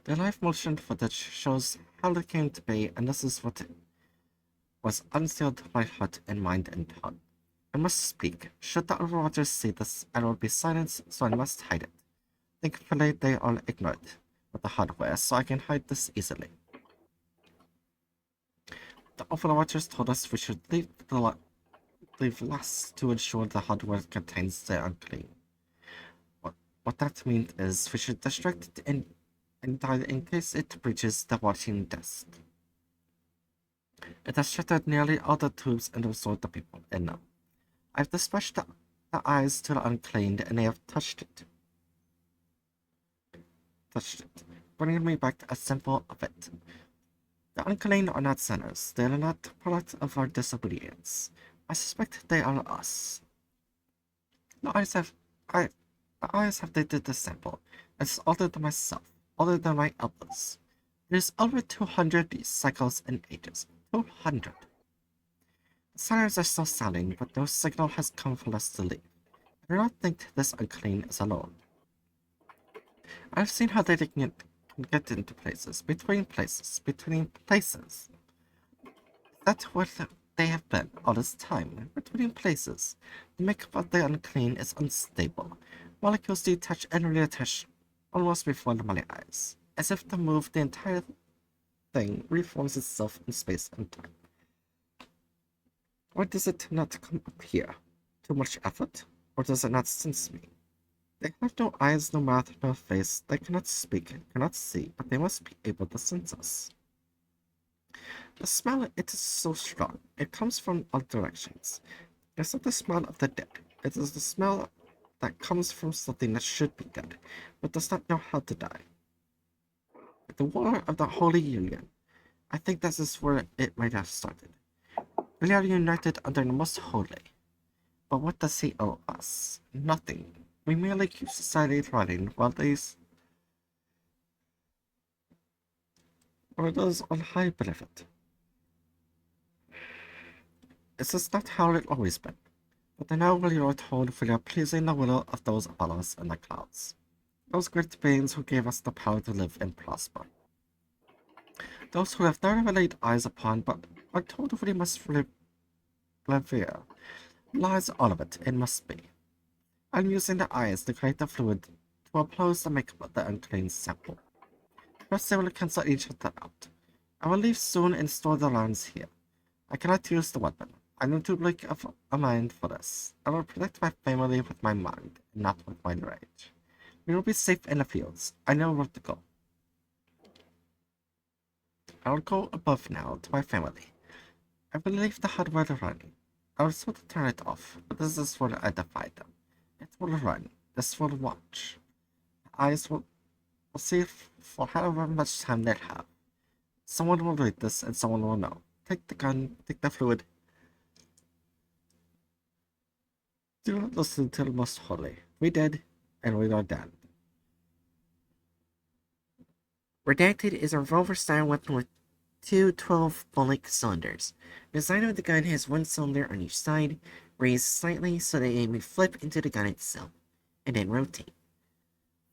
The live motion footage shows how it came to be, and this is what was unsealed by heart and mind and tongue. I must speak. Should the Overwatchers see this, I will be silenced, so I must hide it. Thankfully, they all ignored with the hardware, so I can hide this easily. The Overwatchers told us we should leave last to ensure the hardware contains the unclean. What that means is we should distract it and die in case it breaches the watching desk. It has shattered nearly all the tubes and absorbed the people in them. I've dispatched the eyes to the unclean and they have touched it, bringing me back to a symbol of it. The unclean are not sinners. They are not product of our disobedience. I suspect they are us. The eyes have dated the sample. It's older than myself, older than my elders. It is over 200 cycles and ages. 200. The sirens are still sounding, but no signal has come for us to leave. I do not think this unclean is alone. I've seen how they can get into places, between places. That's where they have been all this time, between places. The makeup of the unclean is unstable. Molecules detach and reattach almost before my eyes, as if to move the entire thing reforms itself in space and time. Why does it not come up here? Too much effort? Or does it not sense me? They have no eyes, no mouth, no face. They cannot speak, cannot see, but they must be able to sense us. The smell, it is so strong. It comes from all directions. It's not the smell of the dead. It is the smell that comes from something that should be dead, but does not know how to die. The war of the Holy Union. I think this is where it might have started. We are united under the Most Holy. But what does he owe us? Nothing. We merely keep society running while those on high benefit. This is not how it always been. But now we are told we are pleasing the will of those above us in the clouds. Those great beings who gave us the power to live and prosper. Those who have never laid eyes upon but are told we must revere. Lies all of it must be. I'm using the eyes to create the fluid to oppose the makeup of the unclean sample. First they will cancel each other out. I will leave soon and store the lands here. I cannot use the weapon. I need too big of a mind for this. I will protect my family with my mind, and not with my rage. We will be safe in the fields. I know where to go. I will go above now to my family. I will leave the hardware running. I will sort of turn it off, but this is where I defy them. It will run. This will watch. The eyes will see for however much time they have. Someone will read this and someone will know. Take the gun, take the fluid. Do not listen to the most holy. We did, and we are dead. Redacted is a revolver-style weapon with two 12-bullet cylinders. The design of the gun has one cylinder on each side, raised slightly so that it may flip into the gun itself, and then rotate.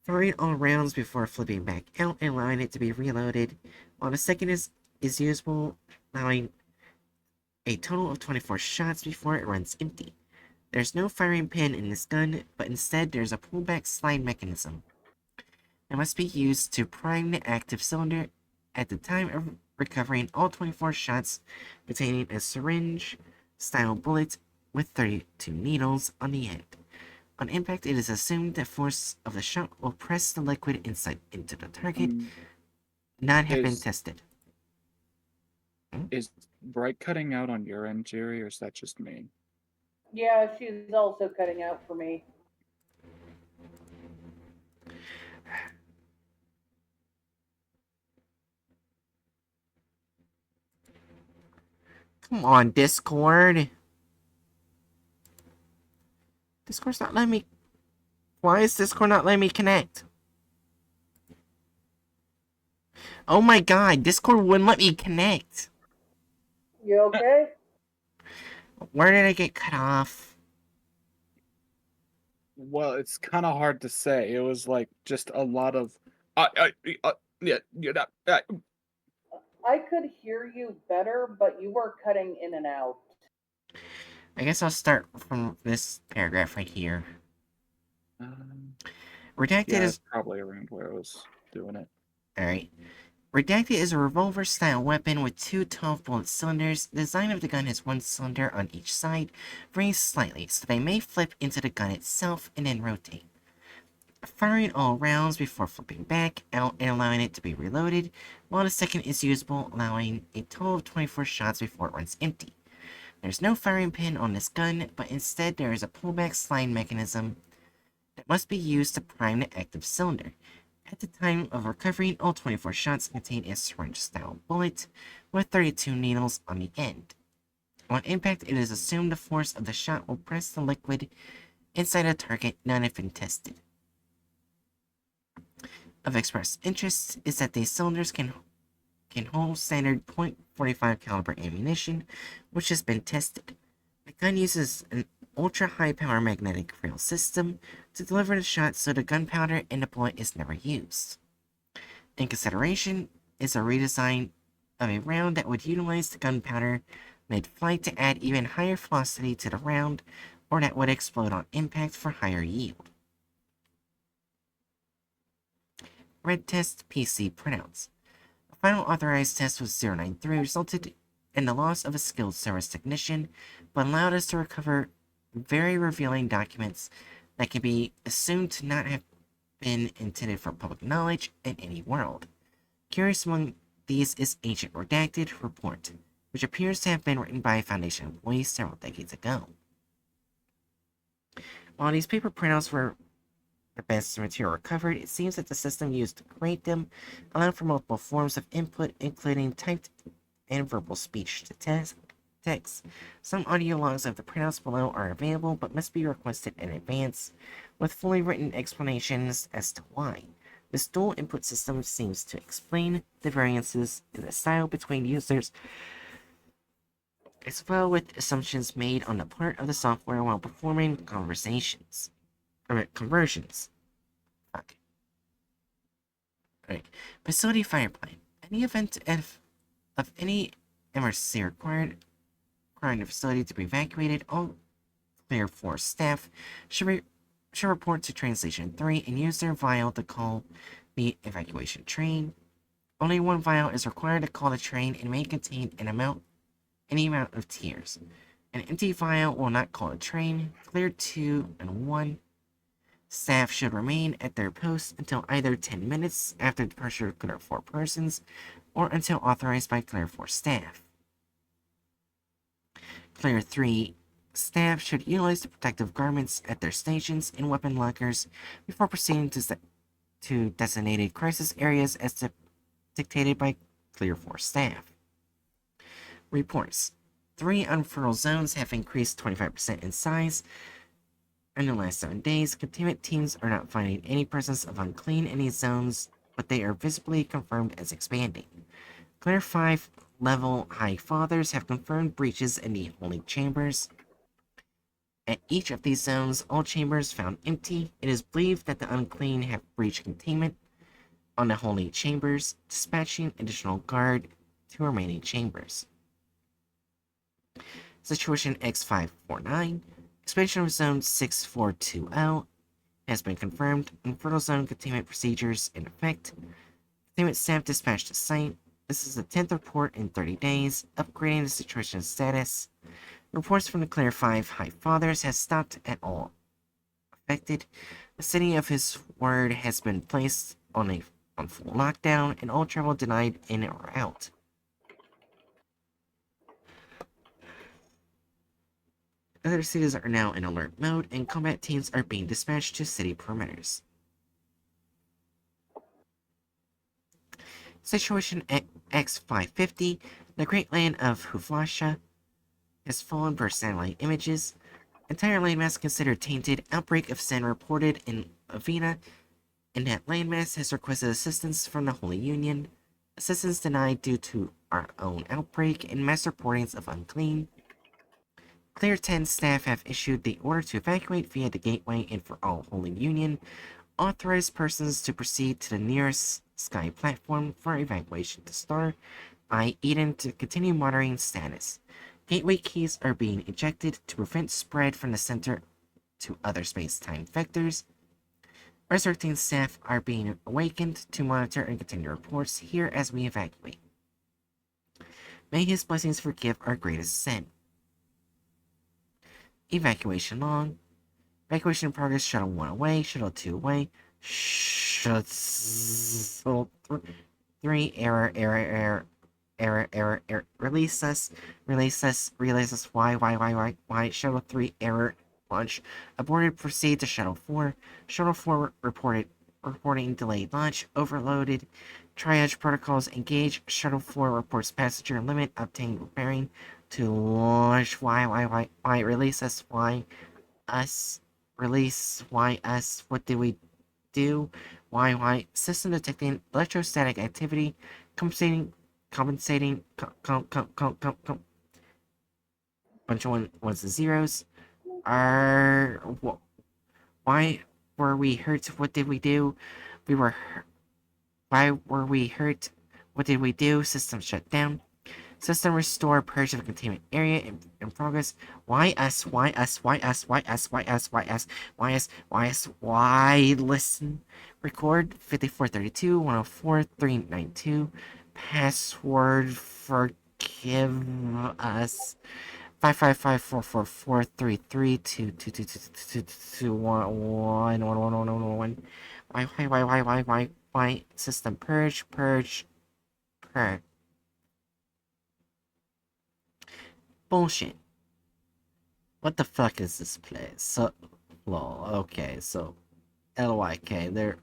Firing all rounds before flipping back out and allowing it to be reloaded, while the second is usable, allowing a total of 24 shots before it runs empty. There's no firing pin in this gun, but instead there's a pullback slide mechanism that must be used to prime the active cylinder at the time of recovering all 24 shots containing a syringe-style bullet with 32 needles on the end. On impact, it is assumed the force of the shot will press the liquid inside into the target, not have been tested. Is Bright cutting out on your end, Jerry, or is that just me? Yeah, she's also cutting out for me. Come on, Discord. Discord's not letting me... Why is Discord not letting me connect? Oh my god, Discord wouldn't let me connect. You okay? Where did I get cut off? Well, it's kind of hard to say. It was like just a lot of, yeah, I could hear you better, but you were cutting in and out. I guess I'll start from this paragraph right here. Redacted Yeah, is it's probably around where I was doing it. alright. Redacted is a revolver-style weapon with two 12-bullet cylinders. The design of the gun has one cylinder on each side, raised slightly, so they may flip into the gun itself and then rotate. Firing all rounds before flipping back out and allowing it to be reloaded, while the second is usable, allowing a total of 24 shots before it runs empty. There's no firing pin on this gun, but instead there is a pullback slide mechanism that must be used to prime the active cylinder. At the time of recovering, all 24 shots contain a syringe-style bullet with 32 needles on the end. On impact, it is assumed the force of the shot will press the liquid inside a target not have been tested. Of express interest is that these cylinders can hold standard .45 caliber ammunition, which has been tested. The gun uses an ultra-high power magnetic reel system to deliver the shot, so the gunpowder in the bullet is never used. In consideration is a redesign of a round that would utilize the gunpowder mid-flight to add even higher velocity to the round, or that would explode on impact for higher yield. Red test PC printouts. A final authorized test with 093 resulted in the loss of a skilled service technician, but allowed us to recover very revealing documents that can be assumed to not have been intended for public knowledge in any world. Curious among these is Ancient Redacted Report, which appears to have been written by a Foundation employee several decades ago. While these paper printouts were the best material recovered, it seems that the system used to create them allowed for multiple forms of input, including typed and verbal speech to text. Some audio logs of the printouts below are available, but must be requested in advance, with fully written explanations as to why. This dual input system seems to explain the variances in the style between users, as well with assumptions made on the part of the software while performing conversions. Okay. Alright. Facility fire plan. In the event of any emergency requiring the facility to be evacuated, all Clear Force staff should report to Train Station 3 and use their vial to call the evacuation train. Only one vial is required to call the train and may contain any amount of tears. An empty vial will not call a train. Clear 2 and 1 staff should remain at their posts until either 10 minutes after departure of Clear 4 persons or until authorized by Clear 4 staff. Clear 3 staff should utilize the protective garments at their stations and weapon lockers before proceeding to designated crisis areas as dictated by Clear 4 staff. Reports. 3 unfertile zones have increased 25% in size in the last 7 days. Containment teams are not finding any presence of unclean in these zones, but they are visibly confirmed as expanding. Clear 5 level High Fathers have confirmed breaches in the holy chambers. At each of these zones, all chambers found empty. It is believed that the unclean have breached containment on the holy chambers, dispatching additional guard to remaining chambers. Situation X549. Expansion of Zone 6420 has been confirmed. Infertile Zone containment procedures in effect. Containment staff dispatched to site. This is the 10th report in 30 days, upgrading the situation status. Reports from the Clear 5 High Fathers has stopped at all affected. The city of his word has been placed on full lockdown, and all travel denied in or out. Other cities are now in alert mode, and combat teams are being dispatched to city perimeters. Situation X550. The Great Land of Huflasha has fallen per satellite images. Entire landmass considered tainted. Outbreak of sin reported in Avena, and that landmass has requested assistance from the Holy Union. Assistance denied due to our own outbreak and mass reportings of unclean. Clear 10 staff have issued the order to evacuate via the gateway, and for all Holy Union authorized persons to proceed to the nearest sky platform for evacuation to Star I Eden to continue monitoring status. Gateway keys are being ejected to prevent spread from the center to other space-time vectors. Resurrecting staff are being awakened to monitor and continue reports here as we evacuate. May his blessings forgive our greatest sin. Evacuation log. Evacuation in progress. Shuttle 1 away. Shuttle 2 away. Shuttle 3. Error. Release us. Why? Shuttle 3. Error. Launch. Aborted. Proceed to Shuttle 4. Shuttle 4 reporting delayed launch. Overloaded. Triage protocols engage. Shuttle 4 reports passenger limit. Obtain repairing to launch. Why? Release us. Why? Us. Release. Why us? What did we do? Why? System detecting electrostatic activity. Compensating. Bunch of ones and zeros. Why were we hurt? What did we do? Why were we hurt? What did we do? System shut down. System restore purge of containment area in progress. Why us? Why? Listen. Record 5432 104 392. Password forgive us. 555443322222221111111. Why? System purge. Bullshit. What the fuck is this place? So, lol. Okay, so LYK. There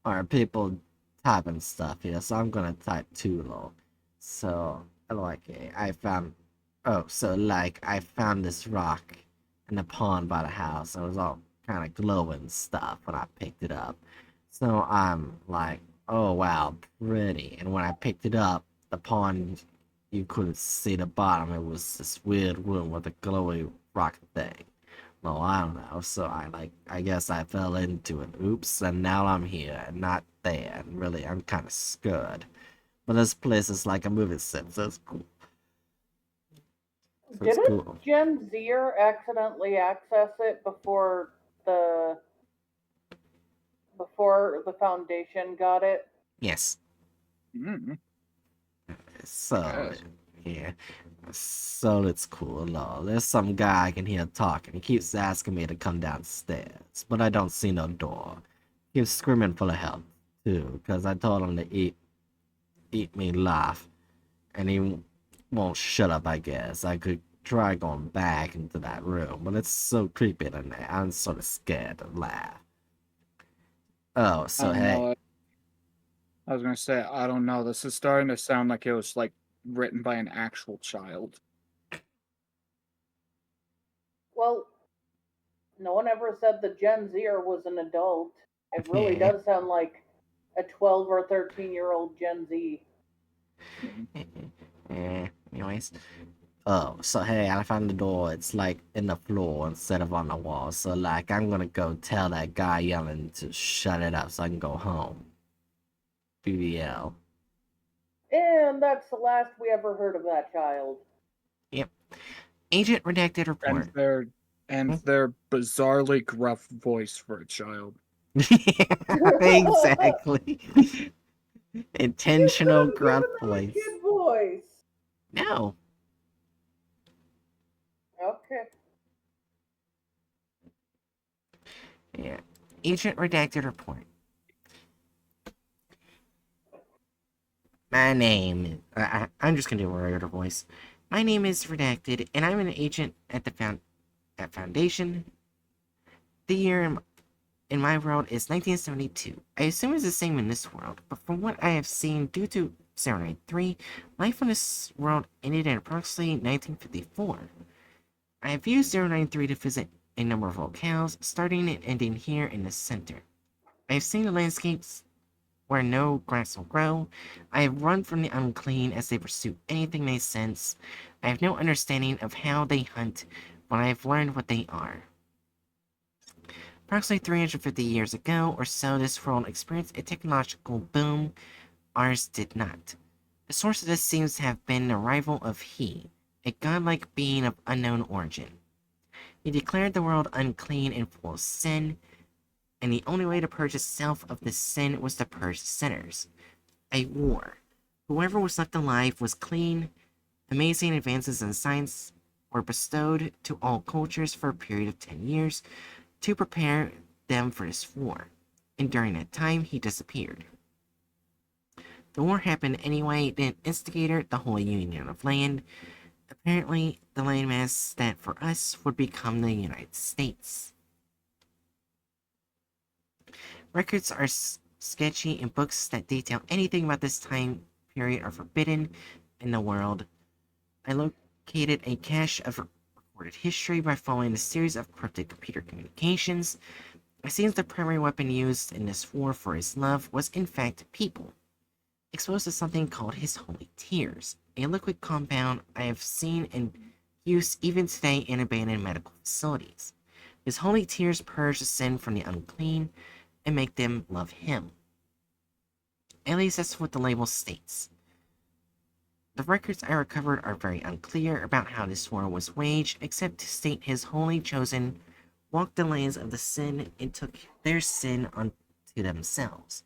are people typing stuff here, so I'm gonna type too, lol. So LYK. I found I found this rock in the pond by the house. It was all kind of glowing stuff when I picked it up. So I'm like, oh wow, pretty. And when I picked it up, the pond, you couldn't see the bottom. It was this weird room with a glowy rock thing. Well, I don't know. So I guess I fell into it. Oops, and now I'm here and not there. And really, I'm kind of scared. But this place is like a movie set, so it's cool. Didn't Gen Zer accidentally access it before the Foundation got it? Yes. Mm-hmm. So, yeah. So it's cool. No, there's some guy I can hear talking. He keeps asking me to come downstairs, but I don't see no door. He keeps screaming for the help, too, because I told him to eat me alive, and he won't shut up, I guess. I could try going back into that room, but it's so creepy in there. I'm sort of scared to laugh. Oh, so hey. I was gonna say, I don't know. This is starting to sound like it was like written by an actual child. Well, no one ever said the Gen Zer was an adult. It really does sound like a 12 or 13-year-old Gen Z. Anyways. Oh, so hey, I found the door. It's like in the floor instead of on the wall. So like, I'm gonna go tell that guy yelling to shut it up so I can go home. BBL. And that's the last we ever heard of that child. Yep. Agent redacted report. And their bizarrely gruff voice for a child. Exactly. Intentional gruff voice. Kid voice. No. Okay. Yeah. Agent redacted report. My name. I'm just gonna do a regular voice. My name is redacted, and I'm an agent at the Foundation. The year in my world is 1972. I assume it's the same in this world, but from what I have seen, due to 093, life on this world ended in approximately 1954. I have used 093 to visit a number of locales, starting and ending here in the center. I have seen the landscapes where no grass will grow. I have run from the unclean as they pursue anything they sense. I have no understanding of how they hunt, but I have learned what they are. Approximately 350 years ago or so, this world experienced a technological boom. Ours did not. The source of this seems to have been the arrival of He, a godlike being of unknown origin. He declared the world unclean and full of sin, and the only way to purge itself of this sin was to purge sinners. A war. Whoever was left alive was clean. Amazing advances in science were bestowed to all cultures for a period of 10 years to prepare them for this war, and during that time he disappeared. The war happened anyway, the instigator, the Holy Union of Land. Apparently, the landmass that for us would become the United States. Records are sketchy, and books that detail anything about this time period are forbidden in the world. I located a cache of recorded history by following a series of cryptic computer communications. It seems the primary weapon used in this war for his love was in fact people, exposed to something called his holy tears, a liquid compound I have seen in use even today in abandoned medical facilities. His holy tears purge the sin from the unclean and make them love him. At least that's what the label states. The records I recovered are very unclear about how this war was waged, except to state his holy chosen walked the lands of the sin and took their sin unto themselves.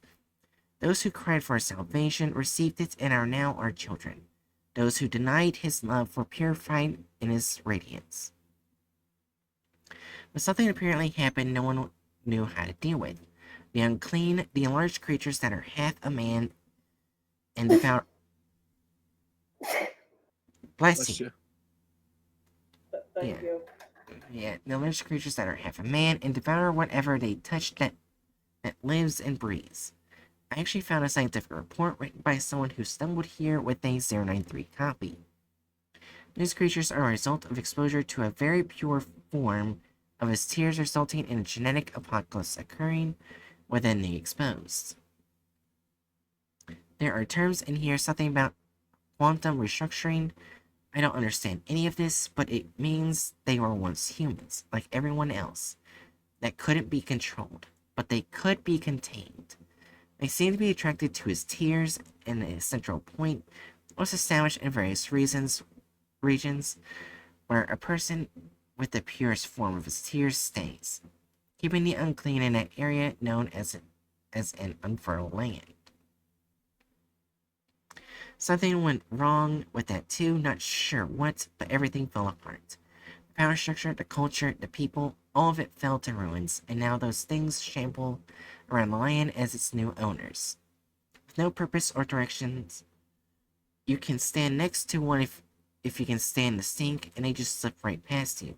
Those who cried for salvation received it and are now our children. Those who denied his love were purified in his radiance. But something apparently happened no one knew how to deal with. The unclean, the enlarged creatures that are half a man and devour. Bless you. Thank you. Yeah, the enlarged creatures that are half a man and devour whatever they touch that lives and breathes. I actually found a scientific report written by someone who stumbled here with a 093 copy. These creatures are a result of exposure to a very pure form of his tears, resulting in a genetic apocalypse occurring within the exposed. There are terms in here, something about quantum restructuring. I don't understand any of this, but it means they were once humans, like everyone else, that couldn't be controlled, but they could be contained. They seem to be attracted to his tears, and a central point was established in various regions where a person with the purest form of his tears stays, keeping the unclean in that area known as an unfertile land. Something went wrong with that too, not sure what, but everything fell apart. The power structure, the culture, the people, all of it fell to ruins, and now those things shamble around the land as its new owners. With no purpose or directions, you can stand next to one if you can stand the stink, and they just slip right past you.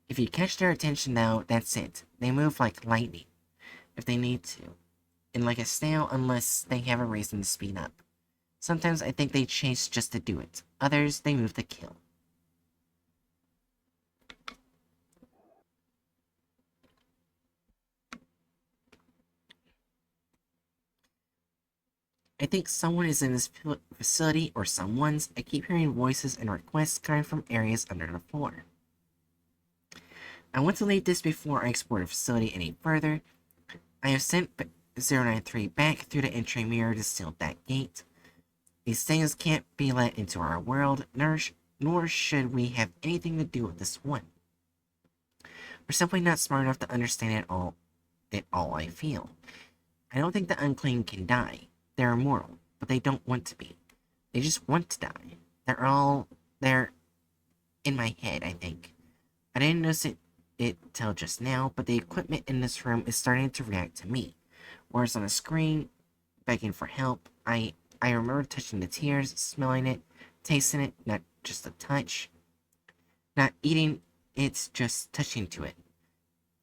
If you catch their attention though, that's it. They move like lightning, if they need to, and like a snail unless they have a reason to speed up. Sometimes I think they chase just to do it. Others, they move to kill. I think someone is in this facility, or someone's. I keep hearing voices and requests coming from areas under the floor. I want to leave this before I explore the facility any further. I have sent 093 back through the entry mirror to seal that gate. These things can't be let into our world, nor should we have anything to do with this one. We're simply not smart enough to understand it all I feel. I don't think the unclean can die. They're immortal, but they don't want to be. They just want to die. They're in my head, I think. I didn't notice it till just now, but the equipment in this room is starting to react to me. Whereas on the screen, begging for help, I remember touching the tears, smelling it, tasting it, not just a touch. Not eating, it's just touching to it.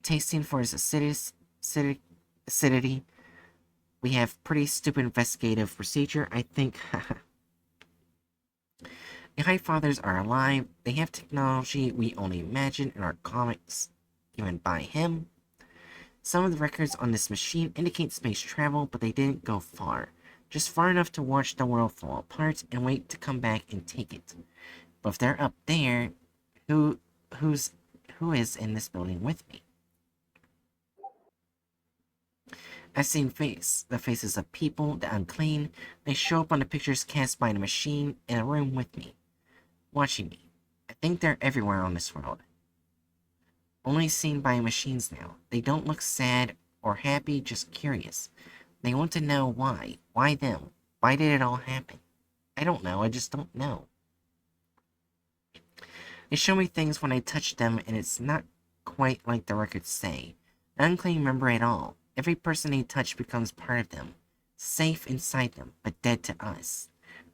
Tasting for its acidity. We have pretty stupid investigative procedure, I think. The High Fathers are alive. They have technology we only imagine in our comics given by him. Some of the records on this machine indicate space travel, but they didn't go far. Just far enough to watch the world fall apart and wait to come back and take it. But if they're up there, who is in this building with me? I've seen the faces of people, the unclean. They show up on the pictures cast by the machine in a room with me. watching me. I think they're everywhere on this world. Only seen by machines now. They don't look sad or happy, just curious. They want to know why. Why them? Why did it all happen? I don't know, I just don't know. They show me things when I touch them, and it's not quite like the records say. An unclean member at all. Every person they touch becomes part of them. Safe inside them, but dead to us.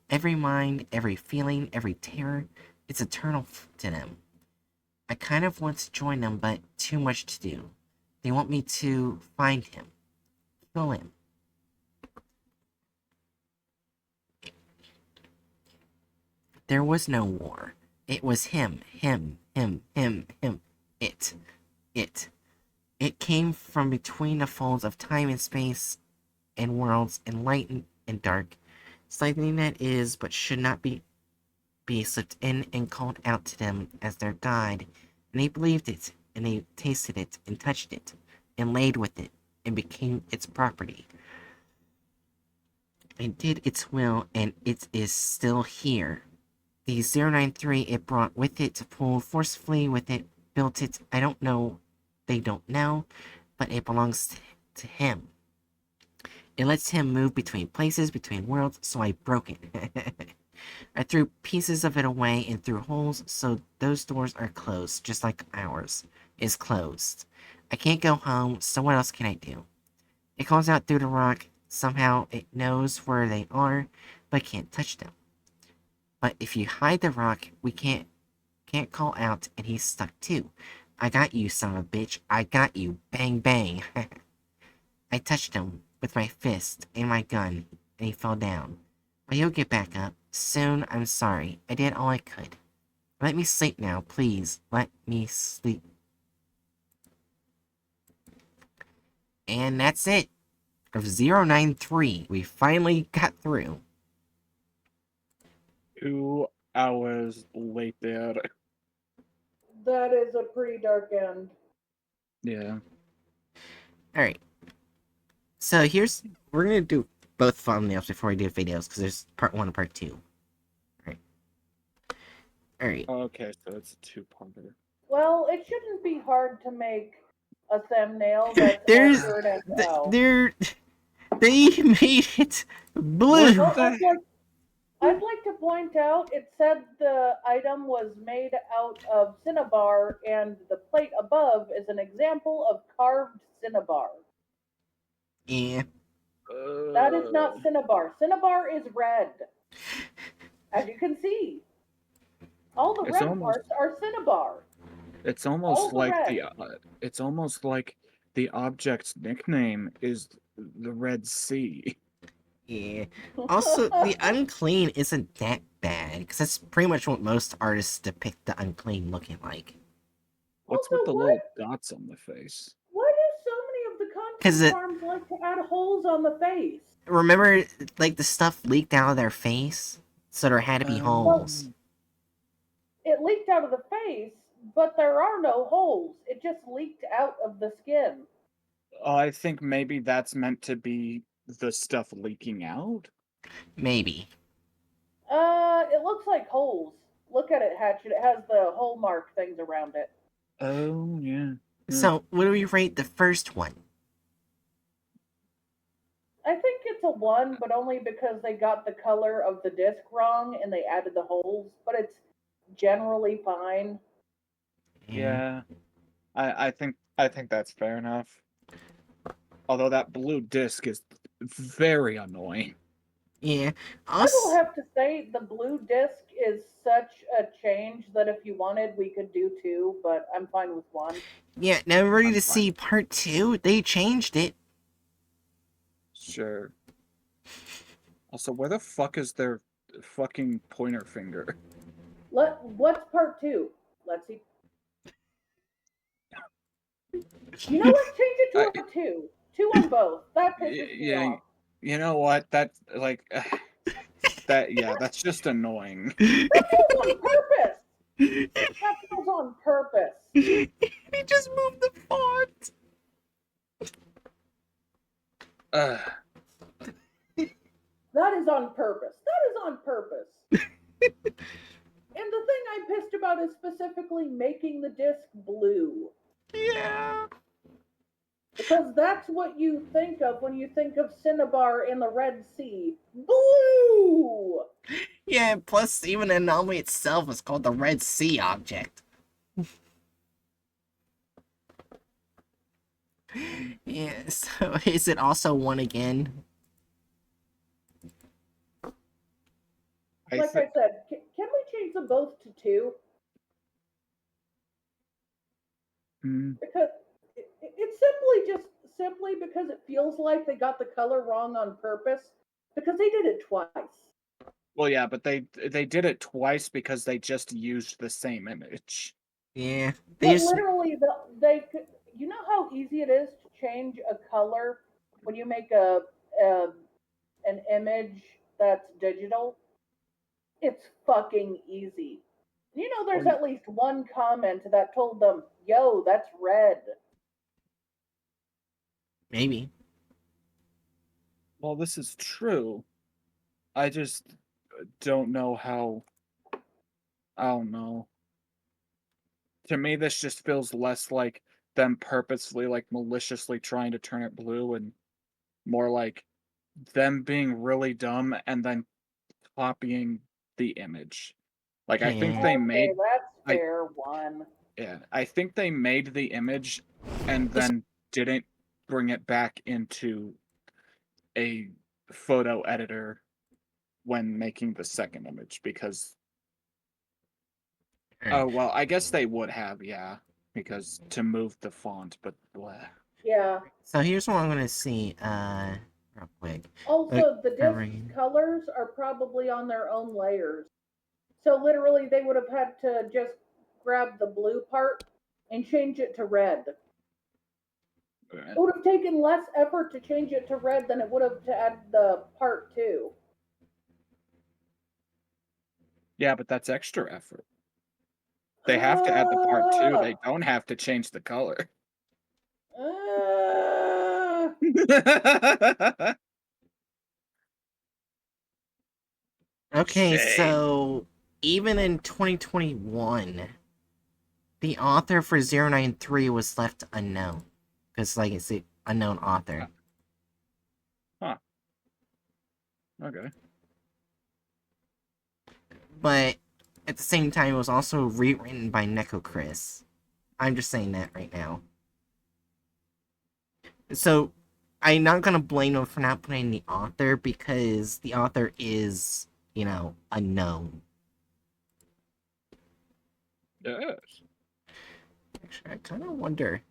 Every mind, every feeling, every terror, it's eternal to them. I kind of want to join them, but too much to do. They want me to find him. Kill him. There was no war. It was him. It. It came from between the folds of time and space and worlds, and light and dark. Something that is, but should not be slipped in and called out to them as their god. And they believed it, and they tasted it, and touched it, and laid with it, and became its property. And did its will, and it is still here. The 093 it brought with it, pulled forcefully with it, built it. I don't know, they don't know, but it belongs to him. It lets him move between places, between worlds, so I broke it. I threw pieces of it away and through holes, so those doors are closed, just like ours is closed. I can't go home, so what else can I do? It calls out through the rock. Somehow it knows where they are, but can't touch them. But if you hide the rock, we can't call out, and he's stuck too. I got you, son of a bitch. I got you. Bang, bang. I touched him with my fist and my gun, and he fell down. But he'll get back up. Soon, I'm sorry. I did all I could. Let me sleep now, please. Let me sleep. And that's it. Of 093, we finally got through. 2 hours later. That is a pretty dark end. Yeah. Alright. So we're gonna do both thumbnails before we do videos, because there's part 1 and part 2. Alright. Okay, so it's a two-parter. Well, it shouldn't be hard to make a thumbnail that's There's... accurate as hell. They made it blue! What the I'd like to point out, it said the item was made out of cinnabar, and the plate above is an example of carved cinnabar. Yeah. That is not cinnabar. Cinnabar is red. As you can see. All the It's red almost- parts are cinnabar. It's almost All the like red. it's almost like the object's nickname is the Red Sea. Yeah. Also, the unclean isn't that bad, because that's pretty much what most artists depict the unclean looking like. What's Also, with the little dots on the face? Why do so many of the 'Cause content farms like to add holes on the face? Remember, like, the stuff leaked out of their face? So there had to be holes. It leaked out of the face, but there are no holes. It just leaked out of the skin. I think maybe that's meant to be the stuff leaking out. Maybe. It looks like holes. Look at it, Hatchet. It has the hole mark things around it. Oh yeah. So, what do we rate the first one? I think it's a 1, but only because they got the color of the disc wrong and they added the holes, but it's generally fine. Yeah. I think that's fair enough. Although that blue disc is very annoying. Yeah. I will have to say the blue disc is such a change that if you wanted, we could do 2, but I'm fine with 1. Yeah, now we're ready I'm to fine. see part 2. They changed it. Sure. Also, where the fuck is their fucking pointer finger? What's part 2? Let's see. You know what? Change it to a 2. 2 on both. That pisses me off. You know what? That's like that's just annoying. That feels on purpose. That feels on purpose. He just moved the font. That is on purpose. That is on purpose. And the specifically making the disc blue. Yeah. Because that's what you think of when you think of Cinnabar in the Red Sea. Blue! Yeah, plus even the anomaly itself is called the Red Sea object. Yeah, so is it also one again? Like I said, can we change them both to 2? Because it's simply because it feels like they got the color wrong on purpose. Because they did it twice. Well, yeah, but they did it twice because they just used the same image. Yeah, But literally, they could. You know how easy it is to change a color when you make an image that's digital? It's fucking easy. You know, there's at least one comment that told them, "Yo, that's red." maybe. Well, this is true. I just don't know how. I don't know. To me, this just feels less like them purposefully, like maliciously trying to turn it blue, and more like them being really dumb and then copying the image. Like I think Yeah. they Okay, made, that's I fair one. yeah, I think they made the image and then didn't bring it back into a photo editor when making the second image because Alright. oh well, I guess they would have, yeah, because to move the font, but bleh. Yeah. So here's what I'm gonna see, real quick. Also, the Alright. disc colors are probably on their own layers. So literally, they would have had to just grab the blue part and change it to red. It would have taken less effort to change it to red than it would have to add the part 2. Yeah, but that's extra effort. They have to add the part 2, they don't have to change the color. Okay, Shame. so even in 2021, the author for 093 was left unknown. Because, like, it's the unknown author. Huh. Okay. But at the same time, it was also rewritten by Neko Chris. I'm just saying that right now. So, I'm not gonna blame him for not putting the author because the author is, you know, unknown. Yes. Actually, I kind of wonder,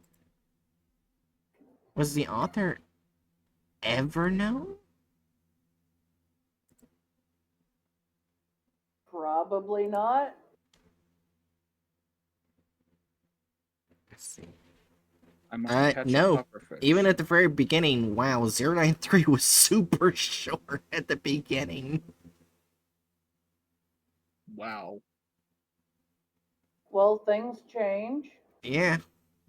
was the author ever known? Probably not. Let's see. I must catch a No. pufferfish. Even at the very beginning, wow, 093 was super short at the beginning. Wow. Well, things change. Yeah.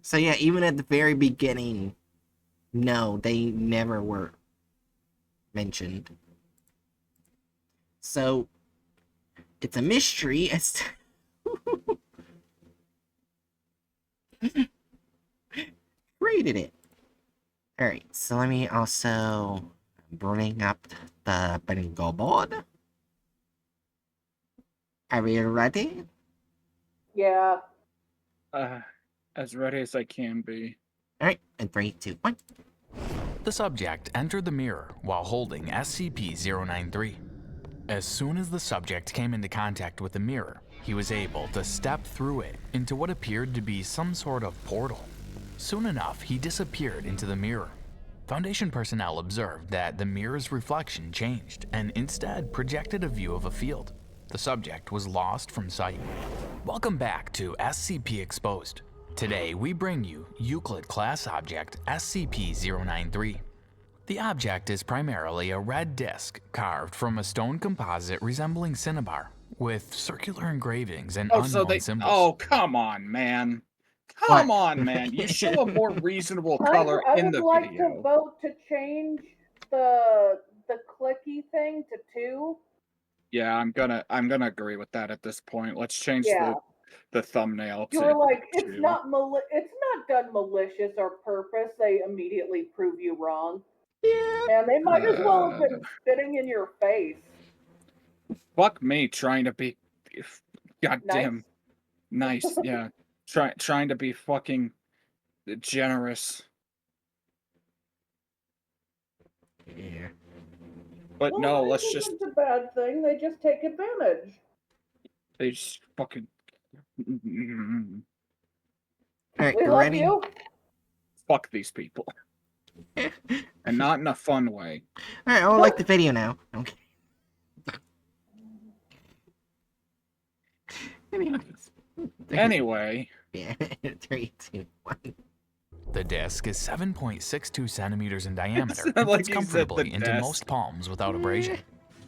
So yeah, even at the very beginning, no, they never were mentioned. So it's a mystery as to created it. Alright, so let me also bring up the bingo board. Are we ready? Yeah. As ready as I can be. Alright, in 3, 2, 1. The subject entered the mirror while holding SCP-093. As soon as the subject came into contact with the mirror, he was able to step through it into what appeared to be some sort of portal. Soon enough, he disappeared into the mirror. Foundation personnel observed that the mirror's reflection changed and instead projected a view of a field. The subject was lost from sight. Welcome back to SCP Exposed. Today, we bring you Euclid class object SCP-093. The object is primarily a red disc carved from a stone composite resembling cinnabar, with circular engravings and unknown symbols. Oh, come on, man. Come on, man. You show a more reasonable color I in would the like video. to vote to change the clicky thing to 2. Yeah, I'm gonna agree with that at this point. Let's change Yeah. the thumbnail. You To were like, it's to- not done malicious or purpose. They immediately prove you wrong. Yeah. Man, they might as well have Uh, been spitting in your face. Fuck me, trying to be Nice. goddamn nice. Yeah, trying to be fucking generous, Yeah. but Well, no. that Let's just isn't a bad thing. They just take advantage. they just fucking All right, We you love ready? you. fuck these people, and not in a fun way. All right, I'll like the video now. Okay. Anyways. Anyway, Yeah. 3, 2, 1. The disc is 7.62 centimeters in diameter sounded and like fits you said the comfortably into desk. most palms without abrasion.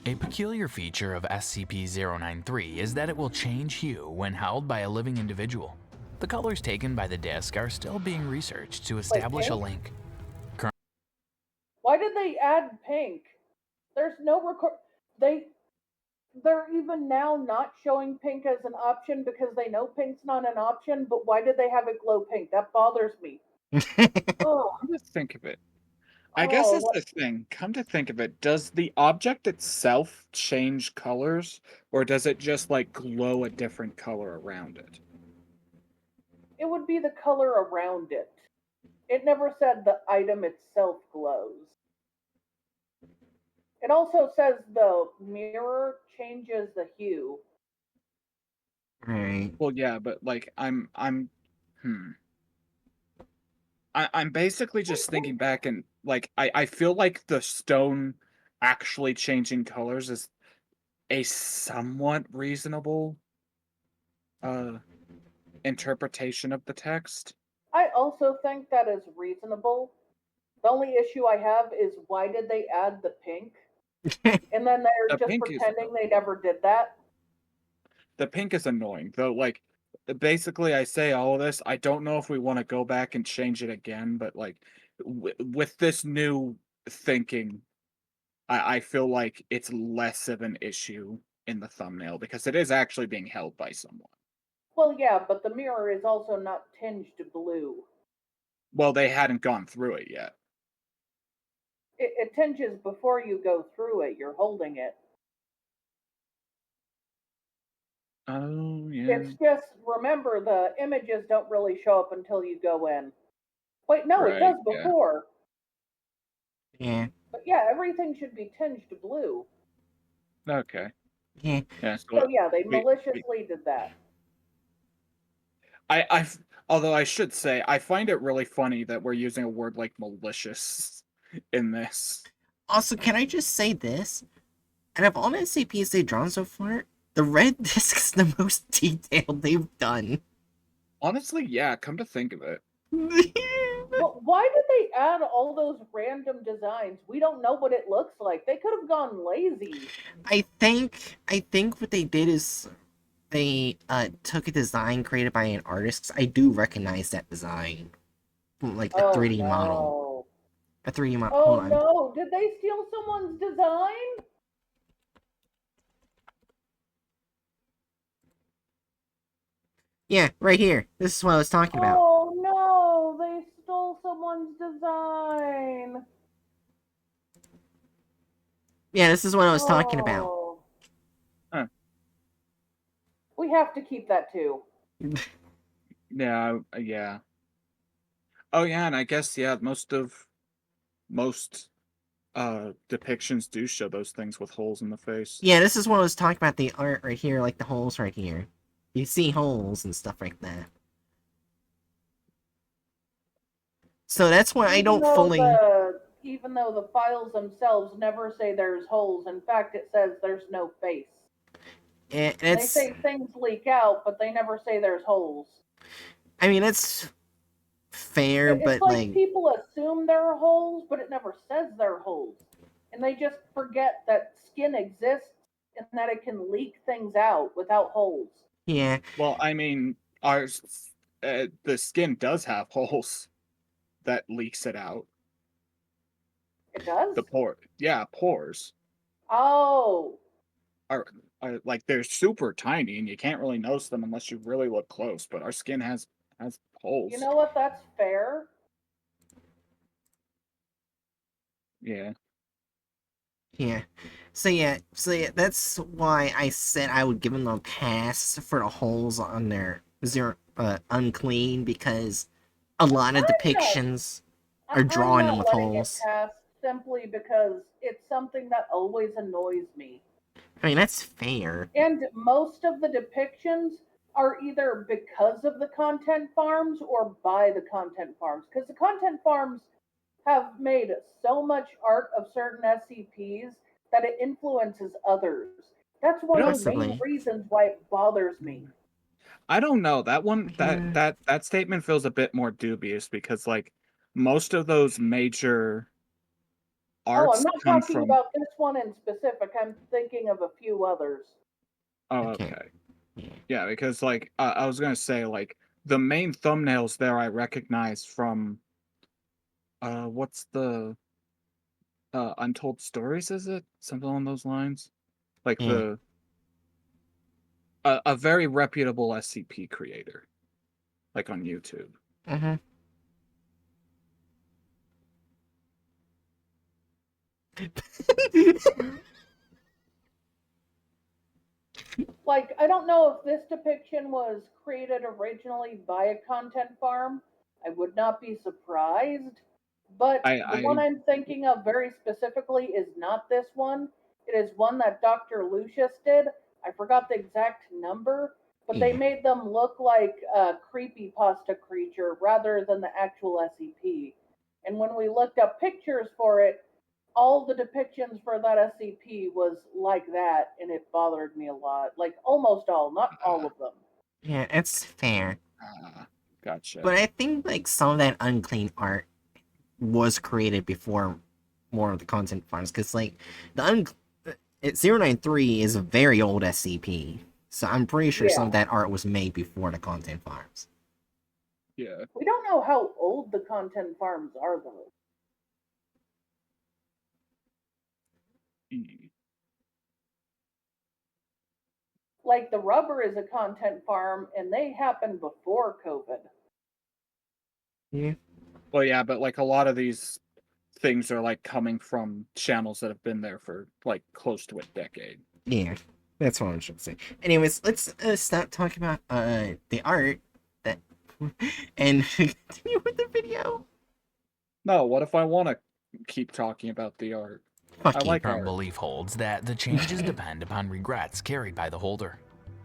A peculiar feature of SCP-093 is that it will change hue when held by a living individual. The colors taken by the disc are still being researched to establish a pink? link. Why did they add pink? There's no record. They're even now not showing pink as an option because they know pink's not an option. But why did they have it glow pink? That bothers me. Oh, Come to think of it, I guess it's the thing. Come to think of it, does the object itself change colors, or does it just like glow a different color around it? it would be the color around it. It never said the item itself glows. It also says the mirror changes the hue. Right. Well, yeah, but like hmm. I'm basically just thinking back and like I feel like the stone actually changing colors is a somewhat reasonable uh interpretation of the text. I also think that is reasonable. The only issue I have is why did they add the pink? And then they're The just pink is pretending they never did that. the pink is annoying though. Like basically, I say all of this. I don't know if we want to go back and change it again, but like with this new thinking, I feel like it's less of an issue in the thumbnail because it is actually being held by someone. Well, yeah, but the mirror is also not tinged blue. Well, they hadn't gone through it yet. It tinges before you go through it. You're holding it. Oh yeah. It's just remember the images don't really show up until you go in. Wait, no, it Right. does Yeah. before. Yeah. But yeah, everything should be tinged blue. Okay. Yeah. Yeah. So yeah, they we- maliciously did that. although I should say I find it really funny that we're using a word like malicious in this. Also, can I just say this? Out of all the SCPs they've drawn so far, the red disc is the most detailed they've done. Honestly, yeah, come to think of it. But why did they add all those random designs? We don't know what it looks like. They could have gone lazy. I think what they did is they took a design created by an artist. 'Cause I do recognize that design. Like a 3D model. A 3D model. Oh Hold on. no, did they steal someone's design? Yeah, right here. This is what I was talking about. Oh no, they stole someone's design. Yeah, this is what I was talking about. Oh. Huh. We have to keep that too. Yeah, yeah. Oh yeah, and I guess yeah, most depictions do show those things with holes in the face. Yeah, this is what I was talking about, the art right here, like the holes right here. You see holes and stuff like that. So that's why I don't fully... Even though the files themselves never say there's holes, in fact it says there's no face. They say things leak out, but they never say there's holes. I mean, it's fair, It's but like people assume there are holes, but it never says there are holes. And they just forget that skin exists and that it can leak things out without holes. Yeah. Well, I mean, the skin does have holes that leaks it out. It does? The pores. Yeah, pores. Oh. like they're super tiny and you can't really notice them unless you really look close. But our skin has holes. You know what? That's fair. Yeah. Yeah. So yeah, that's why I said I would give them a pass for the holes on their unclean, because a lot of depictions are I'm drawing them not with letting it holes. pass simply because it's something that always annoys me. I mean, that's fair. And most of the depictions are either because of the content farms or by the content farms. Because the content farms have made so much art of certain SCPs that it influences others. That's You one of know, the main Possibly. reasons why it bothers me. I don't know. That one Yeah. that statement feels a bit more dubious because like most of those major Oh, I'm arts not come talking from. about this one in specific. I'm thinking of a few others. Oh, Okay. okay. Yeah, because like I was gonna say like the main thumbnails there I recognize from what's the Untold Stories, is it? Something along those lines? Like Yeah. the a very reputable SCP creator, like on YouTube. Mm-hmm. Like, I don't know if this depiction was created originally by a content farm. I would not be surprised. But the one I I'm thinking of very specifically is not this one. It is one that Dr. Lucius did. I forgot the exact number, but they Yeah. made them look like a creepy pasta creature rather than the actual SCP. And when we looked up pictures for it, all the depictions for that SCP was like that, and it bothered me a lot. Like almost all, not all uh, of them. Yeah, it's fair. gotcha. But I think like some of that unclean art was created before more of the content farms, because like the 093 is a very old SCP, so I'm pretty sure some Yeah. of that art was made before the content farms. Yeah. We don't know how old the content farms are, though. E. Like the rubber is a content farm, and they happened before COVID. Yeah. Well, yeah, but like a lot of these things are like coming from channels that have been there for like close to a decade. Yeah, that's what I'm trying to say. Anyways, let's stop talking about the art that and continue with the video. No, what if I want to keep talking about the art? I Fuck you. like Current art. belief holds that the changes depend upon regrets carried by the holder.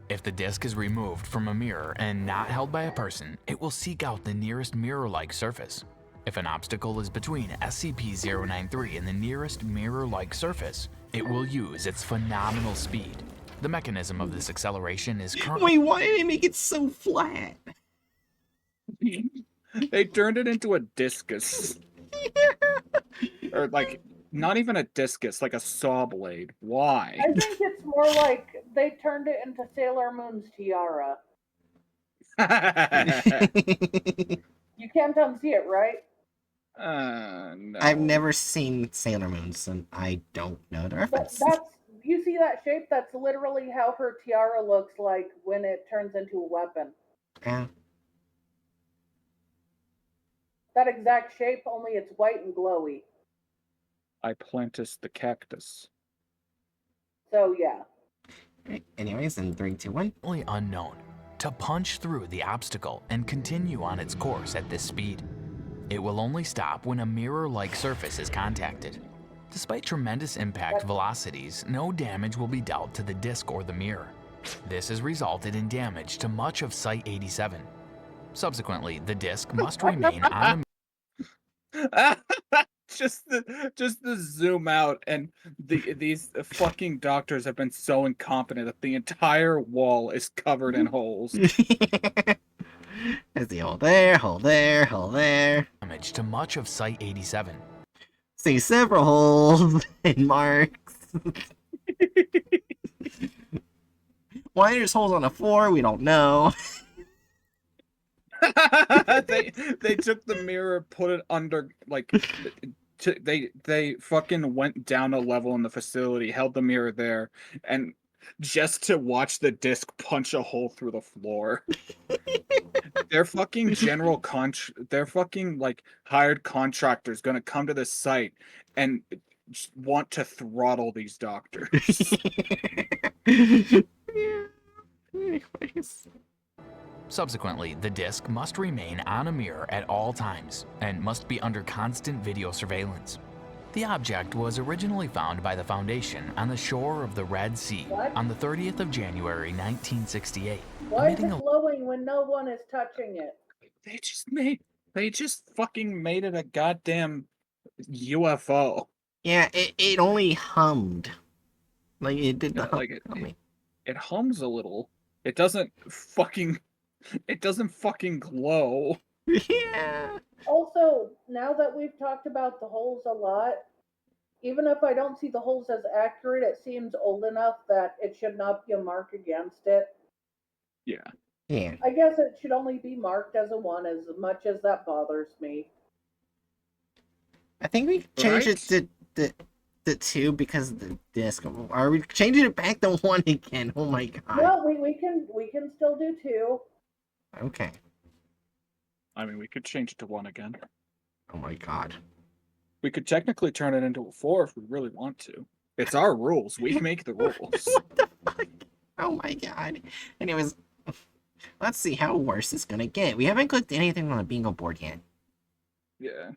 If the disc is removed from a mirror and not held by a person, it will seek out the nearest mirror-like surface. If an obstacle is between SCP-093 and the nearest mirror-like surface, it will use its phenomenal speed. The mechanism of this acceleration is currently... Wait, why did they make it so flat? They turned it into a discus. Or like not even a discus, like a saw blade. Why? I think it's more like they turned it into Sailor Moon's tiara. You can't unsee it, right? No. I've never seen Sailor Moon, so I don't know the But reference. that's you see that shape? That's literally how her tiara looks like when it turns into a weapon. Yeah. That exact shape, only it's white and glowy. I plantus the cactus. So yeah. Anyways, in 3, 2, 1. unknown to punch through the obstacle and continue on its course at this speed. It will only stop when a mirror-like surface is contacted. Despite tremendous impact velocities, no damage will be dealt to the disc or the mirror. This has resulted in damage to much of Site-87. Subsequently, the disc must remain on the just the zoom out, and these fucking doctors have been so incompetent that the entire wall is covered in holes. There's the hole there, hole there, hole there. damage to much of Site-87. See several holes and marks. Why there's holes on the floor, we don't know. They took the mirror, put it under like they fucking went down a level in the facility, held the mirror there, and just to watch the disc punch a hole through the floor. Their fucking their fucking like hired contractors gonna come to the site and just want to throttle these doctors. Yeah. Anyways. Subsequently, the disc must remain on a mirror at all times and must be under constant video surveillance. The object was originally found by the Foundation on the shore of the Red Sea What? on the 30th of January 1968, Why is emitting it a glowing when no one is touching it? They just fucking made it a goddamn UFO. Yeah, it only hummed. Like, it did the No, hum. like Humming. it hums a little. It doesn't fucking glow. Yeah. Also, now that we've talked about the holes a lot, even if I don't see the holes as accurate, it seems old enough that it should not be a mark against it. Yeah. Yeah. I guess it should only be marked as a 1 as much as that bothers me. I think we changed Right? it to the 2 because of the disc. Are we changing it back to 1 again? Oh my god. No, we can still do 2. Okay. I mean, we could change it to 1 again. Oh my god. We could technically turn it into a 4 if we really want to. It's our rules. We make the rules. What the fuck? Oh my god. Anyways, let's see how worse it's gonna get. We haven't clicked anything on the bingo board yet. Yeah.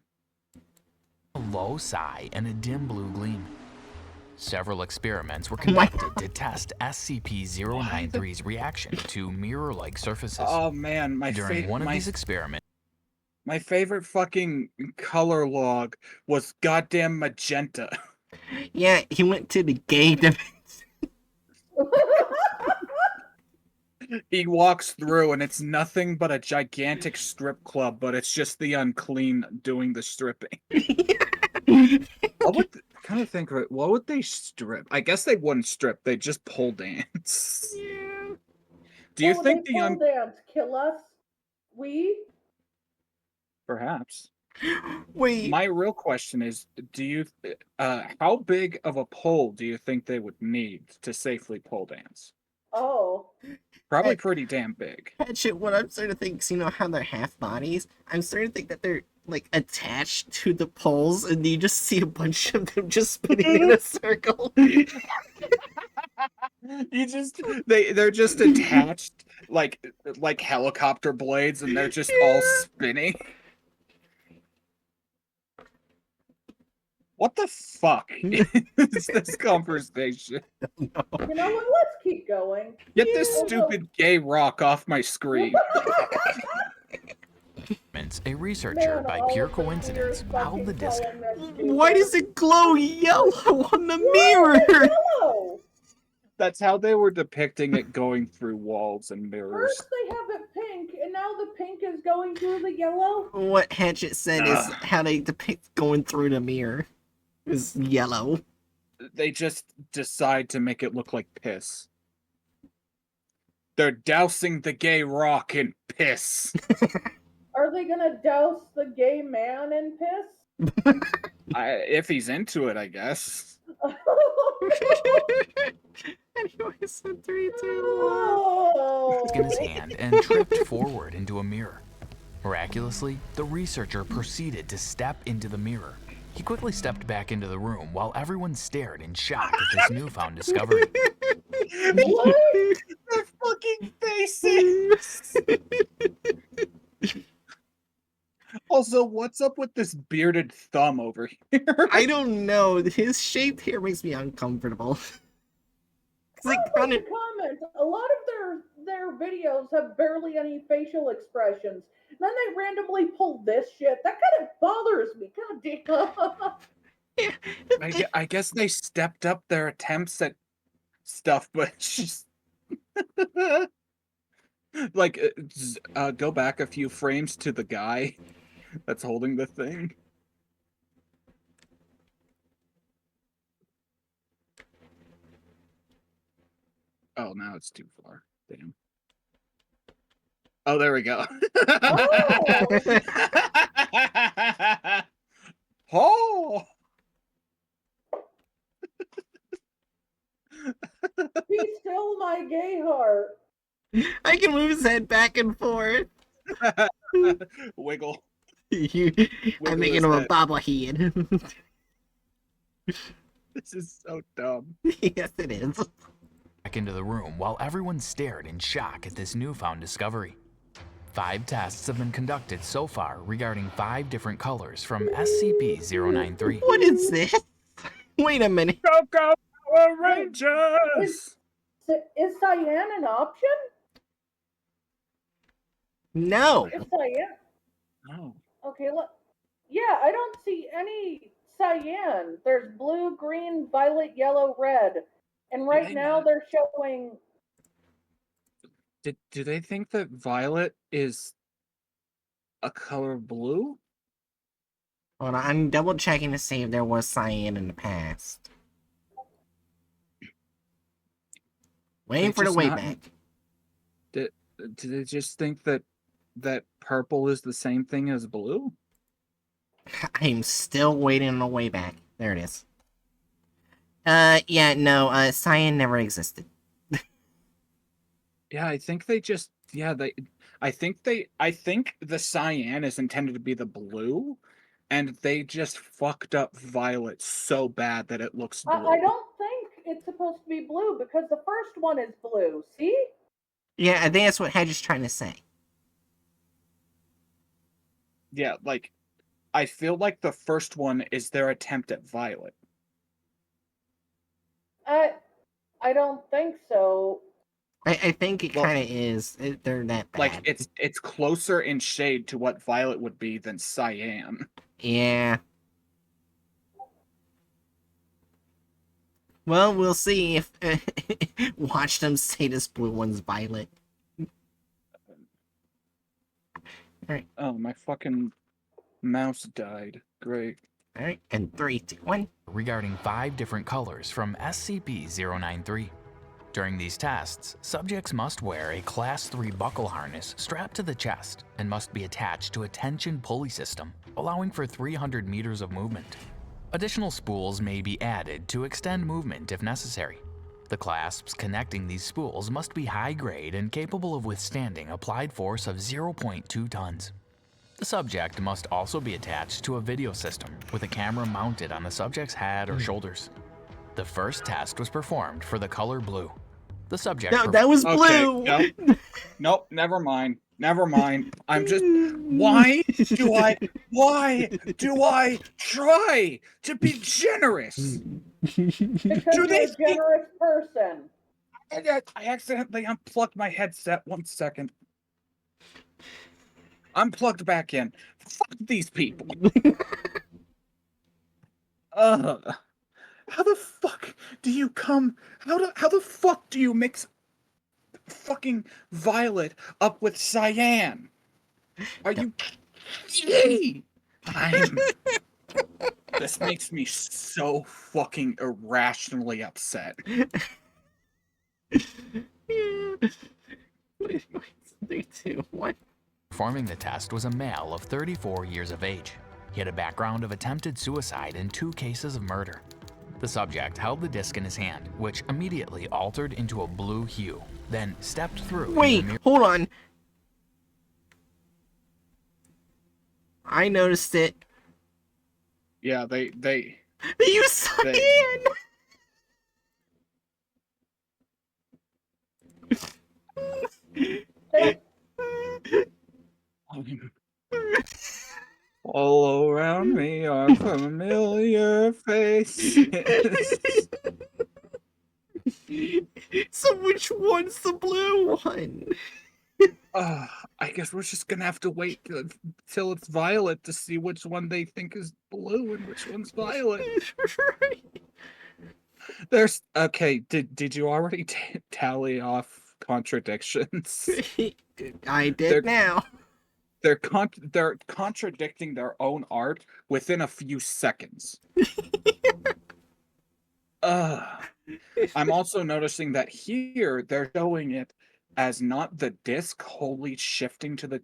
low sigh and a dim blue gleam. Several experiments were Oh my conducted to test SCP-093's reaction to mirror-like surfaces. Oh man, During one of these experiments, my favorite fucking color log was goddamn magenta. Yeah, he went to the gay dimension. He walks through and it's nothing but a gigantic strip club, but it's just the unclean doing the stripping. What would kind of think of it? What would they strip? I guess they wouldn't strip. They just pole dance. Yeah. Do you Oh, think they the pole dance kill us? We? perhaps? Wait. My real question is, do you how big of a pole do you think they would need to safely pole dance? Oh. Probably Hey. pretty damn big. Shit, what I'm starting to think is, you know how they're half bodies? I'm starting to think that they're, like, attached to the poles, and you just see a bunch of them just spinning in a circle. You just they're just attached like helicopter blades, and they're just all spinning. What the fuck is this conversation? You know what? Let's keep going. Get this Yeah. stupid gay rock off my screen. a researcher, Man, by all pure of the coincidence, viewers held the fucking disc. calling us Why stupid. does it glow yellow on the Why mirror? is it yellow? That's how they were depicting it going through walls and mirrors. First they have it pink, and now the pink is going through the yellow. What Hatchet said is Ugh. how they depict going through the mirror. Is yellow. They just decide to make it look like piss. They're dousing the gay rock in piss. Are they gonna douse the gay man in piss? If he's into it, I guess. Anyways, 3, 2, Oh. In his hand and tripped forward into a mirror. Miraculously, the researcher proceeded to step into the mirror. He quickly stepped back into the room while everyone stared in shock at this newfound discovery. What? Their fucking faces. Also, what's up with this bearded thumb over here? I don't know. His shaped hair makes me uncomfortable. It's like I kind like of. to comment. A lot of their videos have barely any facial expressions. Then they randomly pull this shit. That kind of bothers me. God damn. I guess they stepped up their attempts at stuff, but it's just like go back a few frames to the guy that's holding the thing. Oh, now it's too far. Damn. Oh, there we go. Oh! People Be still, my gay heart. I can move his head back and forth. Wiggle. I'm Wiggle making his him a head. bobblehead. This is so dumb. Yes, it is. Back into the room while everyone stared in shock at this newfound discovery. 5 tests have been conducted so far regarding 5 different colors from SCP-093. What is this? Wait a minute. Go, go, Power Is, Rangers! is cyan an option? No. Is cyan? No. Okay, look. Yeah, I don't see any cyan. There's blue, green, violet, yellow, red. And right they now not- they're showing. Do they think that violet is a color of blue? Hold on, I'm double checking to see if there was cyan in the past. Waiting They for the just way not- back. Do they just think that purple is the same thing as blue? I'm still waiting on the way back. There it is. Yeah, no, cyan never existed. Yeah, I think they just I think the cyan is intended to be the blue, and they just fucked up violet so bad that it looks blue. I don't think it's supposed to be blue because the first one is blue. See? Yeah, I think that's what Hedge is trying to say. Yeah, like I feel like the first one is their attempt at violet. I don't think so. I think it Well, kind of is. They're that bad. Like it's closer in shade to what violet would be than cyan. Yeah. Well, we'll see if... watch them say this blue one's violet. Alright. Oh, my fucking mouse died. Great. Alright, and 3, 2, 1. Regarding 5 different colors from SCP-093. During these tests, subjects must wear a Class 3 buckle harness strapped to the chest and must be attached to a tension pulley system, allowing for 300 meters of movement. Additional spools may be added to extend movement if necessary. The clasps connecting these spools must be high grade and capable of withstanding applied force of 0.2 tons. The subject must also be attached to a video system with a camera mounted on the subject's head or shoulders. The first test was performed for the color blue. The subject No, that was blue! Okay, nope, never mind. Never mind. I'm just why do I try to be generous? Because Do you're they a generous person. I accidentally unplugged my headset. 1 second. Unplugged back in. Fuck these people. How the fuck do you come? How the fuck do you mix fucking violet up with cyan? Are you? This makes me so fucking irrationally upset. 3, 2, 1. Performing the test was a male of 34 years of age. He had a background of attempted suicide and 2 cases of murder. The subject held the disc in his hand, which immediately altered into a blue hue, then stepped through. Wait, hold on. I noticed it. Yeah, they They use cyan! all around me are familiar faces. So which one's the blue one? I guess we're just gonna have to wait till it's violet to see which one they think is blue and which one's violet. Right. There's okay. Did you already tally off contradictions? I did They're- now. They're contradicting their own art within a few seconds. I'm also noticing that here they're showing it as not the disc wholly shifting to the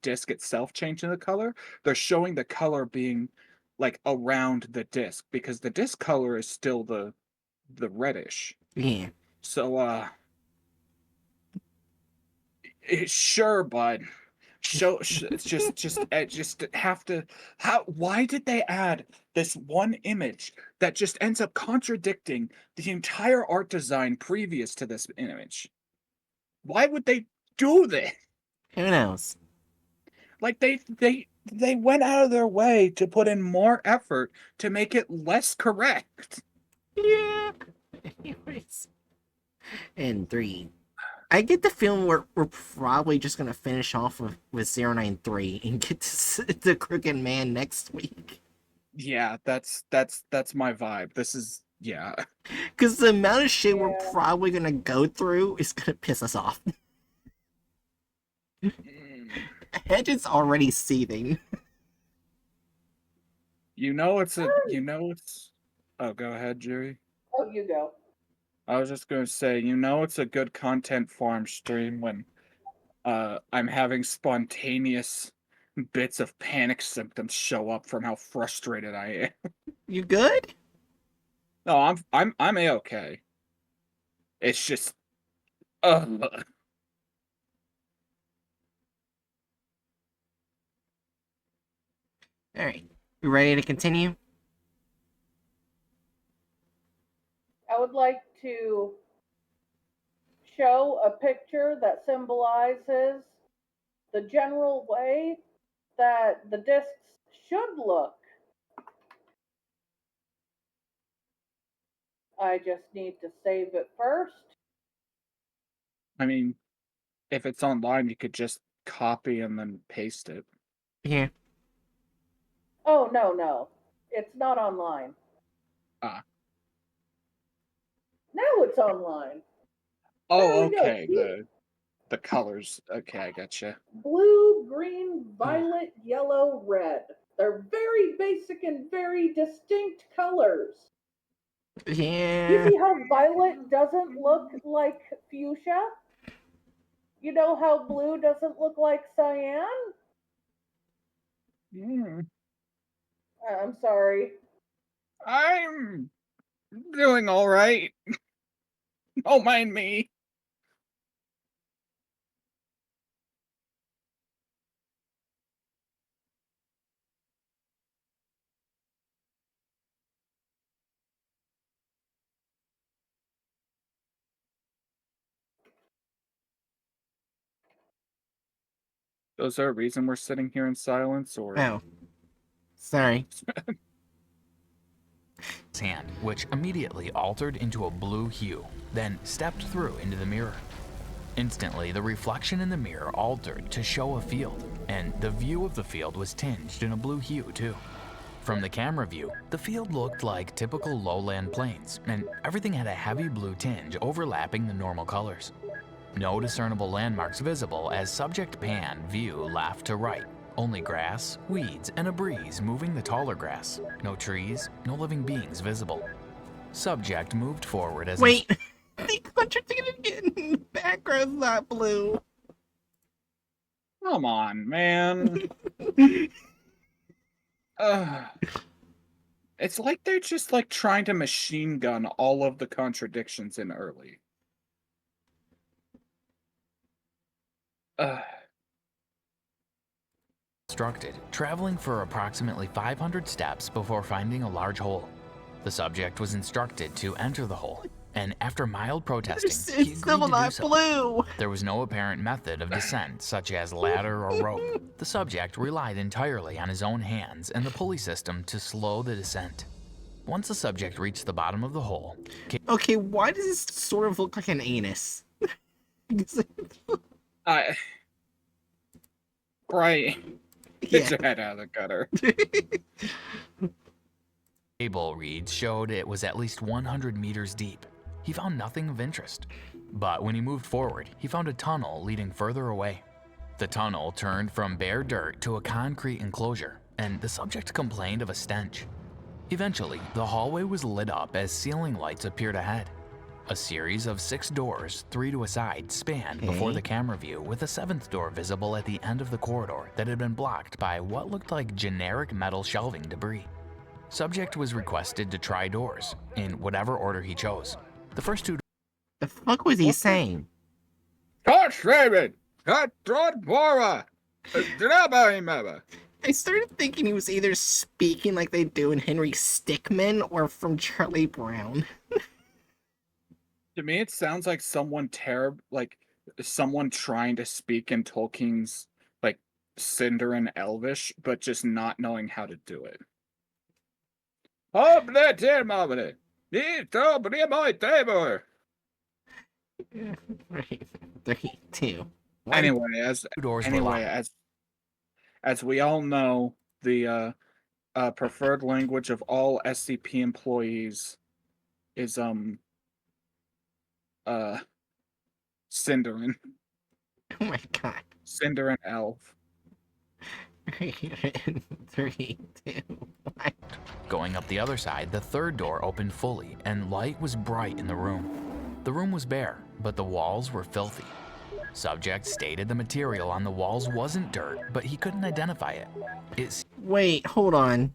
disc itself changing the color. They're showing the color being like around the disc because the disc color is still the reddish. Yeah. So, sure, bud. It's just have to. How? Why did they add this one image that just ends up contradicting the entire art design previous to this image? Why would they do this? Who knows? Like they went out of their way to put in more effort to make it less correct. Yeah. Anyways. And 3. I get the feeling we're probably just gonna finish off with 093 and get to the Crooked Man next week. Yeah, that's my vibe. This is yeah. Because the amount of shit we're Yeah. probably gonna go through is gonna piss us off. Hedge is already seething. You know it's. Oh, go ahead, Jerry. Oh, you go. I was just gonna say, it's a good content farm stream when I'm having spontaneous bits of panic symptoms show up from how frustrated I am. You good? No, I'm A-okay. It's just ugh. Alright. You ready to continue? I would like to show a picture that symbolizes the general way that the discs should look. I just need to save it first. I mean, if it's online, you could just copy and then paste it. Here. Oh, no. It's not online. Ah. Now it's online. Oh, There we go. okay. The colors. Okay, I gotcha. Blue, green, violet, yellow, red. They're very basic and very distinct colors. Yeah. You see how violet doesn't look like fuchsia? You know how blue doesn't look like cyan? I'm sorry. I'm doing all right. Don't mind me. Is there a reason we're sitting here in silence, or? Oh. Sorry. His hand, which immediately altered into a blue hue, then stepped through into the mirror. Instantly, the reflection in the mirror altered to show a field, and the view of the field was tinged in a blue hue too. From the camera view, the field looked like typical lowland plains, and everything had a heavy blue tinge overlapping the normal colors. No discernible landmarks visible as subject panned view left to right. Only grass, weeds, and a breeze moving the taller grass. No trees, no living beings visible. Subject moved forward as Wait! They contradicted again! The background's not blue. Come on, man. It's like they're just like trying to machine gun all of the contradictions in early. instructed, traveling for approximately 500 steps before finding a large hole. The subject was instructed to enter the hole, and after mild protesting, he It's agreed still to do not so. blue! There was no apparent method of descent, such as ladder or rope. The subject relied entirely on his own hands and the pulley system to slow the descent. Once the subject reached the bottom of the hole, Okay, why does this sort of look like an anus? Right. Yeah. Get your head out of the gutter. cable reads showed it was at least 100 meters deep. He found nothing of interest. But when he moved forward, he found a tunnel leading further away. The tunnel turned from bare dirt to a concrete enclosure, and the subject complained of a stench. Eventually, the hallway was lit up as ceiling lights appeared ahead. A series of 6 doors, 3 to a side, spanned before the camera view, with a 7th door visible at the end of the corridor that had been blocked by what looked like generic metal shelving debris. Subject was requested to try doors, in whatever order he chose. The first 2 The fuck was he What the- saying? Touch David! Touch Mora! I started thinking he was either speaking like they do in Henry Stickmin or from Charlie Brown. To me, it sounds like someone someone trying to speak in Tolkien's like Cinder and Elvish, but just not knowing how to do it. Right. 3, 2, 1. Anyway, Two doors were locked. as we all know, the preferred language of all SCP employees is Cinderin. Oh my god. Cinder and Elf. 3, 2, 1. Going up the other side, the third door opened fully, and light was bright in the room. The room was bare, but the walls were filthy. Subject stated the material on the walls wasn't dirt, but he couldn't identify it. Wait, hold on.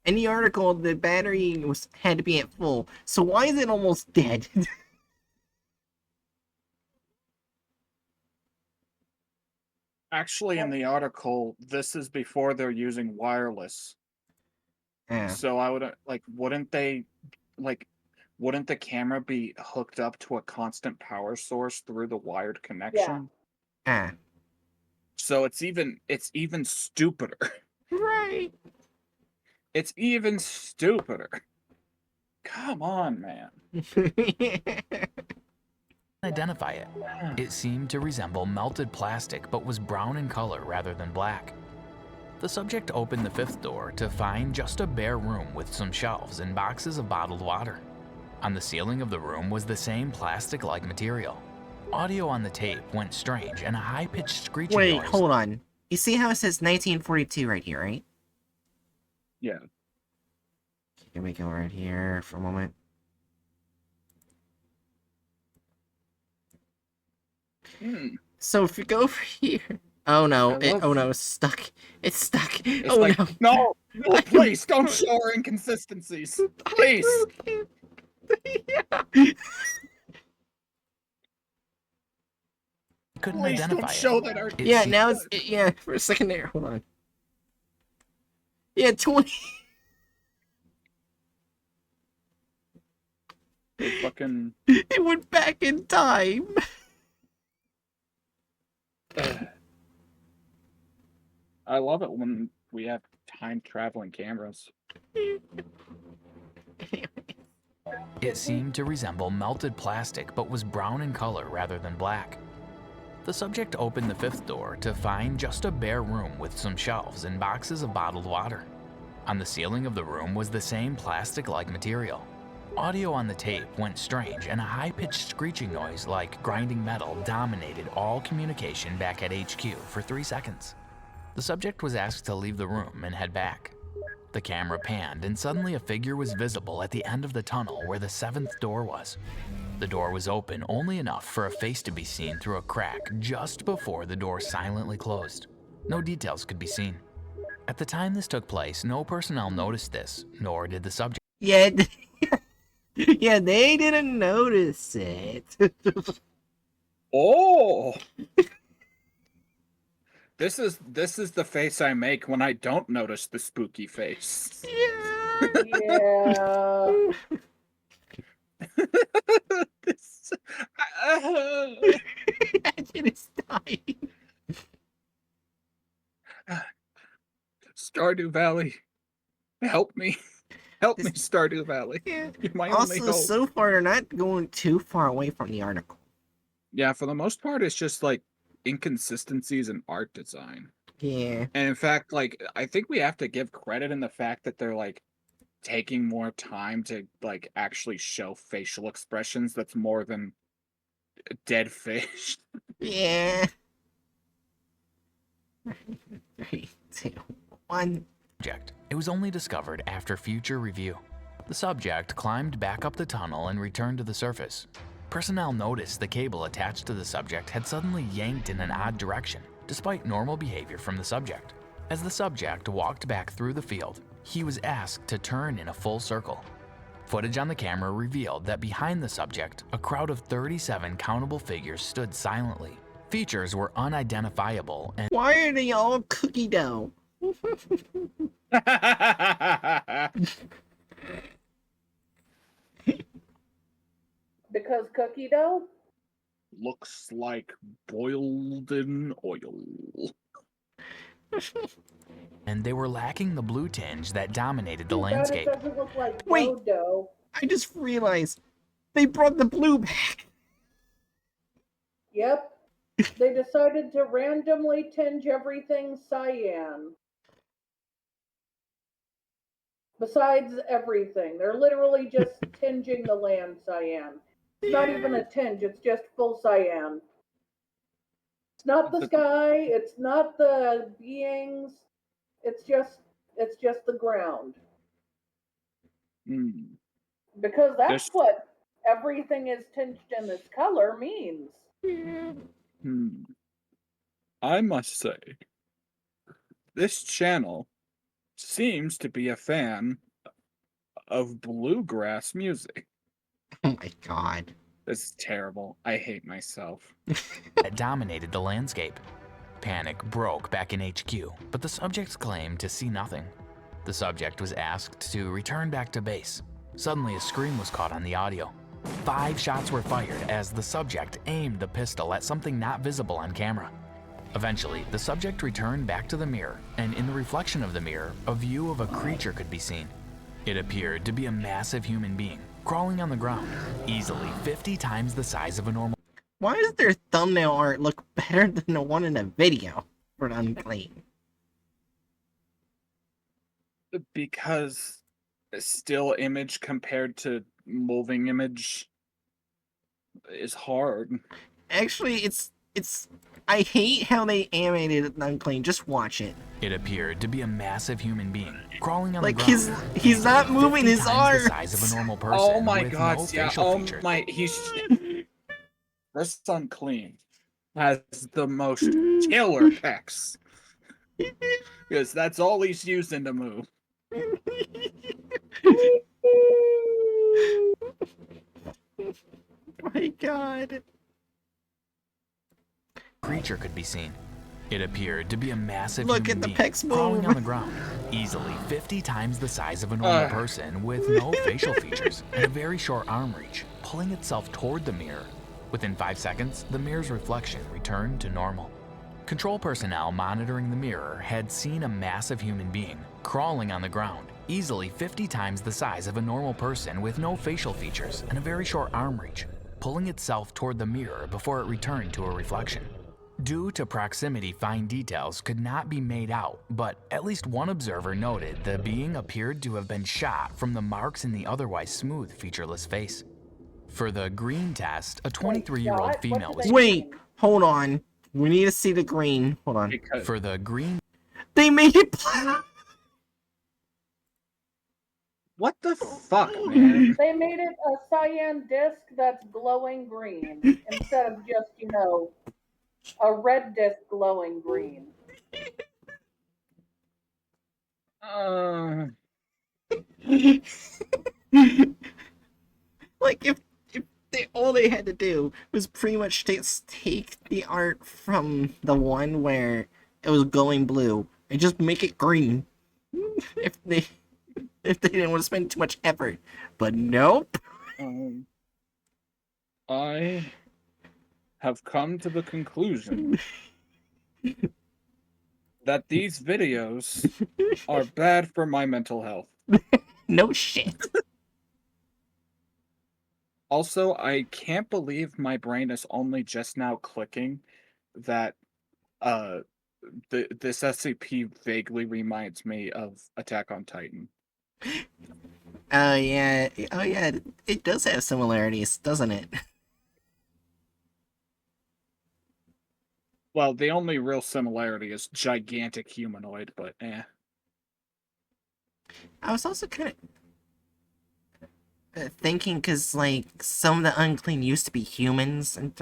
In the article, the battery had to be at full. So why is it almost dead? Actually, in the article, this is before they're using wireless. Yeah. So I would wouldn't the camera be hooked up to a constant power source through the wired connection? Ah. So it's even stupider. Right. It's even stupider. Come on, man. Identify it. It seemed to resemble melted plastic, but was brown in color rather than black. The subject opened the fifth door to find just a bare room with some shelves and boxes of bottled water. On the ceiling of the room was the same plastic-like material. Audio on the tape went strange and a high-pitched screeching Wait, noise. hold on. You see how it says 1942 right here, right? Yeah. Can we go right here for a moment? So if you go over here... Oh no, it's stuck. It's stuck. It's oh like, no. No, please don't show our inconsistencies. Please. Yeah. Couldn't Please identify don't it. show that our It Yeah, seemed- now it's... Yeah, for a second there. Hold on. Yeah, 20... fucking... It went back in time. I love it when we have time-traveling cameras. It seemed to resemble melted plastic, but was brown in color rather than black. The subject opened the fifth door to find just a bare room with some shelves and boxes of bottled water. On the ceiling of the room was the same plastic-like material. Audio on the tape went strange and a high-pitched screeching noise like grinding metal dominated all communication back at HQ for 3 seconds. The subject was asked to leave the room and head back. The camera panned and suddenly a figure was visible at the end of the tunnel where the seventh door was. The door was open only enough for a face to be seen through a crack just before the door silently closed. No details could be seen. At the time this took place, no personnel noticed this, nor did the subject. Yeah, yeah, they didn't notice it. Oh! This is the face I make when I don't notice the spooky face. Yeah. This, Imagine it's dying. Stardew Valley, help me. Help me, This- Stardew Valley. Yeah. You're my only Also, hope. so far, they're not going too far away from the article. Yeah, for the most part, it's just like inconsistencies in art design. Yeah. And in fact, like, I think we have to give credit in the fact that they're like taking more time to like actually show facial expressions that's more than dead fish. Yeah. 3, 2, 1. Subject. It was only discovered after future review. The subject climbed back up the tunnel and returned to the surface. Personnel noticed the cable attached to the subject had suddenly yanked in an odd direction, despite normal behavior from the subject. As the subject walked back through the field, he was asked to turn in a full circle. Footage on the camera revealed that behind the subject, a crowd of 37 countable figures stood silently. Features were unidentifiable and Why are they all cookie dough? Because cookie dough? Looks like boiled in oil. they were lacking the blue tinge that dominated the Too bad landscape. it doesn't look like Wait. dough. I just realized they brought the blue back. Yep. They decided to randomly tinge everything cyan. Besides everything. They're literally just tinging the land cyan. It's not even a tinge, it's just full cyan. It's not the sky, it's not the beings, it's just the ground. Hmm. Because that's This- what everything is tinged in this color means. I must say, this channel seems to be a fan of bluegrass music. Oh my god. This is terrible. I hate myself. that dominated the landscape. Panic broke back in HQ, but the subject claimed to see nothing. The subject was asked to return back to base. Suddenly, a scream was caught on the audio. 5 shots were fired as the subject aimed the pistol at something not visible on camera. Eventually, the subject returned back to the mirror, and in the reflection of the mirror, a view of a creature could be seen. It appeared to be a massive human being, crawling on the ground, easily 50 times the size of a normal. Why does their thumbnail art look better than the one in the video for Unclean? Because still image compared to moving image is hard. Actually, it's I hate how they animated Unclean. Just watch it. It appeared to be a massive human being, crawling on Like the ground. he's not easily moving 50 his times arms. the size of a normal person Oh my with god, no yeah. facial Oh features. my, he's this Unclean has the most killer pecs. Because that's all he's using to move. My god. Creature could be seen. It appeared to be a massive Look human at the being, pecs crawling move. on the ground, easily 50 times the size of a normal person with no facial features and a very short arm reach, pulling itself toward the mirror. Within 5 seconds, the mirror's reflection returned to normal. Control personnel monitoring the mirror had seen a massive human being crawling on the ground, easily 50 times the size of a normal person with no facial features and a very short arm reach, pulling itself toward the mirror before it returned to a reflection. Due to proximity, fine details could not be made out, but at least one observer noted the being appeared to have been shot from the marks in the otherwise smooth, featureless face. For the green test, a 23-year-old What? female What was did Wait, hold on. We need to see the green. Hold on. Because for the green They made it black. what the fuck, man? They made it a cyan disc that's glowing green instead of just, a red disc glowing green. Like if they all they had to do was pretty much take the art from the one where it was glowing blue and just make it green. if they didn't want to spend too much effort. But nope. I have come to the conclusion that these videos are bad for my mental health. No shit. Also, I can't believe my brain is only just now clicking that this SCP vaguely reminds me of Attack on Titan. Oh yeah. Oh yeah. It does have similarities, doesn't it? Well, the only real similarity is gigantic humanoid, but eh. I was also kind of thinking because like some of the unclean used to be humans, and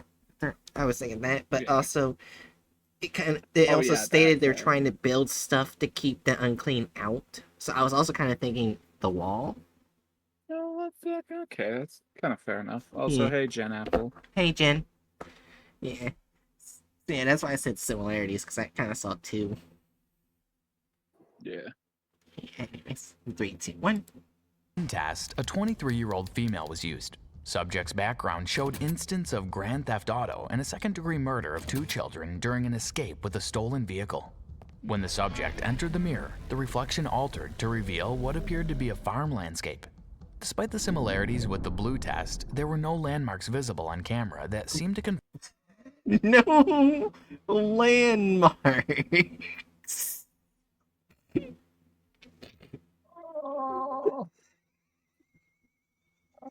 I was thinking that, but Yeah. also they Oh, also yeah, stated that, they're yeah. trying to build stuff to keep the unclean out. So I was also kind of thinking the wall. No, Yeah, okay, that's kind of fair enough. Also, Yeah. hey, Jen Apple. Hey, Jen. Yeah. Yeah, that's why I said similarities, because I kind of saw two. Yeah. Anyways, 3, 2, 1. Test, a 23-year-old female was used. Subject's background showed instance of grand theft auto and a second-degree murder of 2 children during an escape with a stolen vehicle. When the subject entered the mirror, the reflection altered to reveal what appeared to be a farm landscape. Despite the similarities with the blue test, there were no landmarks visible on camera that seemed to confirm No landmarks.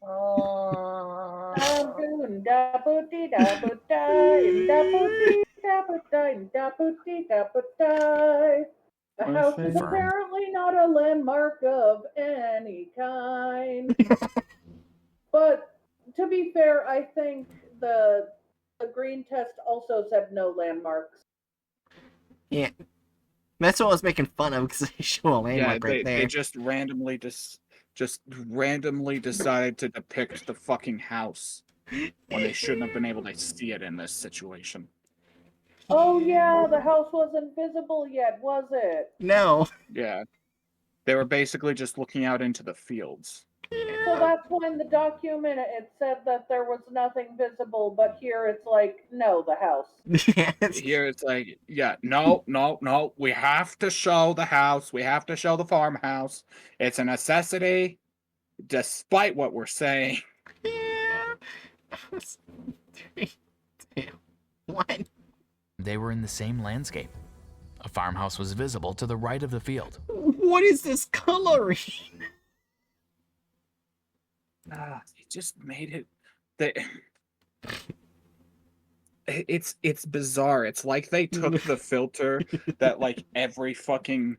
I'm doing da booty da booty and da booty da booty and da booty da booty. The house is apparently not a landmark of any kind. But to be fair, I think the green test also said no landmarks. Yeah. That's what I was making fun of, because they show a landmark right there. They just randomly decided to depict the fucking house when they shouldn't have been able to see it in this situation. Oh yeah, the house wasn't visible yet, was it? No. Yeah. They were basically just looking out into the fields. So that's why in the document it said that there was nothing visible, but here it's like, no, the house. Yes. Here it's like, yeah, no. We have to show the house. We have to show the farmhouse. It's a necessity, despite what we're saying. Yeah. 3, 2, 1. they were in the same landscape. A farmhouse was visible to the right of the field. What is this coloring? It just made it. It's bizarre. It's like they took the filter that like every fucking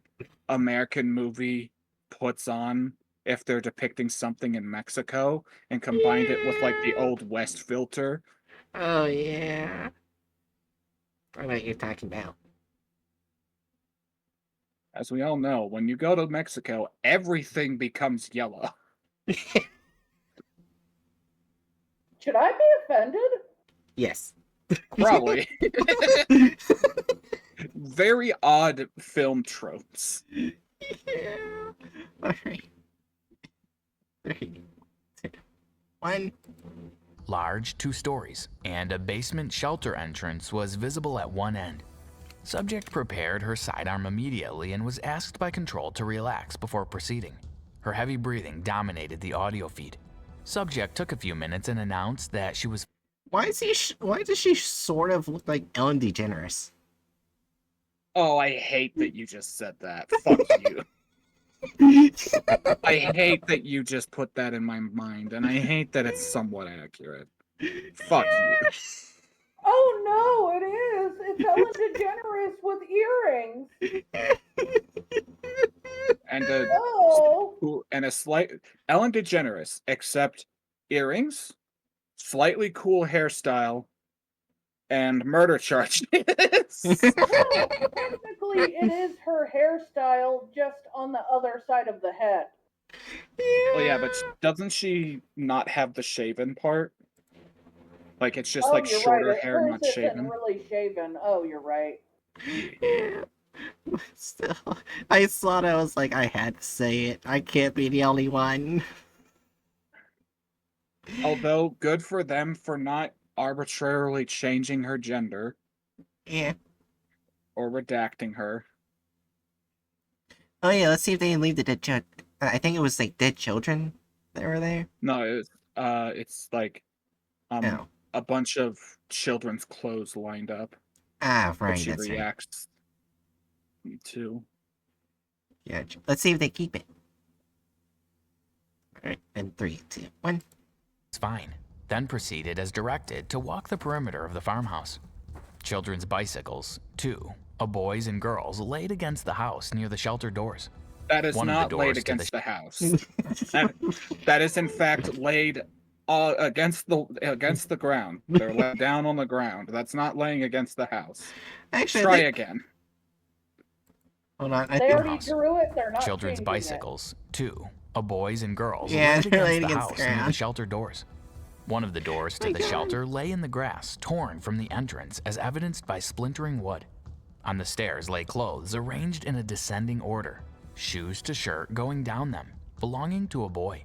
American movie puts on if they're depicting something in Mexico and combined it with like the old West filter. Oh, yeah. I know what you're talking about. As we all know, when you go to Mexico, everything becomes yellow. Should I be offended? Yes. Probably. Very odd film tropes. Yeah. Alright. 3, 2, 1. Large, 2 stories, and a basement shelter entrance was visible at one end. Subject prepared her sidearm immediately and was asked by control to relax before proceeding. Her heavy breathing dominated the audio feed. Subject took a few minutes and announced that she was Why does she sort of look like Ellen DeGeneres? Oh, I hate that you just said that. Fuck you. I hate that you just put that in my mind, and I hate that it's somewhat accurate. Fuck you. Oh no, it is. It's Ellen DeGeneres with earrings. And Oh. a slight Ellen DeGeneres, except earrings, slightly cool hairstyle, and murder charges. Well, technically, it is her hairstyle, just on the other side of the head. Well, yeah, but doesn't she not have the shaven part? Like it's just Oh, like you're shorter right. hair, Hers not isn't shaven. really shaven. Oh, you're right. Yeah. Still, I thought I was like, I had to say it. I can't be the only one. Although good for them for not arbitrarily changing her gender Yeah. or redacting her. Oh yeah, let's see if they leave the dead child. I think it was like dead children that were there. No, it's like Oh. a bunch of children's clothes lined up Ah, that right, she that's right. reacts to. Yeah, let's see if they keep it. Alright, and 3, 2, 1. fine, then proceeded as directed to walk the perimeter of the farmhouse. Children's bicycles, 2, a boy's and girls, laid against the house near the shelter doors. That is One of the not laid doors to against the house. That is in fact laid against the ground. They're laid down on the ground. That's not laying against the house. Actually, Try again. Hold on, I They think already drew it. They're not Children's changing bicycles, 2, of boys and girls Yeah, laid they're against laid the against house the near the ground. shelter doors. One of the doors to My the God. shelter lay in the grass, torn from the entrance as evidenced by splintering wood. On the stairs lay clothes arranged in a descending order, shoes to shirt going down them, belonging to a boy.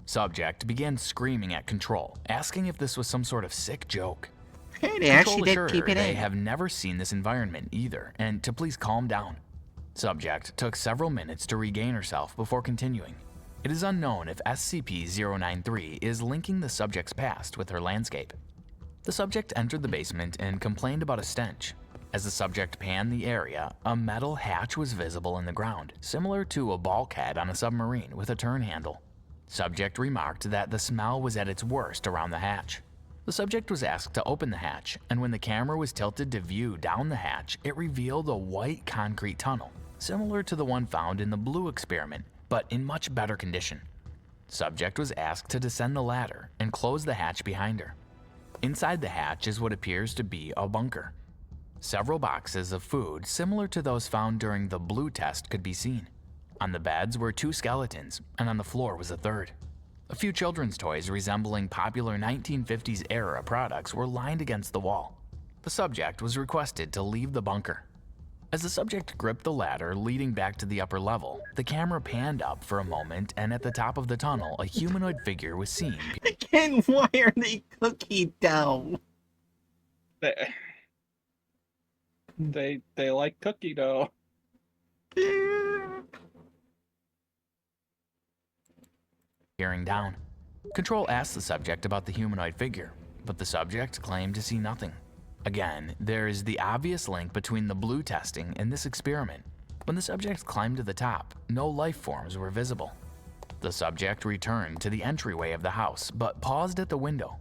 Subject began screaming at Control, asking if this was some sort of sick joke. Hey, they Control actually did assured keep her it they in. have never seen this environment either, and to please calm down. Subject took several minutes to regain herself before continuing. It is unknown if SCP-093 is linking the subject's past with her landscape. The subject entered the basement and complained about a stench. As the subject panned the area, a metal hatch was visible in the ground, similar to a bulkhead on a submarine with a turn handle. Subject remarked that the smell was at its worst around the hatch. The subject was asked to open the hatch, and when the camera was tilted to view down the hatch, it revealed a white concrete tunnel, similar to the one found in the Blue experiment, but in much better condition. Subject was asked to descend the ladder and close the hatch behind her. Inside the hatch is what appears to be a bunker. Several boxes of food similar to those found during the Blue test could be seen. On the beds were 2 skeletons, and on the floor was a third. A few children's toys resembling popular 1950s era products were lined against the wall. The subject was requested to leave the bunker. As the subject gripped the ladder leading back to the upper level, the camera panned up for a moment, and at the top of the tunnel, a humanoid figure was seen. Again, why are they cookie dough? They like cookie dough. Peering down. Control asked the subject about the humanoid figure, but the subject claimed to see nothing. Again, there is the obvious link between the Blue testing and this experiment. When the subject climbed to the top, no life forms were visible. The subject returned to the entryway of the house, but paused at the window.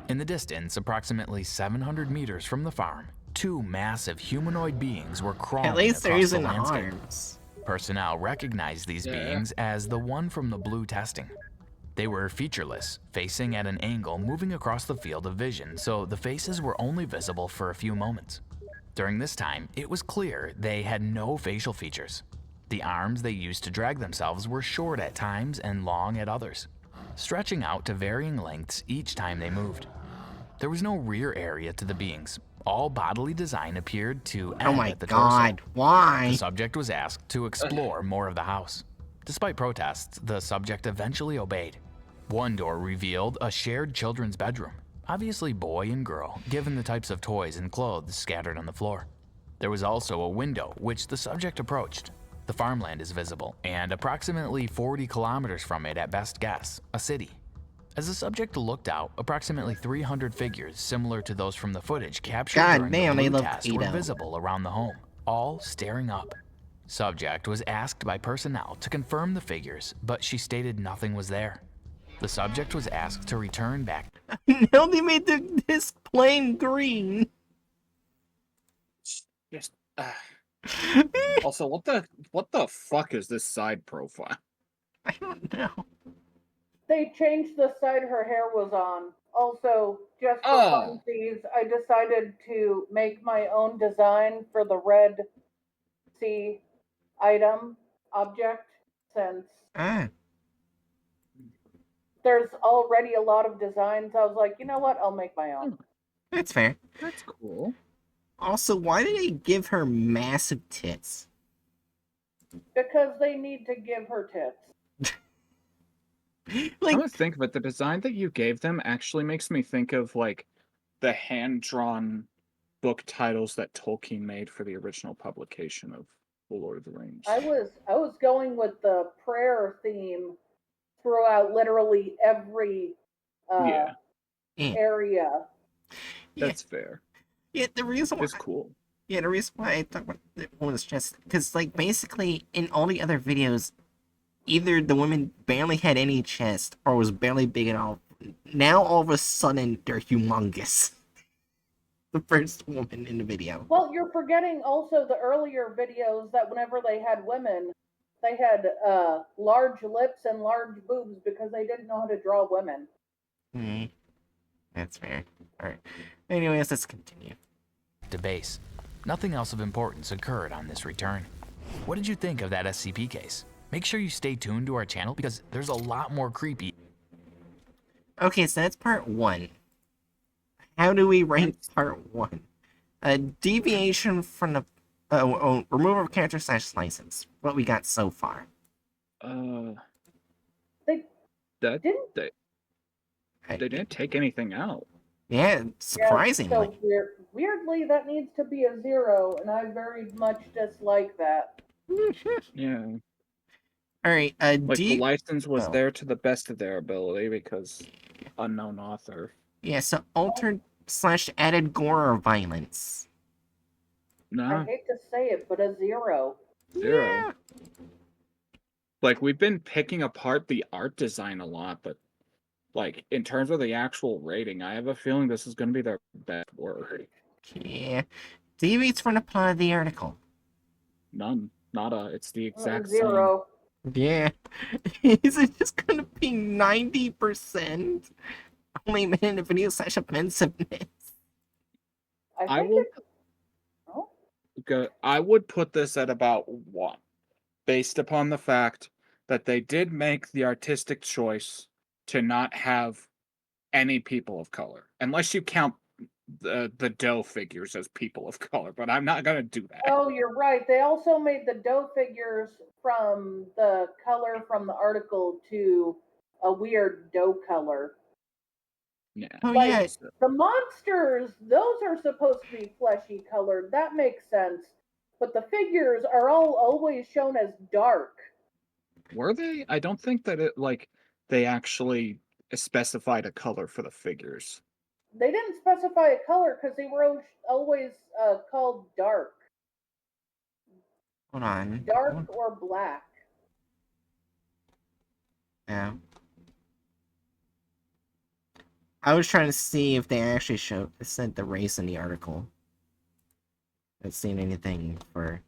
In the distance, approximately 700 meters from the farm, 2 massive humanoid beings were crawling At least they're across the using landscape. arms. Personnel recognized these beings as the one from the Blue testing. They were featureless, facing at an angle moving across the field of vision, so the faces were only visible for a few moments. During this time, it was clear they had no facial features. The arms they used to drag themselves were short at times and long at others, stretching out to varying lengths each time they moved. There was no rear area to the beings. All bodily design appeared to end Oh my at the god, torso. why? The subject was asked to explore more of the house. Despite protests, the subject eventually obeyed. One door revealed a shared children's bedroom, obviously boy and girl, given the types of toys and clothes scattered on the floor. There was also a window, which the subject approached. The farmland is visible, and approximately 40 kilometers from it at best guess, a city. As the subject looked out, approximately 300 figures similar to those from the footage captured God during damn, the they Blue love test were keto. visible around the home, all staring up. Subject was asked by personnel to confirm the figures, but she stated nothing was there. The subject was asked to return back. No, they made this plain green. Just also, what the fuck is this side profile? I don't know. They changed the side her hair was on. Also, just for Oh. funsies, I decided to make my own design for the red sea item object since Ah, there's already a lot of designs. I was like, you know what? I'll make my own. that's fair. That's cool. Also, why did they give her massive tits? Because they need to give her tits. Like, I'm gonna think, but the design that you gave them actually makes me think of like the hand-drawn book titles that Tolkien made for the original publication of The Lord of the Rings. I was going with the prayer theme throughout literally every Yeah, area. yeah, that's fair. yeah. The reason why, It's cool. yeah, the reason why I thought about it was just because, like, basically in all the other videos, either the women barely had any chest or was barely big at all. Now all of a sudden they're humongous. The first woman in the video. Well, you're forgetting also the earlier videos that whenever they had women, they had large lips and large boobs because they didn't know how to draw women. That's fair. Alright. Anyways, let's continue. To base. Nothing else of importance occurred on this return. What did you think of that SCP case? make sure you stay tuned to our channel because there's a lot more creepy. Okay, so that's part 1. How do we rank part 1? A deviation from the removal of character / license. What we got so far. They That didn't. they didn't take anything out. Yeah, surprisingly. So weirdly, that needs to be a 0, and I very much dislike that. Yeah. Alright, Like the license was oh. there to the best of their ability because unknown author. Yeah, so altered / added gore or violence. I No, hate to say it, but a 0. 0. Yeah. Like we've been picking apart the art design a lot, but like in terms of the actual rating, I have a feeling this is going to be their best work. Yeah. Deviates from the plot of the article. None, nada. It's the exact 0. Yeah. Is it just gonna be 90%? Only minute of video / offensiveness. I think will it's. Oh, same. I would put this at about 1, based upon the fact that they did make the artistic choice to not have any people of color, unless you count the dough figures as people of color. But I'm not gonna do that. oh, you're right. They also made the dough figures from the color from the article to a weird dough color. Yeah. Oh, Like, yeah. the monsters, those are supposed to be fleshy colored. That makes sense. But the figures are all always shown as dark. Were they? I don't think that they actually specified a color for the figures. They didn't specify a color because they were always called dark. Hold on. Dark or black. Yeah. I was trying to see if they actually said the race in the article. I've seen anything for.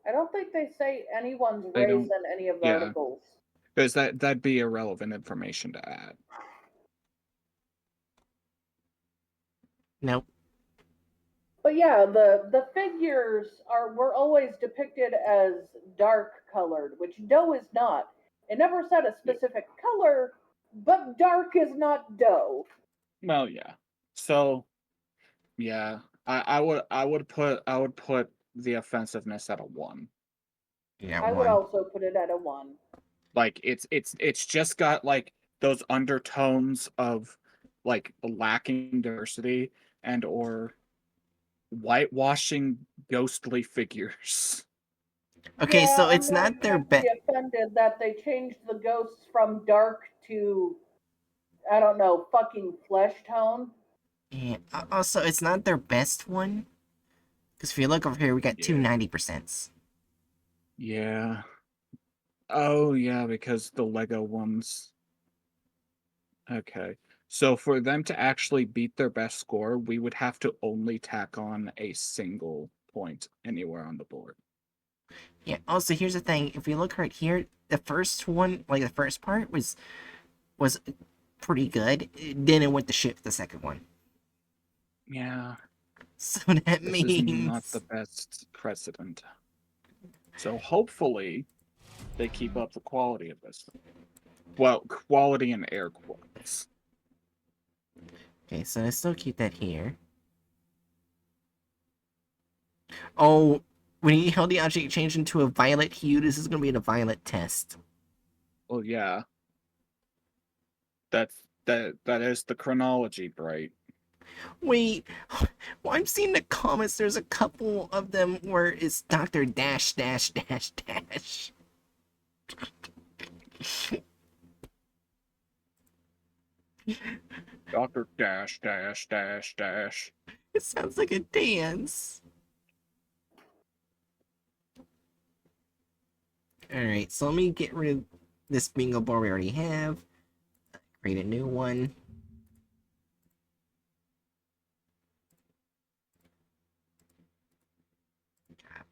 I don't think they say anyone's They race don't- in any of the yeah. articles. Because that'd be irrelevant information to add. Nope. But yeah, the figures were always depicted as dark colored, which dough is not. It never said a specific color, but dark is not dough. Well, yeah. So, yeah, I would put the offensiveness at a 1. Yeah, I would 1. also put it at a 1. Like it's just got like those undertones of like lacking diversity and or whitewashing ghostly figures. Okay, Yeah, so I'm it's not their exactly best. offended that they changed the ghosts from dark to, I don't know, fucking flesh tone. Yeah. Also, it's not their best one. Because if you look over here, we got two Yeah. 90%s. Yeah. Oh yeah, because the Lego ones. Okay. So for them to actually beat their best score, we would have to only tack on a single point anywhere on the board. Yeah. Also, here's the thing: if we look right here, the first one, like the first part, was pretty good. Then it went to shit for the second one. Yeah. So that This is not means the best precedent. So hopefully they keep up the quality of this. Well, quality in air quotes. okay. So I still keep that here. Oh, when you held the object change into a violet hue, this is going to be in a violet test. Well, yeah. That is the chronology, Bright. Wait, well, I'm seeing the comments. There's a couple of them where it's Dr. Dash Dash Dash Dash. Dr. Dash Dash Dash Dash. It sounds like a dance. Alright, so let me get rid of this bingo board we already have. Create a new one.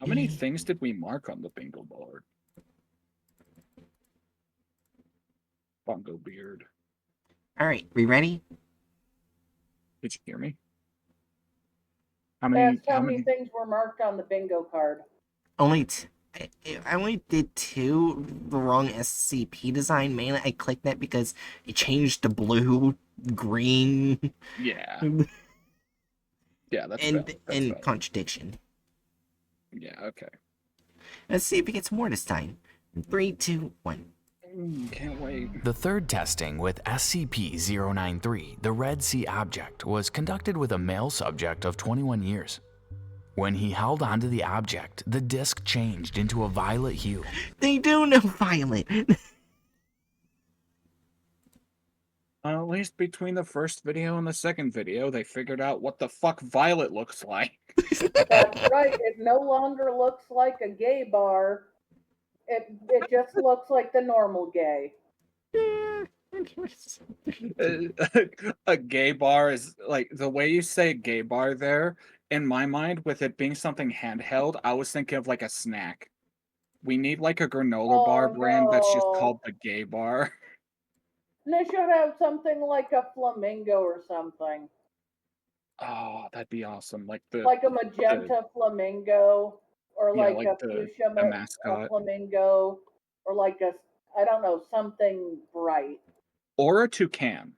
How many things did we mark on the bingo board? Bongo beard. Alright, we ready? Did you hear me? How many? That's how many things were marked on the bingo card. Only I only did 2, the wrong SCP design. Mainly, I clicked that because it changed to blue, green, Yeah. Yeah, that's and valid. That's valid. contradiction. Yeah, okay. Let's see if it gets more this time. 3, 2, 1. Can't wait. The third testing with SCP-093, the Red Sea object, was conducted with a male subject of 21 years. When he held onto the object, the disc changed into a violet hue. They do know violet. At least between the first video and the second video, they figured out what the fuck violet looks like. That's right. It no longer looks like a gay bar. It just looks like the normal gay. A gay bar is like the way you say gay bar there. In my mind, with it being something handheld, I was thinking of like a snack. We need like a granola bar Oh brand that's just no. called the gay bar. And they should have something like a flamingo or something. Oh, that'd be awesome. Like Like a magenta flamingo, or yeah, like like a the fuchsia mascot. flamingo, or like a, I don't know, something bright. Or a toucan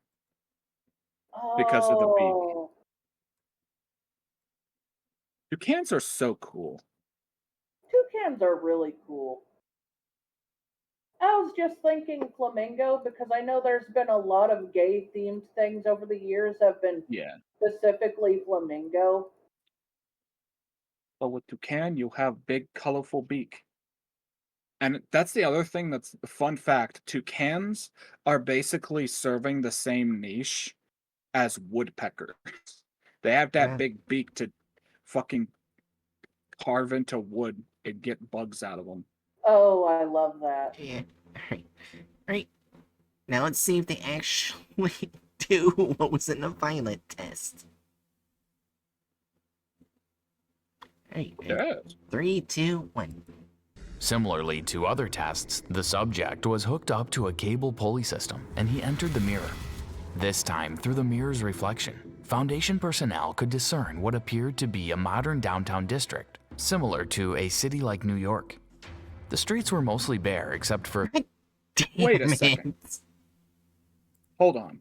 because of the beak. Oh, Toucans are so cool. toucans are really cool. I was just thinking flamingo because I know there's been a lot of gay themed things over the years that have been Yeah. specifically flamingo. But with toucan, you have big, colorful beak. And that's the other thing that's a fun fact. Toucans are basically serving the same niche as woodpeckers. They have that Yeah. big beak to fucking carve into wood and get bugs out of them. Oh, I love that. Yeah. Alright. Now let's see if they actually do what was in the violet test. Alright. Yes. 3, 2, 1. Similarly to other tests, the subject was hooked up to a cable pulley system and he entered the mirror. This time, through the mirror's reflection, Foundation personnel could discern what appeared to be a modern downtown district, similar to a city like New York. The streets were mostly bare except for Damn Wait a it. second. Hold on.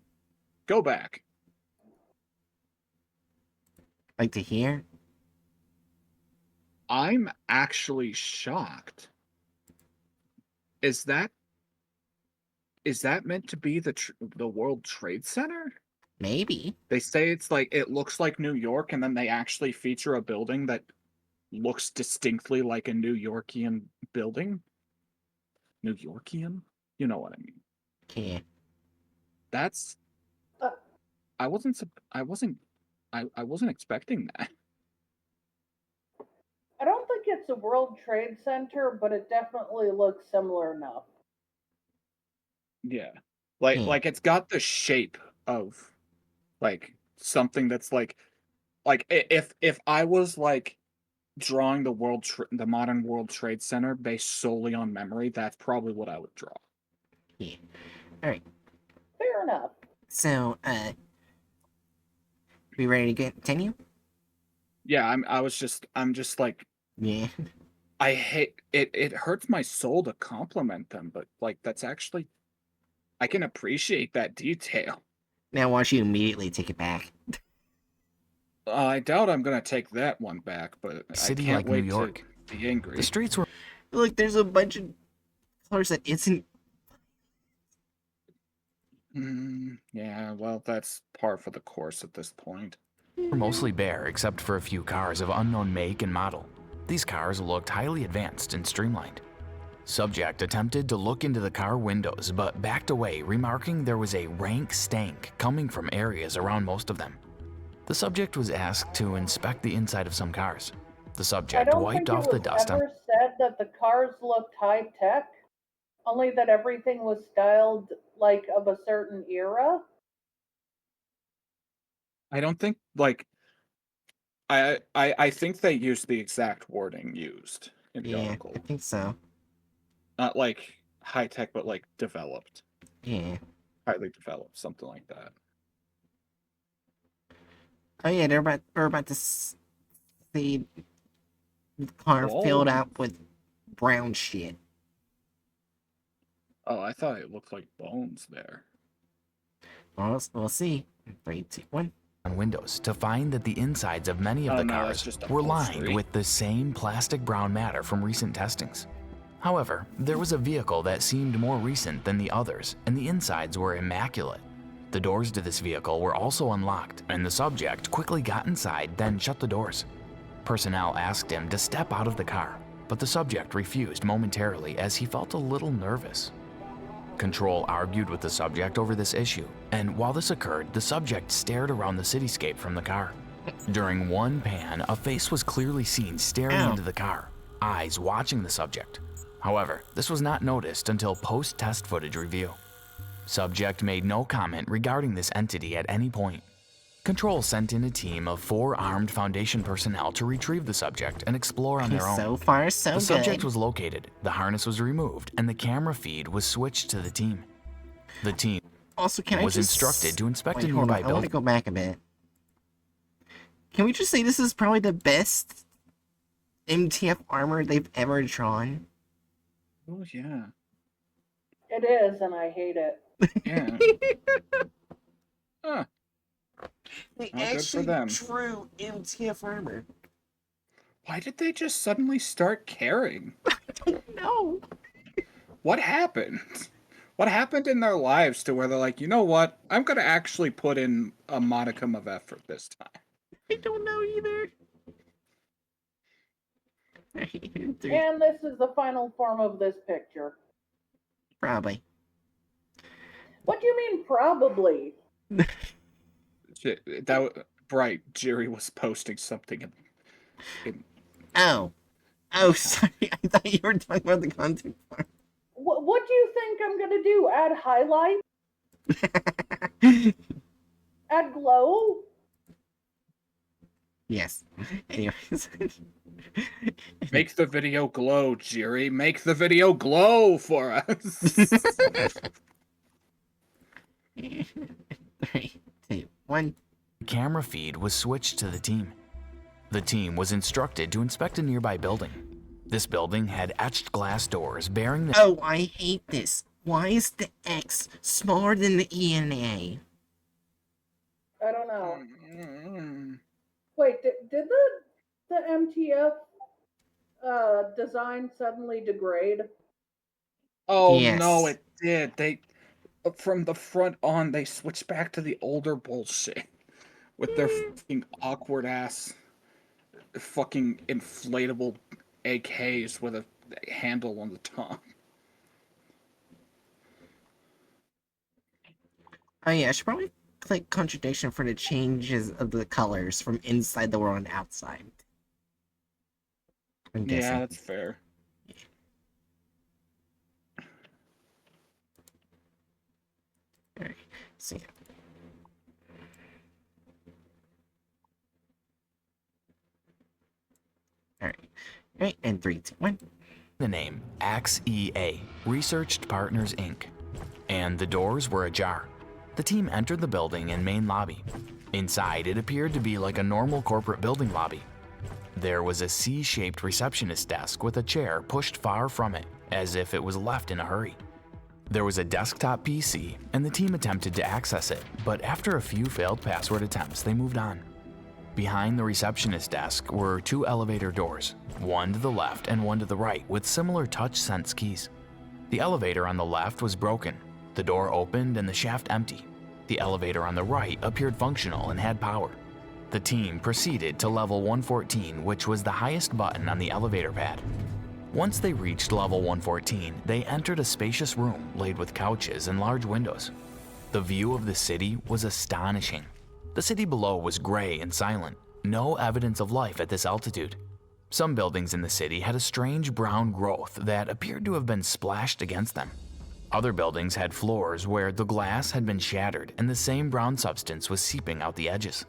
Go back. Like to hear? I'm actually shocked. Is that meant to be the World Trade Center? Maybe. They say it's like it looks like New York, and then they actually feature a building that looks distinctly like a New Yorkian building. New Yorkian? You know what I mean. Okay. That's I wasn't expecting that. I don't think it's a World Trade Center, but it definitely looks similar enough. Yeah. Like Hmm. like it's got the shape of like something that's like if I was like drawing the modern World Trade Center based solely on memory, that's probably what I would draw. Yeah. Alright. Fair enough. So, we ready to continue? Yeah, I'm just like Yeah. I hate it. It hurts my soul to compliment them, but like that's actually I can appreciate that detail. Now I want you to immediately take it back. I doubt I'm gonna take that one back, but a city I can't like wait New York. to be angry. The streets were Look, there's a bunch of colors that isn't. Yeah, well, that's par for the course at this point. mostly bare except for a few cars of unknown make and model. These cars looked highly advanced and streamlined. Subject attempted to look into the car windows but backed away, remarking there was a rank stank coming from areas around most of them. The subject was asked to inspect the inside of some cars. The I subject don't wiped think it off the was dust on ever said that the cars looked high tech, only that everything was styled like of a certain era. I don't think like I think they used the exact wording used in the Yeah, article. I think so. Not like high tech, but like developed, Yeah. highly developed, something like that. Oh yeah, we're about to see the car Whoa. filled out with brown shit. Oh, I thought it looked like bones there. Well, we'll see. 3, 2, 1. On windows to find that the insides of many of Oh, the no, cars that's just were upholstery. lined with the same plastic brown matter from recent testings. However, there was a vehicle that seemed more recent than the others, and the insides were immaculate. The doors to this vehicle were also unlocked, and the subject quickly got inside, then shut the doors. Personnel asked him to step out of the car, but the subject refused momentarily as he felt a little nervous. Control argued with the subject over this issue, and while this occurred, the subject stared around the cityscape from the car. During one pan, a face was clearly seen staring Ow. into the car, eyes watching the subject. However, this was not noticed until post-test footage review. Subject made no comment regarding this entity at any point. Control sent in a team of 4 armed Foundation personnel to retrieve the subject and explore on their own. So far, so The good. subject was located, the harness was removed, and the camera feed was switched to the team. The team Also, can was I just... instructed to inspect Wait, a hold on. nearby I want to building. go back a bit. Can we just say this is probably the best MTF armor they've ever drawn? Oh, yeah. It is, and I hate it. Yeah. Huh. They Well, good for actually them. drew MTF armor. Why did they just suddenly start caring? No. What happened? What happened in their lives to where they're like, you know what? I'm going to actually put in a modicum of effort this time. I don't know either. And this is the final form of this picture. Probably. What do you mean, probably? Shit, that was, right, Jerry was posting something in Oh. Oh, sorry. I thought you were talking about the content part. What do you think I'm gonna do? Add highlight? Add glow? Yes. Anyways. Make the video glow, Jerry. Make the video glow for us. 3, 2, 1. The camera feed was switched to the team. The team was instructed to inspect a nearby building. This building had etched glass doors bearing the Oh, I hate this. Why is the X smaller than the E and A? I don't know. Mm-hmm. Wait, did the MTF design suddenly degrade? Oh Yes. no, it did. They from the front on they switched back to the older bullshit with their fucking awkward ass fucking inflatable AKs with a handle on the top. Oh yeah, I should probably click contradiction for the changes of the colors from inside the world and outside. I'm guessing. Yeah, that's fair. Alright, see. Alright, and 3, 2, 1. the name Axe EA, Researched Partners Inc., and the doors were ajar. The team entered the building and main lobby. Inside, it appeared to be like a normal corporate building lobby. There was a C-shaped receptionist desk with a chair pushed far from it, as if it was left in a hurry. There was a desktop PC, and the team attempted to access it, but after a few failed password attempts, they moved on. Behind the receptionist desk were 2 elevator doors, one to the left and one to the right, with similar touch-sense keys. The elevator on the left was broken. The door opened and the shaft empty. The elevator on the right appeared functional and had power. The team proceeded to level 114, which was the highest button on the elevator pad. Once they reached level 114, they entered a spacious room laid with couches and large windows. The view of the city was astonishing. The city below was gray and silent, no evidence of life at this altitude. Some buildings in the city had a strange brown growth that appeared to have been splashed against them. Other buildings had floors where the glass had been shattered and the same brown substance was seeping out the edges.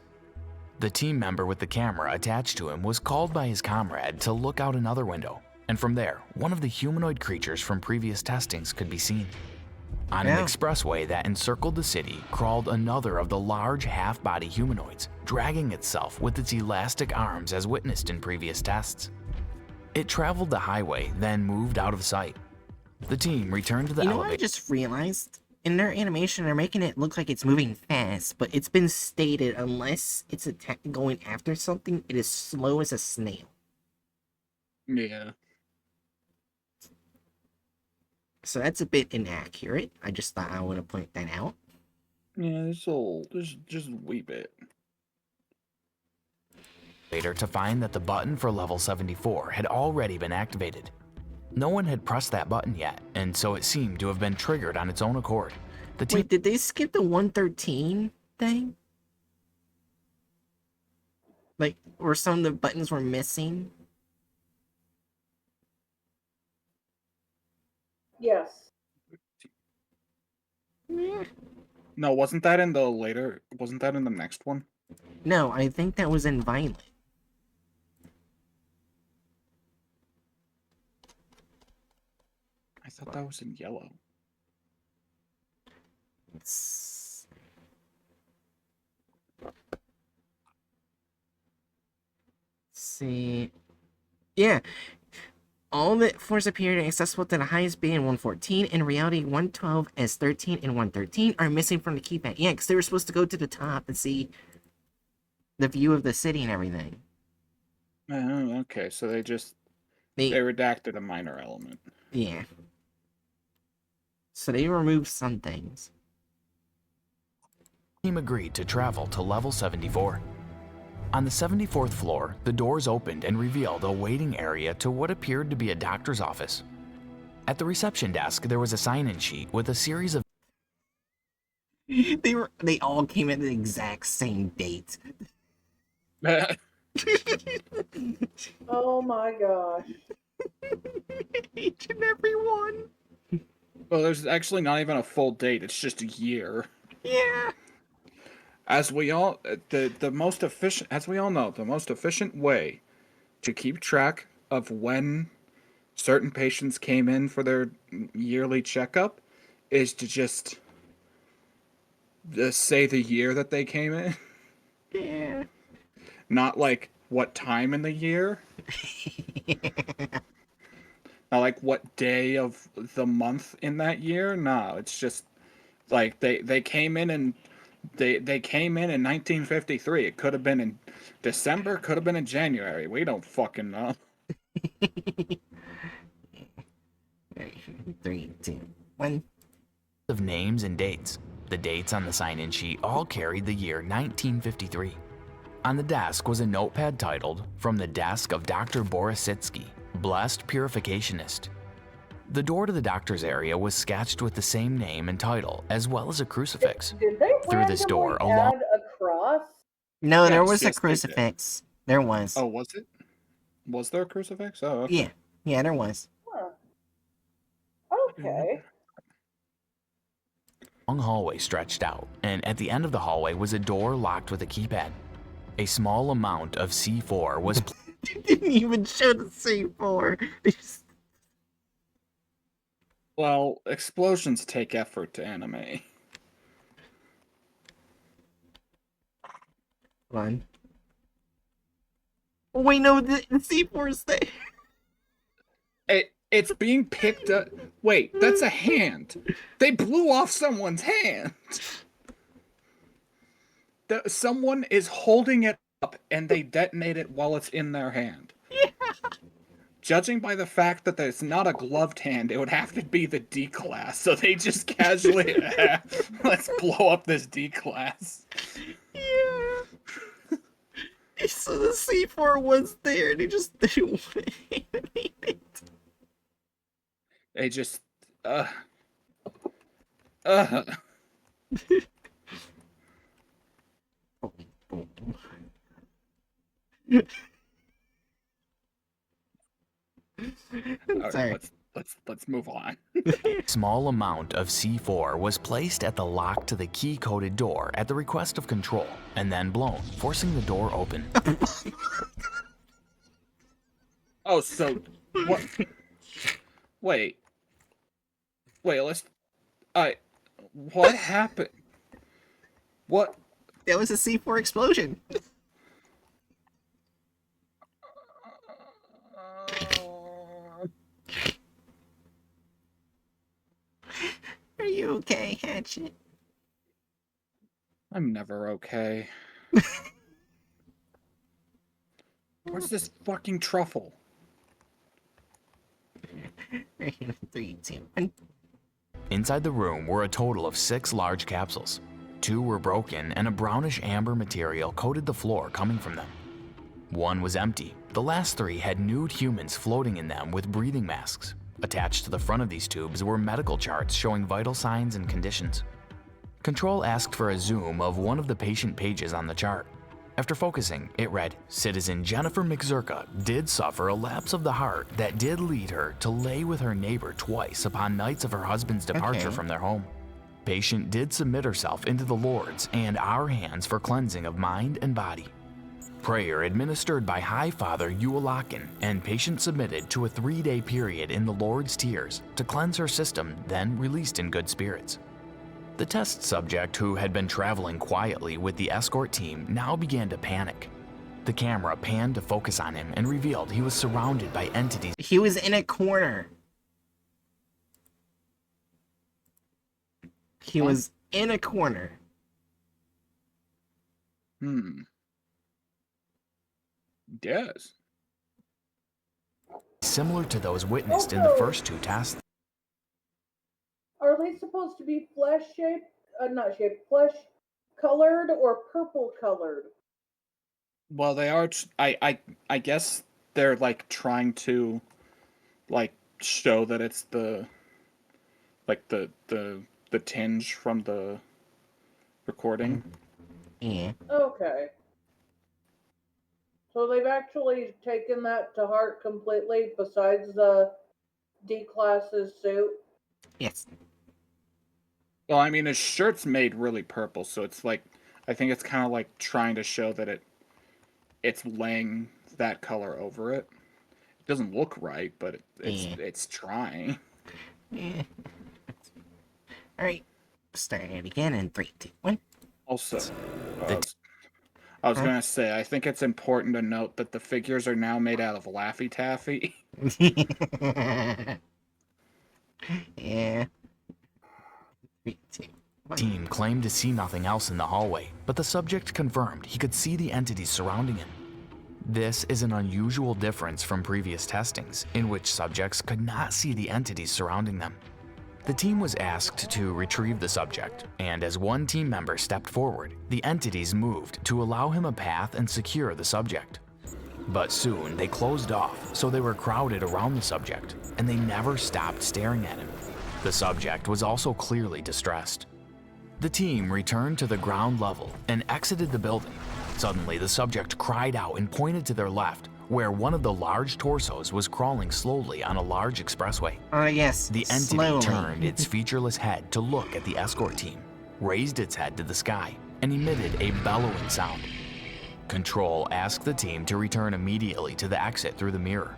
The team member with the camera attached to him was called by his comrade to look out another window, and from there, one of the humanoid creatures from previous testings could be seen. On an Yeah. expressway that encircled the city crawled another of the large half-body humanoids, dragging itself with its elastic arms as witnessed in previous tests. It traveled the highway, then moved out of sight. The team returned to the You know what I elevator. just realized? In their animation, they're making it look like it's moving fast, but it's been stated unless it's going after something, it is slow as a snail. Yeah. So that's a bit inaccurate. I just thought I would point that out. Yeah, there's just a wee bit. Later to find that the button for level 74 had already been activated. No one had pressed that button yet, and so it seemed to have been triggered on its own accord. The team Wait, did they skip the 113 thing? Like, where some of the buttons were missing? Yes. Yeah. No, wasn't that in the later? Wasn't that in the next one? No, I think that was in Violet. I thought that was in yellow. Let's see. Yeah. All the floors appear accessible to the highest being 114. In reality, 112, S13, and 113 are missing from the keypad. Yeah, because they were supposed to go to the top and see the view of the city and everything. Oh, okay. So they They redacted a minor element. Yeah. So they removed some things. team agreed to travel to level 74. On the 74th floor, the doors opened and revealed a waiting area to what appeared to be a doctor's office. At the reception desk, there was a sign-in sheet with a series of They all came at the exact same date. Oh my gosh. Each and every one. Well, there's actually not even a full date. It's just a year. Yeah. As we all the most efficient, as we all know, the most efficient way to keep track of when certain patients came in for their yearly checkup is to just say the year that they came in, Yeah. not like what time in the year, not like what day of the month in that year. No, it's just like they came in and they came in 1953. It could have been in December, could have been in January. We don't fucking know. 3, 2, 1. of names and dates. The dates on the sign-in sheet all carried the year 1953. On the desk was a notepad titled, "From the desk of Dr. Borisitsky, Blessed Purificationist." The door to the doctor's area was sketched with the same name and title, as well as a crucifix. Did they Through this door, randomly add a cross? No, there Yes, was a yes, they did. crucifix. There was. Oh, was it? Was there a crucifix? Oh, okay. Yeah. Yeah, there was. Huh. Okay. A long hallway stretched out, and at the end of the hallway was a door locked with a keypad. A small amount of C4 was Didn't even show the C4. They just... Well, explosions take effort to animate. One. Oh, wait, no, the C4 is there. It's being picked up. Wait, that's a hand. They blew off someone's hand. Someone is holding it up and they detonate it while it's in their hand. Yeah. Judging by the fact that it's not a gloved hand, it would have to be the D class. So they just casually, let's blow up this D class. Yeah. So the C4 was there, they just didn't want to animate it. They just, All Sorry. right, let's move on. A small amount of C4 was placed at the lock to the key-coded door at the request of Control, and then blown, forcing the door open. Oh, so what? Wait, let's. What happened? What? That was a C4 explosion. okay, Hatchet? I'm never okay. Where's this fucking truffle? Right in 3, 2, 1. Inside the room were a total of 6 large capsules. 2 were broken, and a brownish amber material coated the floor coming from them. 1 was empty. The last 3 had nude humans floating in them with breathing masks. Attached to the front of these tubes were medical charts showing vital signs and conditions. Control asked for a zoom of one of the patient pages on the chart. After focusing, it read, Citizen Jennifer McZurka did suffer a lapse of the heart that did lead her to lay with her neighbor twice upon nights of her husband's departure Okay. from their home. Patient did submit herself into the Lord's and our hands for cleansing of mind and body. Prayer administered by High Father Ualakan, and patient submitted to a 3-day period in the Lord's tears to cleanse her system, then released in good spirits. The test subject, who had been traveling quietly with the escort team, now began to panic. The camera panned to focus on him and revealed he was surrounded by entities. He was in a corner. He was in a corner. Yes. Similar to those witnessed in the first 2 tests. Are they supposed to be flesh shaped? Not shaped, flesh colored or purple colored? Well, they are. I guess they're like trying to, like, show that it's the tinge from the recording. Yeah. Okay. So they've actually taken that to heart completely, besides the D-Class's suit? Yes. Well, I mean, his shirt's made really purple, so it's like, I think it's kind of like trying to show that it's laying that color over it. It doesn't look right, but it's trying. Yeah. Alright. Start it again in 3, 2, 1. Also, I was gonna say, I think it's important to note that the figures are now made out of Laffy Taffy. Yeah. 3, 2, 1. Team claimed to see nothing else in the hallway, but the subject confirmed he could see the entities surrounding him. This is an unusual difference from previous testings, in which subjects could not see the entities surrounding them. The team was asked to retrieve the subject, and as one team member stepped forward, the entities moved to allow him a path and secure the subject. But soon they closed off, so they were crowded around the subject, and they never stopped staring at him. The subject was also clearly distressed. The team returned to the ground level and exited the building. Suddenly, the subject cried out and pointed to their left, where one of the large torsos was crawling slowly on a large expressway. Yes. The entity slowly. turned its featureless head to look at the escort team, raised its head to the sky, and emitted a bellowing sound. Control asked the team to return immediately to the exit through the mirror.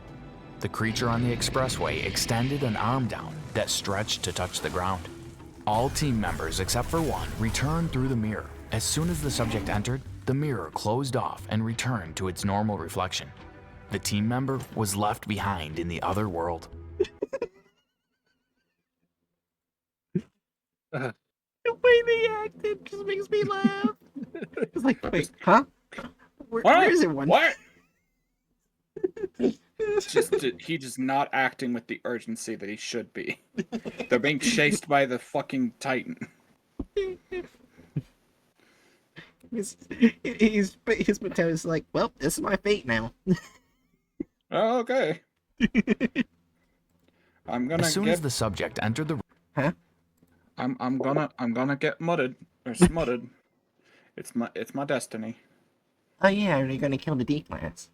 The creature on the expressway extended an arm down that stretched to touch the ground. All team members except for one returned through the mirror. As soon as the subject entered, the mirror closed off and returned to its normal reflection. The team member was left behind in the other world. The way they acted just makes me laugh. It's like, wait, huh? Where is everyone? What? He's just not acting with the urgency that he should be. They're being chased by the fucking Titan. His mentality is like, well, this is my fate now. Oh, okay. I'm gonna As soon as the subject entered the Huh? I'm gonna get mudded or smutted. It's my destiny. Oh yeah, are they gonna kill the D-Class?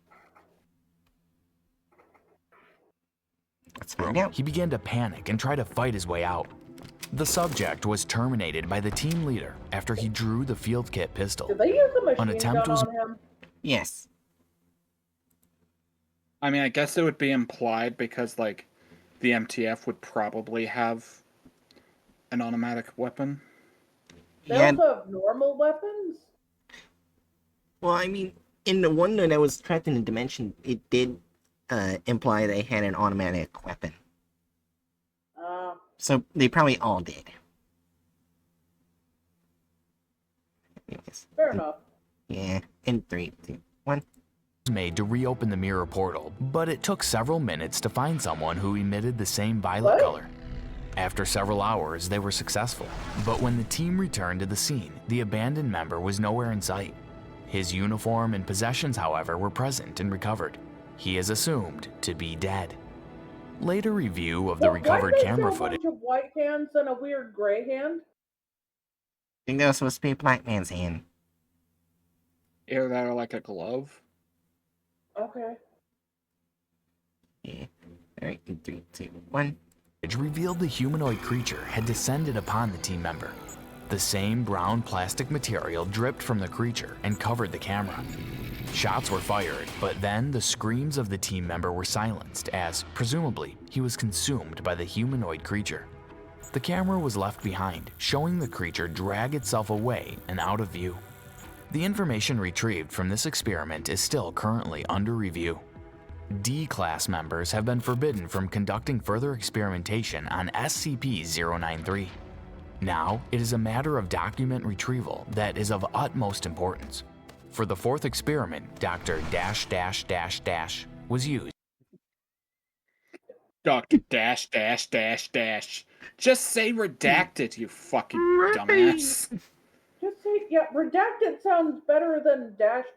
Let's find room, out. he began to panic and try to fight his way out. The subject was terminated by the team leader after he drew the field kit pistol. Did they use a An machine attempt gun was- on him? Yes. I mean, I guess it would be implied because, like, the MTF would probably have an automatic weapon. They Yeah. also have normal weapons? Well, I mean, in the one that was trapped in the dimension, it did imply they had an automatic weapon. Uh, So they probably all did. Yes. Fair enough. Yeah. In 3, 2, 1. Made to reopen the mirror portal, but it took several minutes to find someone who emitted the same violet What? color. After several hours, they were successful, but when the team returned to the scene, the abandoned member was nowhere in sight. His uniform and possessions, however, were present and recovered. He is assumed to be dead. Later review of the recovered Why camera did they show a footage bunch of white hands and a weird gray hand? I think that was supposed to be a black man's hand. Either that or like a glove. Okay. Yeah. Alright, in 3, 2, 1. revealed the humanoid creature had descended upon the team member. The same brown plastic material dripped from the creature and covered the camera. Shots were fired, but then the screams of the team member were silenced as, presumably, he was consumed by the humanoid creature. The camera was left behind, showing the creature drag itself away and out of view. The information retrieved from this experiment is still currently under review. D-Class members have been forbidden from conducting further experimentation on SCP-093. Now, it is a matter of document retrieval that is of utmost importance. For the fourth experiment, Dr. -- was used. Dr. -- Just say redacted, you fucking Right. dumbass. Just say, yeah, redacted sounds better than --. Dash.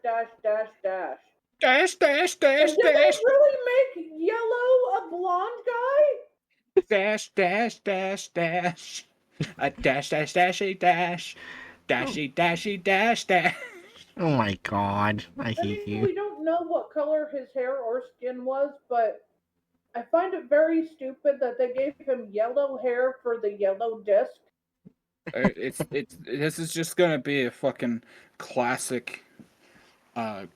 And did they really make Yellow a blonde guy? Dash. A dash. Oh my god. I I hate mean, you. we don't know what color his hair or skin was, but I find it very stupid that they gave him yellow hair for the yellow disc. This is just gonna be a fucking classic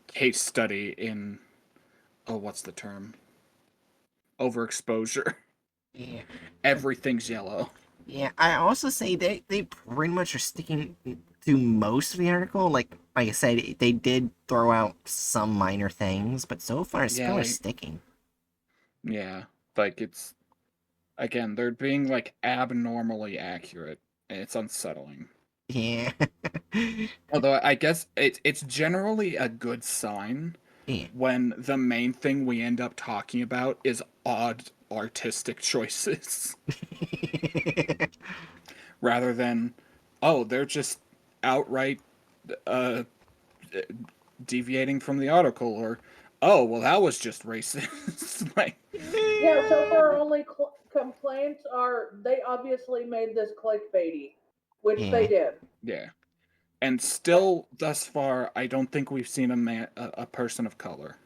case study in what's the term? Overexposure. Yeah. Everything's yellow. Yeah, I also say they pretty much are sticking to most of the article. Like I said, they did throw out some minor things, but so far it's Yeah, kind of like- sticking. Yeah, like it's again, they're being like abnormally accurate, and it's unsettling. Yeah. Although I guess it's generally a good sign Yeah. when the main thing we end up talking about is odd artistic choices rather than, oh, they're just outright deviating from the article, or, oh, well, that was just racist. Like, Yeah, so far our only complaints are they obviously made this clickbaity, which they did. yeah. And still, thus far, I don't think we've seen a person of color.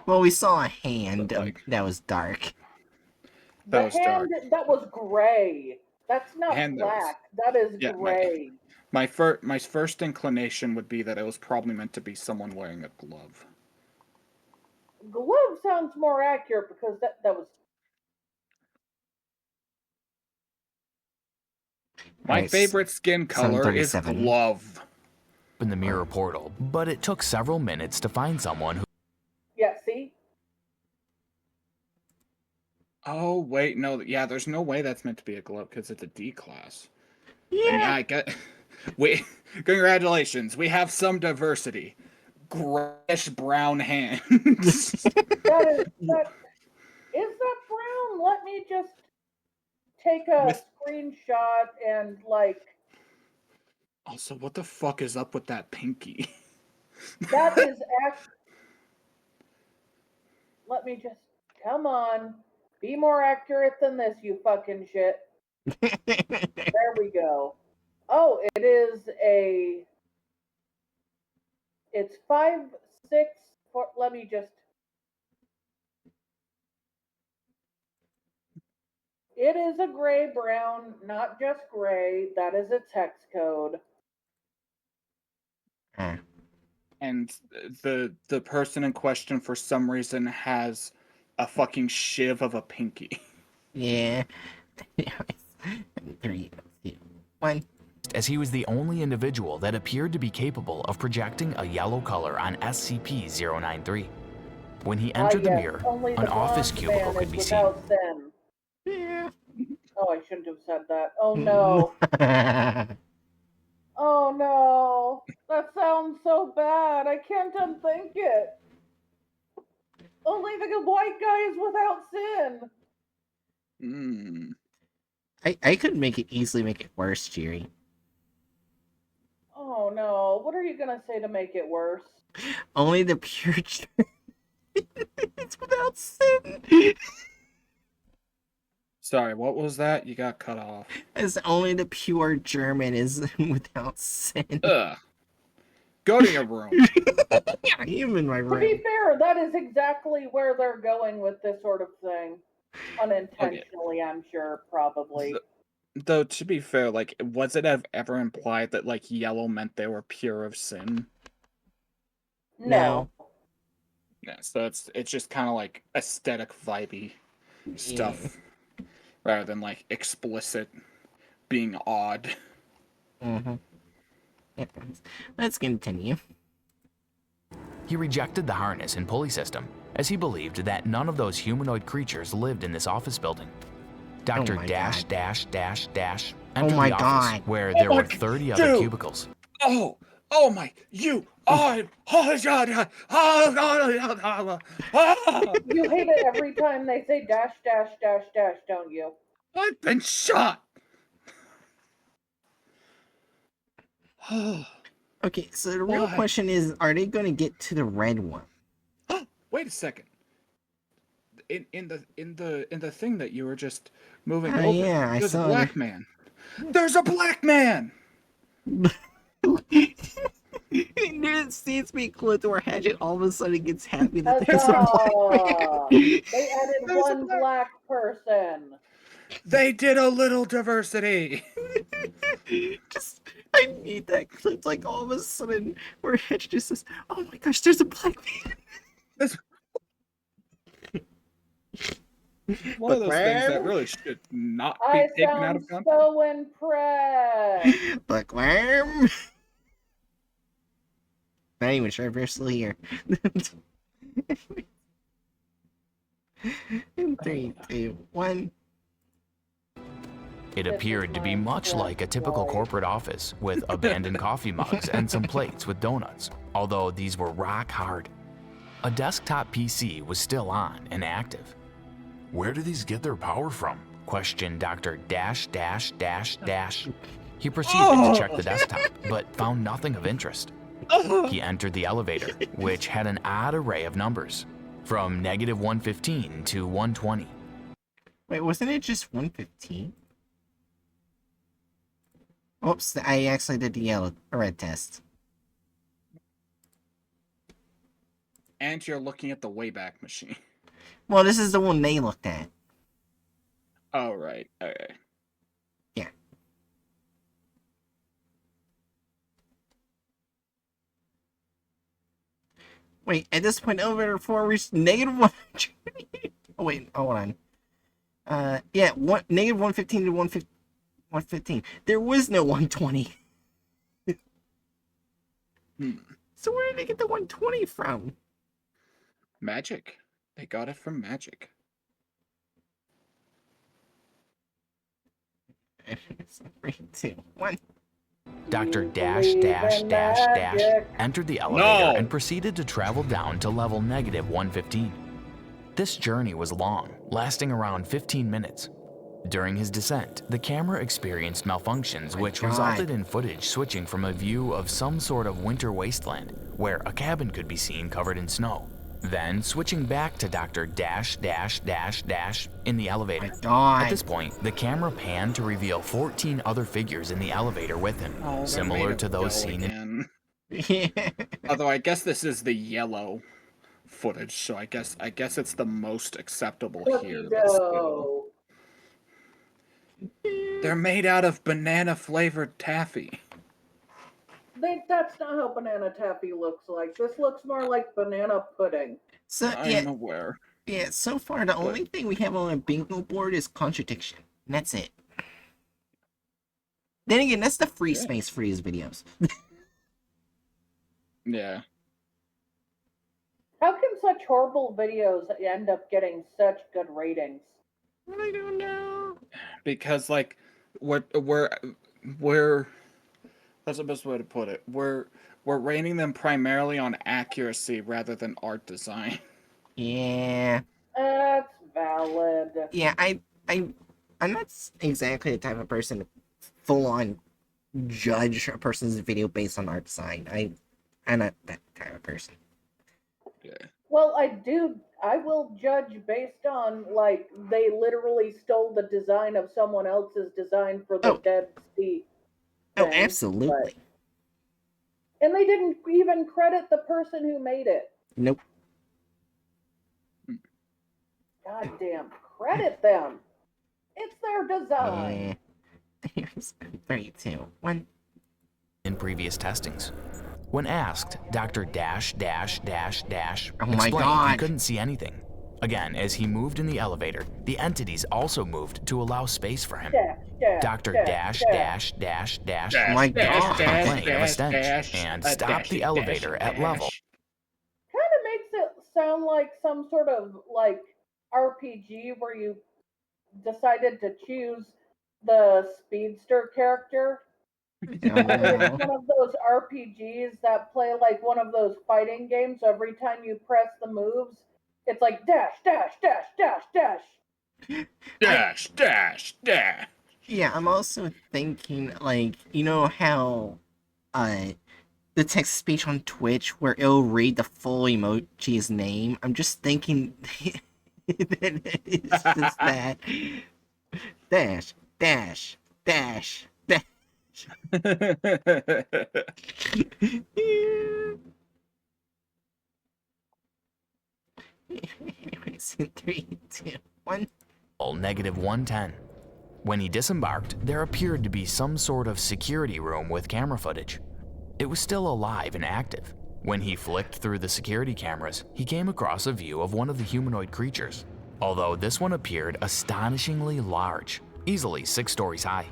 Well, we saw a hand But, like- that was dark. The That was hand dark. that was gray. That's not Hand that was- black. That is Yeah, gray. My first inclination would be that it was probably meant to be someone wearing a glove. Glove sounds more accurate because that was My Alright, favorite skin color is 737. glove. in the mirror portal, but it took several minutes to find someone who yeah. See, Oh, wait, no, yeah, there's no way that's meant to be a glove because it's a D class. And Yeah. yeah, I get. Congratulations, we have some diversity. Grayish brown hands. that is that brown? Let me just take a With- screenshot and like Also, what the fuck is up with that pinky? that is Let me just come on. Be more accurate than this, you fucking shit. There we go. Oh, it is it's 5, 6, 4. Let me just. It is a gray brown, not just gray. That is its hex code. Ah, And the person in question, for some reason, has a fucking shiv of a pinky. yeah. 3, 2, 1. as he was the only individual that appeared to be capable of projecting a yellow color on SCP-093. When he entered the yes, mirror, only the an office blonde cubicle man could is be seen. without sin. Yeah. Oh, I shouldn't have said that. Oh no. Oh no, that sounds so bad. I can't unthink it. Only the white guy is without sin. Hmm. I could easily make it worse, Jerry. Oh no, what are you gonna say to make it worse? Only the pure it's without sin. Sorry, what was that? You got cut off. As only the pure German is without sin. Ugh. Go to your room. I am in my To be room. fair, that is exactly where they're going with this sort of thing. Unintentionally, I'm sure, probably. Though, to be fair, like, was it ever implied that, like, yellow meant they were pure of sin? No. Yeah, so it's just kind of like aesthetic vibey stuff, rather than, like, explicit being odd. Mm-hmm. Yeah. Let's continue. He rejected the harness and pulley system, as he believed that none of those humanoid creatures lived in this office building. Dr. my dash God. dash dash dash Oh entered my the office, God. where Oh there my were God, 30 other dude. cubicles. Oh my, you are, You hate it every time they say dash, dash, dash, dash, don't you? I've been shot. Okay, so the real Why? question is, are they going to get to the red one? Wait a second. In the thing that you were just moving Oh, over, yeah, I there's a saw black man. There's a black man. It seems to be close to where Hatchet all of a sudden gets happy that there's a Huzzah! black They added There's a one black person. They did a little diversity. Just, I need that clip. Like all of a sudden, where Hedge just says, "Oh my gosh, there's a black man." This one of those things that really should not be I taken out sound of context. so impressed. Bookworm. Not even sure if you're still here. In 3, 2, 1. It appeared to be much like a typical corporate office, with abandoned coffee mugs and some plates with donuts, although these were rock hard. A desktop PC was still on and active. Where do these get their power from? Questioned Dr. Dash Dash Dash Dash. He proceeded to check the desktop, but found nothing of interest. He entered the elevator, which had an odd array of numbers, from -115 to 120. Wait, wasn't it just 115? Oops, I actually did the red test. And you're looking at the Wayback Machine. Well, this is the one they looked at. Oh, right. Okay. Yeah. Wait, at this point, elevator 4 reached -100. Oh, wait, hold on. Yeah, -115 to 115. There was no 120. So where did they get the 120 from? Magic. They got it from magic. Three, 2, 1. Dr. You Dash believe Dash in Dash Dash magic? entered the elevator No. and proceeded to travel down to level -115. This journey was long, lasting around 15 minutes. During his descent, the camera experienced malfunctions which resulted in footage switching from a view of some sort of winter wasteland, where a cabin could be seen covered in snow, then switching back to Dr. Dash Dash Dash Dash in the elevator. At this point, the camera panned to reveal 14 other figures in the elevator with him, similar to those seen in... Although I guess this is the yellow footage, so I guess it's the most acceptable here. Cookie But still. dough. They're made out of banana flavored taffy. That's not how banana taffy looks like. This looks more like banana pudding. So, I'm aware. Yeah, so far the only thing we have on a bingo board is contradiction. And that's it. Then again, that's the free space for his videos. Yeah. How can such horrible videos end up getting such good ratings? I don't know. Because like we're That's the best way to put it. We're rating them primarily on accuracy rather than art design. Yeah. That's valid. Yeah, I'm not exactly the type of person to full on judge a person's video based on art design. I'm not that type of person. Yeah. Well, I will judge based on, like, they literally stole the design of someone else's design for the Oh. Dead Sea Oh, thing. absolutely. And they didn't even credit the person who made it. Nope. God damn, credit them. It's their design. Yeah. Here's 3, 2, 1. In previous testings. When asked, Dr. Dash Dash Dash Dash Oh my explained he God. couldn't see anything. Again, as he moved in the elevator, the entities also moved to allow space for him. Dash, dash, Dr. dash, Dash Dash Dash Dash Oh my God. complained of a stench and stopped the elevator at level. Kind of makes it sound like some sort of, like, RPG where you decided to choose the speedster character. Oh, It's no. one of those RPGs that play like one of those fighting games. Every time you press the moves, it's like dash, dash, dash, dash, dash. Dash, dash, dash. Yeah, I'm also thinking, like, you know how the text speech on Twitch where it'll read the full emoji's name? I'm just thinking that it's just that. Dash, dash, dash, dash. Anyways, in 3, 2, 1. -110. When he disembarked, there appeared to be some sort of security room with camera footage. It was still alive and active. When he flicked through the security cameras, he came across a view of one of the humanoid creatures, although this one appeared astonishingly large, easily 6 stories high.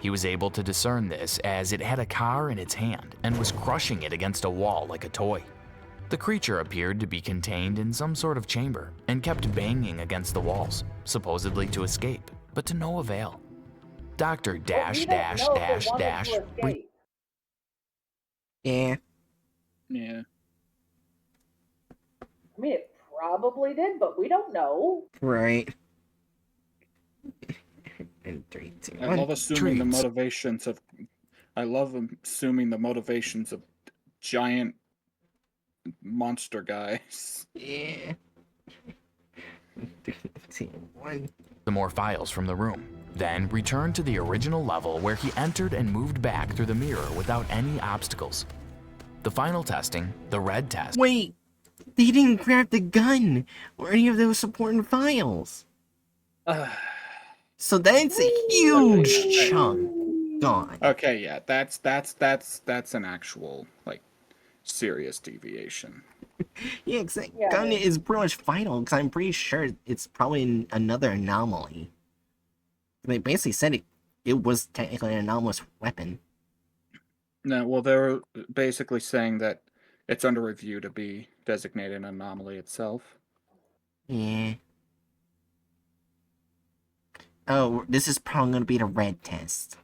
He was able to discern this as it had a car in its hand and was crushing it against a wall like a toy. The creature appeared to be contained in some sort of chamber and kept banging against the walls, supposedly to escape, but to no avail. Dr. Dash We don't Dash know if it Dash wanted Dash to escape. Yeah, Yeah. I mean, it probably did, but we don't know. right. In 3, 2, I 1. love assuming the Treats. motivations of. I love assuming the motivations of giant monster guys. Yeah. 3, 2, 1. the more files from the room, then returned to the original level where he entered and moved back through the mirror without any obstacles. The final testing, the red test, Wait! They didn't grab the gun or any of those supporting files. So that's a huge Okay. chunk gone. Okay, yeah, that's an actual like serious deviation. Yeah, because that Yeah. gun is pretty much vital, because I'm pretty sure it's probably another anomaly. They basically said it was technically an anomalous weapon. No, well, they're basically saying that it's under review to be designated an anomaly itself. Yeah. Oh, this is probably going to be the red test.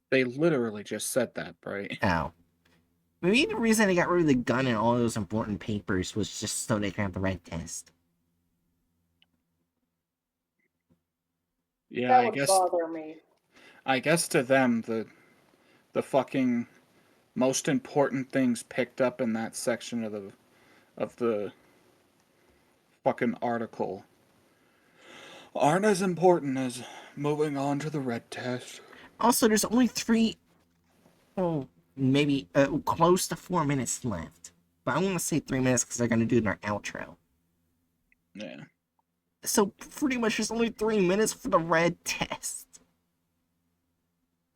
They literally just said that, right? Oh. Maybe the reason they got rid of the gun and all those important papers was just so they could have the red test. Yeah, That would bother me. I guess to them the fucking most important things picked up in that section of the fucking article aren't as important as moving on to the red test. Also, there's only 3, well, maybe close to 4 minutes left. But I want to say 3 minutes because they're going to do their outro. Yeah. So pretty much there's only 3 minutes for the red test.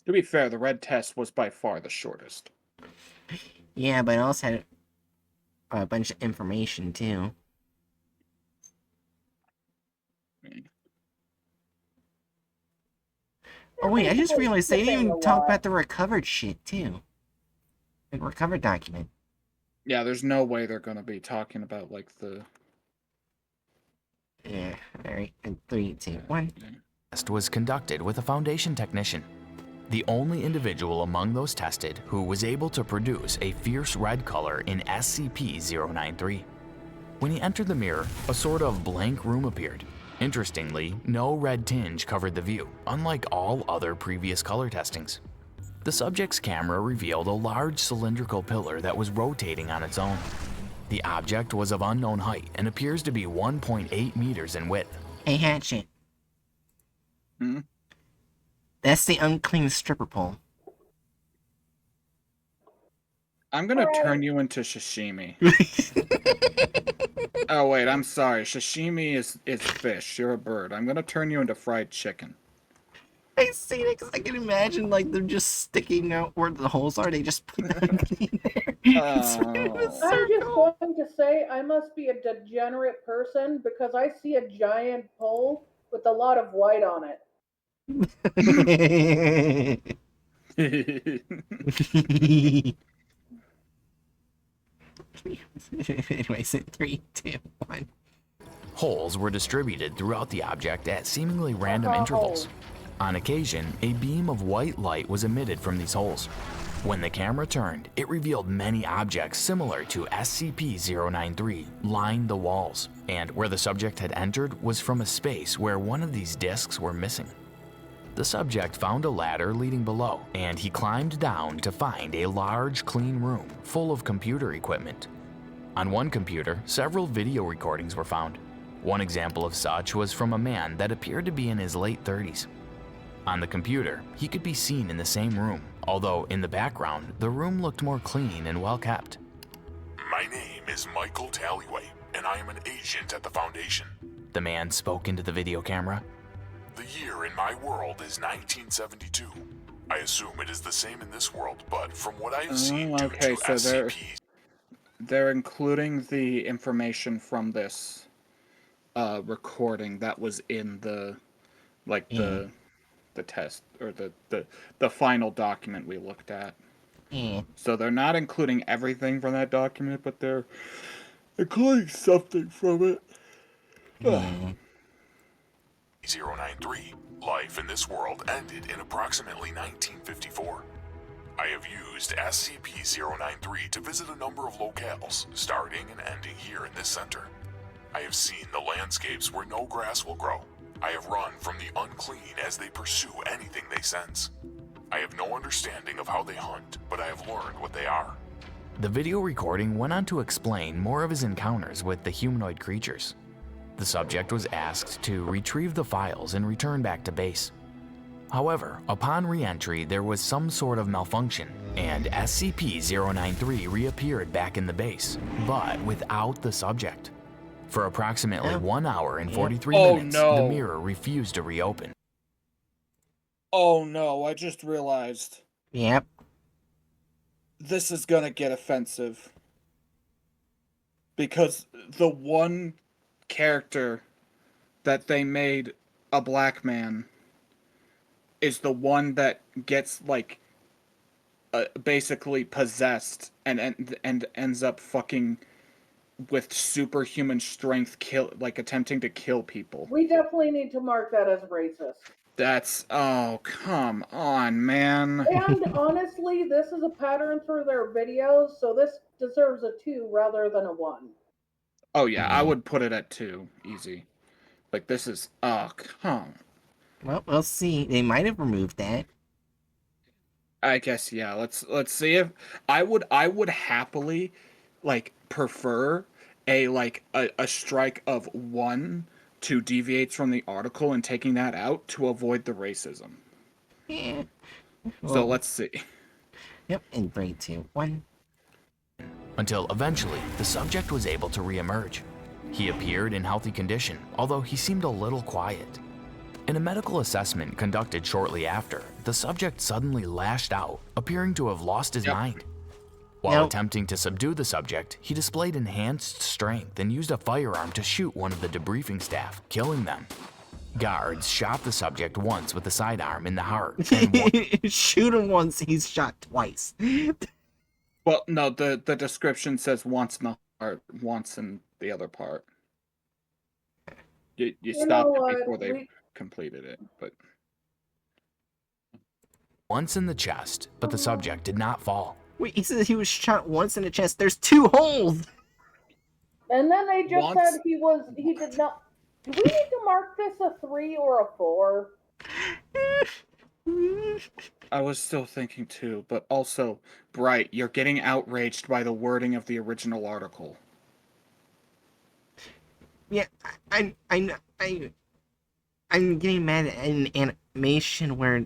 To be fair, the red test was by far the shortest. Yeah, but it also had a bunch of information too. Oh wait, I just realized they didn't even talk about the recovered shit too. The recovered document. Yeah, there's no way they're gonna be talking about like the Yeah, alright, in 3, 2, 1. test was conducted with a Foundation technician. the only individual among those tested who was able to produce a fierce red color in SCP-093. When he entered the mirror, a sort of blank room appeared. Interestingly, no red tinge covered the view, unlike all other previous color testings. The subject's camera revealed a large cylindrical pillar that was rotating on its own. The object was of unknown height and appears to be 1.8 meters in width. Hey, Hatchet. Hmm? That's the unclean stripper pole. I'm gonna Alright. turn you into sashimi. Oh wait, I'm sorry. Sashimi is fish. You're a bird. I'm gonna turn you into fried chicken. I see it because I can imagine like them just sticking out where the holes are. They just put the unclean there. It's in a Oh. I'm just circle. going to say I must be a degenerate person because I see a giant pole with a lot of white on it. Anyways, in 3, 2, 1. Holes were distributed throughout the object at seemingly random intervals. On occasion, a beam of white light was emitted from these holes. When the camera turned, it revealed many objects similar to SCP-093 lined the walls, and where the subject had entered was from a space where one of these discs were missing. The subject found a ladder leading below, and he climbed down to find a large, clean room full of computer equipment. On one computer, several video recordings were found. One example of such was from a man that appeared to be in his late 30s. On the computer, he could be seen in the same room, although in the background, the room looked more clean and well kept. My name is Michael Tallyway, and I am an agent at the Foundation. The man spoke into the video camera. The year in my world is 1972. I assume it is the same in this world, but from what I have seen due Okay, to so SCPs, they're including the information from this recording that was in the the test or the final document we looked at. So they're not including everything from that document, but they're including something from it. 093, life in this world ended in approximately 1954. I have used SCP-093 to visit a number of locales, starting and ending here in this center. I have seen the landscapes where no grass will grow. I have run from the unclean as they pursue anything they sense. I have no understanding of how they hunt, but I have learned what they are. The video recording went on to explain more of his encounters with the humanoid creatures. The subject was asked to retrieve the files and return back to base. However, upon re-entry, there was some sort of malfunction, and SCP-093 reappeared back in the base, but without the subject. For approximately 1 hour and 43 minutes, the mirror refused to reopen. Oh no, I just realized. Yep. This is gonna get offensive. Because the one character that they made a black man is the one that gets, like, basically possessed and ends up fucking with superhuman strength, attempting to kill people. We definitely need to mark that as racist. That's, oh, come on, man. And honestly, this is a pattern through their videos, so this deserves a 2 rather than a 1. Oh yeah, I would put it at 2, easy. Like, this is, oh, come. Well, we'll see. They might have removed that. I guess, yeah, let's see if, I would happily, like, prefer a strike of 1 to deviates from the article and taking that out to avoid the racism. Yeah. So Well, let's see. Yep, in 3, 2, 1. Until eventually, the subject was able to re-emerge. He appeared in healthy condition, although he seemed a little quiet. In a medical assessment conducted shortly after, the subject suddenly lashed out, appearing to have lost his mind. While attempting to subdue the subject, he displayed enhanced strength and used a firearm to shoot one of the debriefing staff, killing them. Guards shot the subject once with a sidearm in the heart. And Shoot him once, he's shot twice. Well, no, the description says once in the heart, once in the other part. You stopped it before they completed it, but... once in the chest, but the subject did not fall. Wait, he says he was shot once in the chest. There's 2 holes! And then they just Once- said he did not. Do we need to mark this a 3 or a 4? I was still thinking too, but also, Bright, you're getting outraged by the wording of the original article. Yeah, I'm getting mad at an animation where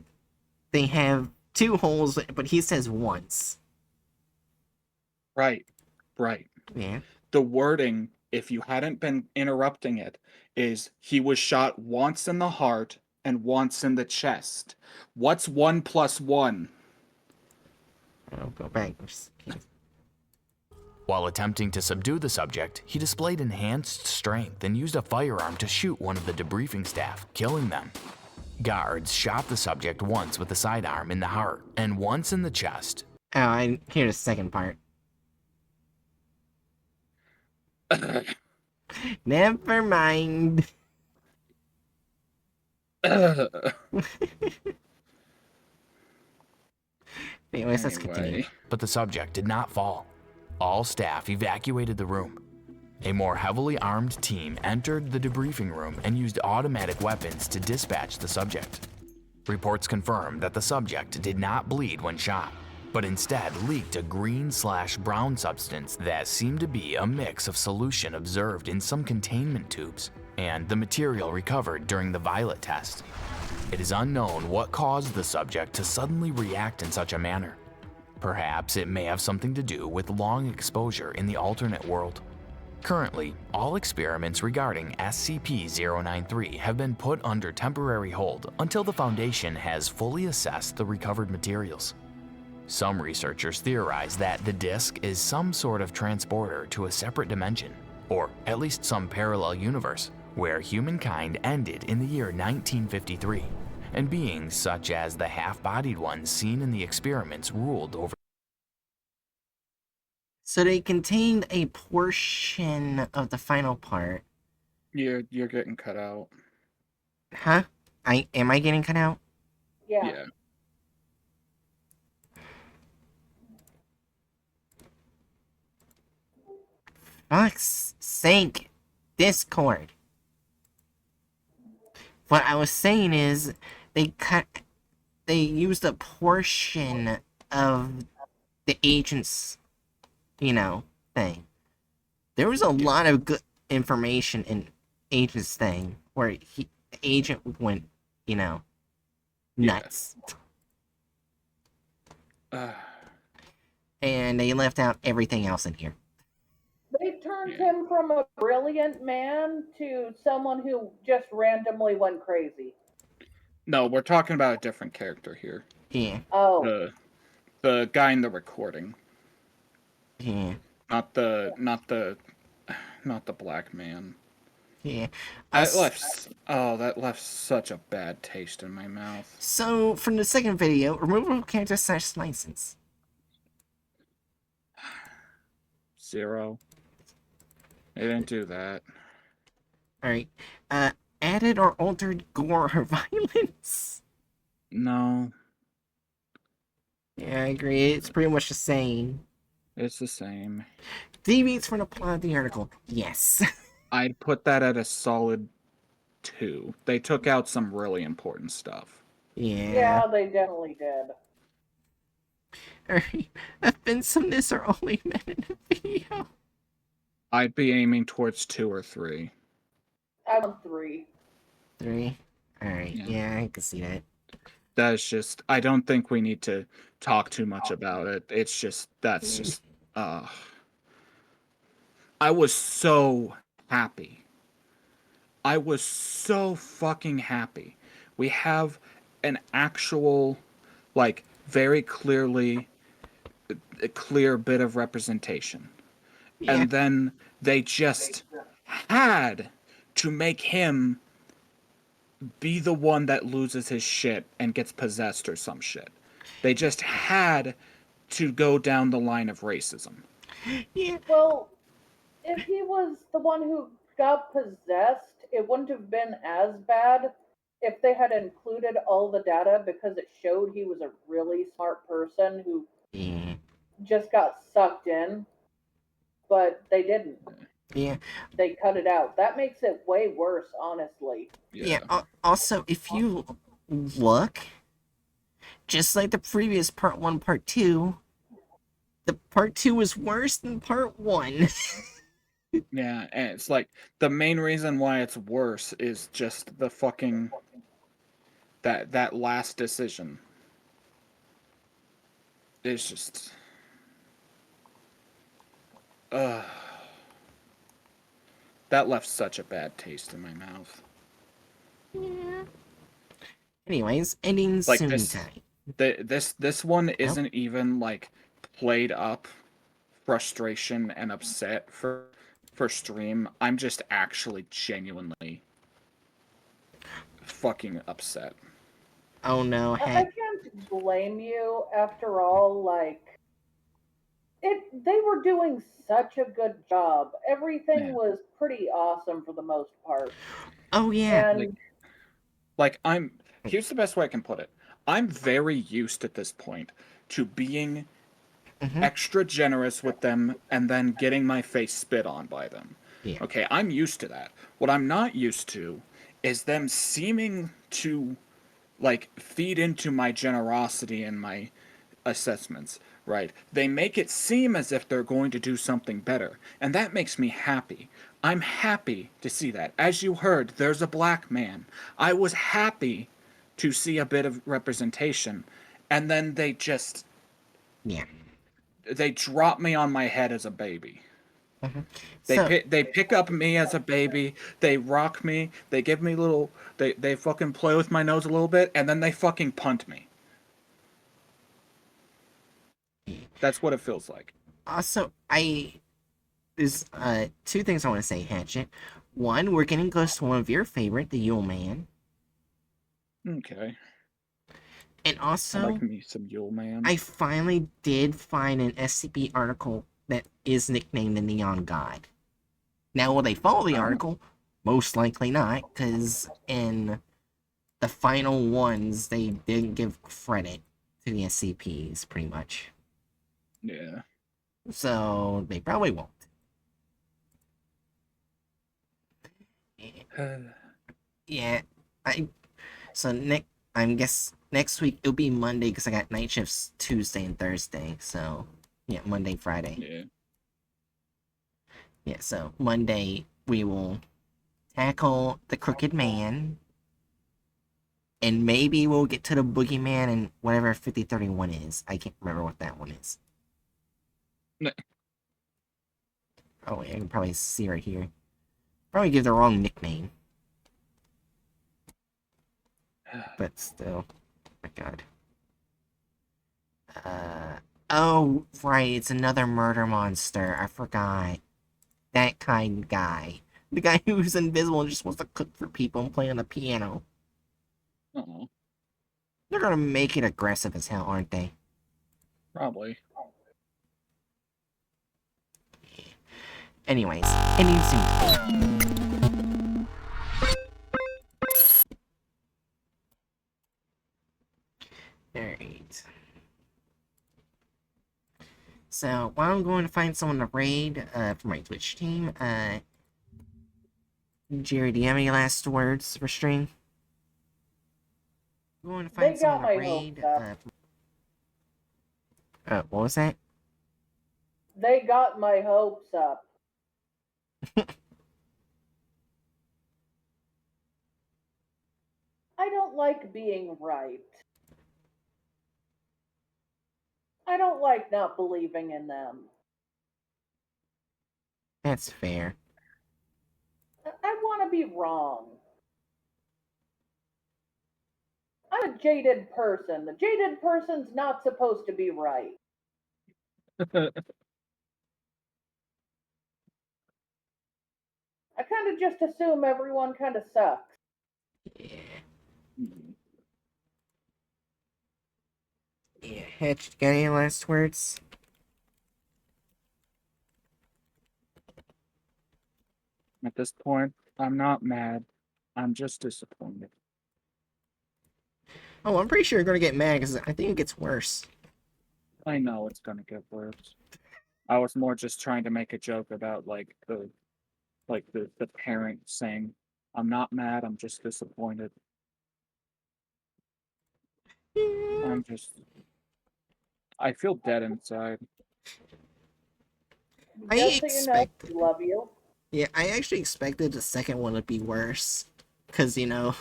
they have 2 holes, but he says once. Right. Yeah. The wording, if you hadn't been interrupting it, is he was shot once in the heart and once in the chest. What's 1 plus 1? I'll go back. While attempting to subdue the subject, he displayed enhanced strength and used a firearm to shoot one of the debriefing staff, killing them. Guards shot the subject once with the sidearm in the heart and once in the chest. Oh, I hear the second part. Never mind. Anyways, let's continue. Anyway. But the subject did not fall. All staff evacuated the room. A more heavily armed team entered the debriefing room and used automatic weapons to dispatch the subject. Reports confirmed that the subject did not bleed when shot, but instead leaked a green/brown substance that seemed to be a mix of solution observed in some containment tubes and the material recovered during the violet test. It is unknown what caused the subject to suddenly react in such a manner. Perhaps it may have something to do with long exposure in the alternate world. Currently, all experiments regarding SCP-093 have been put under temporary hold until the Foundation has fully assessed the recovered materials. Some researchers theorize that the disk is some sort of transporter to a separate dimension, or at least some parallel universe, where humankind ended in the year 1953, and beings such as the half-bodied ones seen in the experiments ruled over. So they contained a portion of the final part. You're getting cut out. Huh? Am I getting cut out? Yeah. Fuck's sake. Discord. What I was saying is, they used a portion of the agent's, thing. There was a lot of good information in agent's thing, where the agent went, nuts. And they left out everything else in here. They turned him from a brilliant man to someone who just randomly went crazy. No, we're talking about a different character here. Yeah. Oh. The guy in the recording. Yeah. Not the black man. Yeah. That left such a bad taste in my mouth. So, from the second video, removal of character / license. 0. They didn't do that. Alright. Added or altered gore or violence? No, Yeah, I agree. It's pretty much the same. it's the same. Deviates from the plot of the article. Yes. I'd put that at a solid 2. They took out some really important stuff. Yeah, they definitely did. Alright. Offensiveness are only men in the video. I'd be aiming towards 2 or 3. I want 3. 3. Alright, yeah, I can see that. That's just, I don't think we need to talk too much about it. It's just, that's just, I was so happy. I was so fucking happy. We have an actual, very clearly, a clear bit of representation. Yeah. And then they just had to make him be the one that loses his shit and gets possessed or some shit. They just had to go down the line of racism. Yeah. Well, if he was the one who got possessed, it wouldn't have been as bad. if they had included all the data because it showed he was a really smart person who Yeah. just got sucked in, but they didn't. Yeah. They cut it out. That makes it way worse, honestly. Yeah. Also, if you look, just like the previous part 1, part 2, the part 2 was worse than part 1. Yeah, and it's like the main reason why it's worse is just the fucking that last decision. It's just that left such a bad taste in my mouth. Yeah. Anyways, ending Like soon time. this one isn't even like played up frustration and upset for stream. I'm just actually genuinely fucking upset. Oh no, I can't blame you after all, like they were doing such a good job. Everything Yeah. was pretty awesome for the most part. Oh yeah. And Like here's the best way I can put it. I'm very used at this point to being extra generous with them and then getting my face spit on by them. Yeah. Okay, I'm used to that. What I'm not used to is them seeming to like feed into my generosity and my assessments, right? They make it seem as if they're going to do something better, and that makes me happy. I'm happy to see that. As you heard, there's a black man. I was happy to see a bit of representation, and then Yeah. they drop me on my head as a baby. So They pick up me as a baby. They rock me. They give me little. They fucking play with my nose a little bit, and then they fucking punt me. That's what it feels like. also there's 2 things I want to say, Hatchet. One, we're getting close to one of your favorite, the Yule Man. Okay. And I also, like me some Yule Man. I finally did find an SCP article that is nicknamed the Neon God. Now, will they follow the article? Most likely not, because in the final ones, they didn't give credit to the SCPs, pretty much. Yeah. So, they probably won't. Yeah, so guess next week it'll be Monday because I got night shifts Tuesday and Thursday. So yeah, Monday, Friday. Yeah. Yeah, so Monday we will tackle the Crooked Man, and maybe we'll get to the Boogeyman and whatever 5031 is. I can't remember what that one is. No. Oh, wait, I can probably see right here. Probably give the wrong nickname, but still, oh my God. Oh, right, it's another murder monster. I forgot. That kind of guy. The guy who's invisible and just wants to cook for people and play on the piano. Oh, They're gonna make it aggressive as hell, aren't they? probably. Anyways, ending soon. Alright. So, while I'm going to find someone to raid for my Twitch team, Jerry, do you have any last words for stream? I'm going to find they someone got to my raid. hopes up. What was that? They got my hopes up. I don't like being right. I don't like not believing in them. That's fair. I want to be wrong. I'm a jaded person. The jaded person's not supposed to be right. I kind of just assume everyone kind of sucks. Yeah. Yeah, Hitch, got any last words? At this point, I'm not mad. I'm just disappointed. Oh, I'm pretty sure you're gonna get mad because I think it gets worse. I know it's gonna get worse. I was more just trying to make a joke about the parent saying, "I'm not mad. I'm just disappointed. I'm just I feel dead inside." I Just so you know, expect, we love you. yeah, I actually expected the second one to be worse, cause you know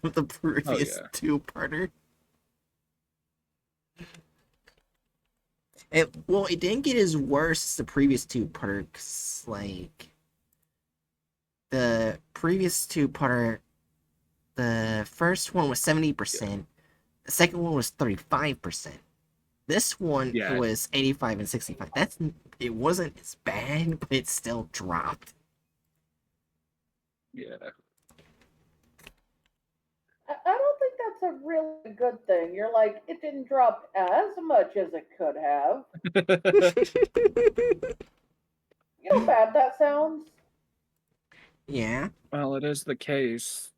the Oh previous yeah. two-parter. It didn't get as worse as the previous two-parter, 'cause, like the previous two-parter, the first one was 70%, the second one was 35%. This one it Yeah. was 85 and 65. It wasn't as bad, but it still dropped. Yeah. I don't think that's a really good thing. You're like, it didn't drop as much as it could have. You know how bad that sounds? Yeah. Well, it is the case.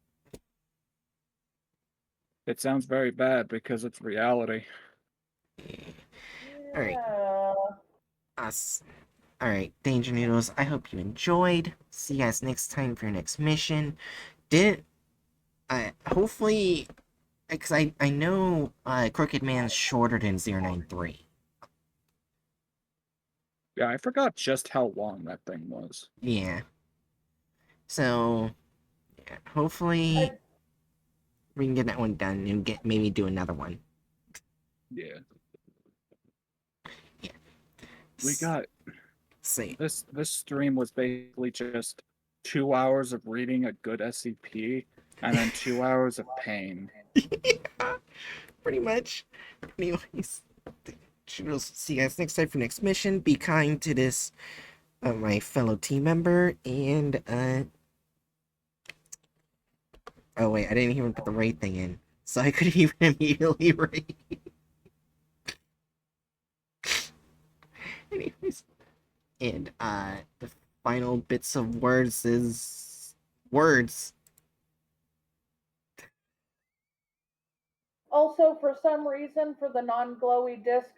It sounds very bad because it's reality. All right. Yeah. Us. All right, Danger Noodles. I hope you enjoyed. See you guys next time for your next mission. Didn't I? Hopefully, because I know Crooked Man's shorter than 093. Yeah, I forgot just how long that thing was. Yeah. So yeah, hopefully we can get that one done and get maybe do another one. Yeah. Yeah. We got See. this stream was basically just 2 hours of reading a good SCP and then 2 hours of pain. Yeah, pretty much. Anyways, see you guys next time for next mission. Be kind to this my fellow team member and oh wait, I didn't even put the rate thing in, so I could even immediately rate. Anyways, and the final bits of words is words. Also, for some reason, for the non glowy disc,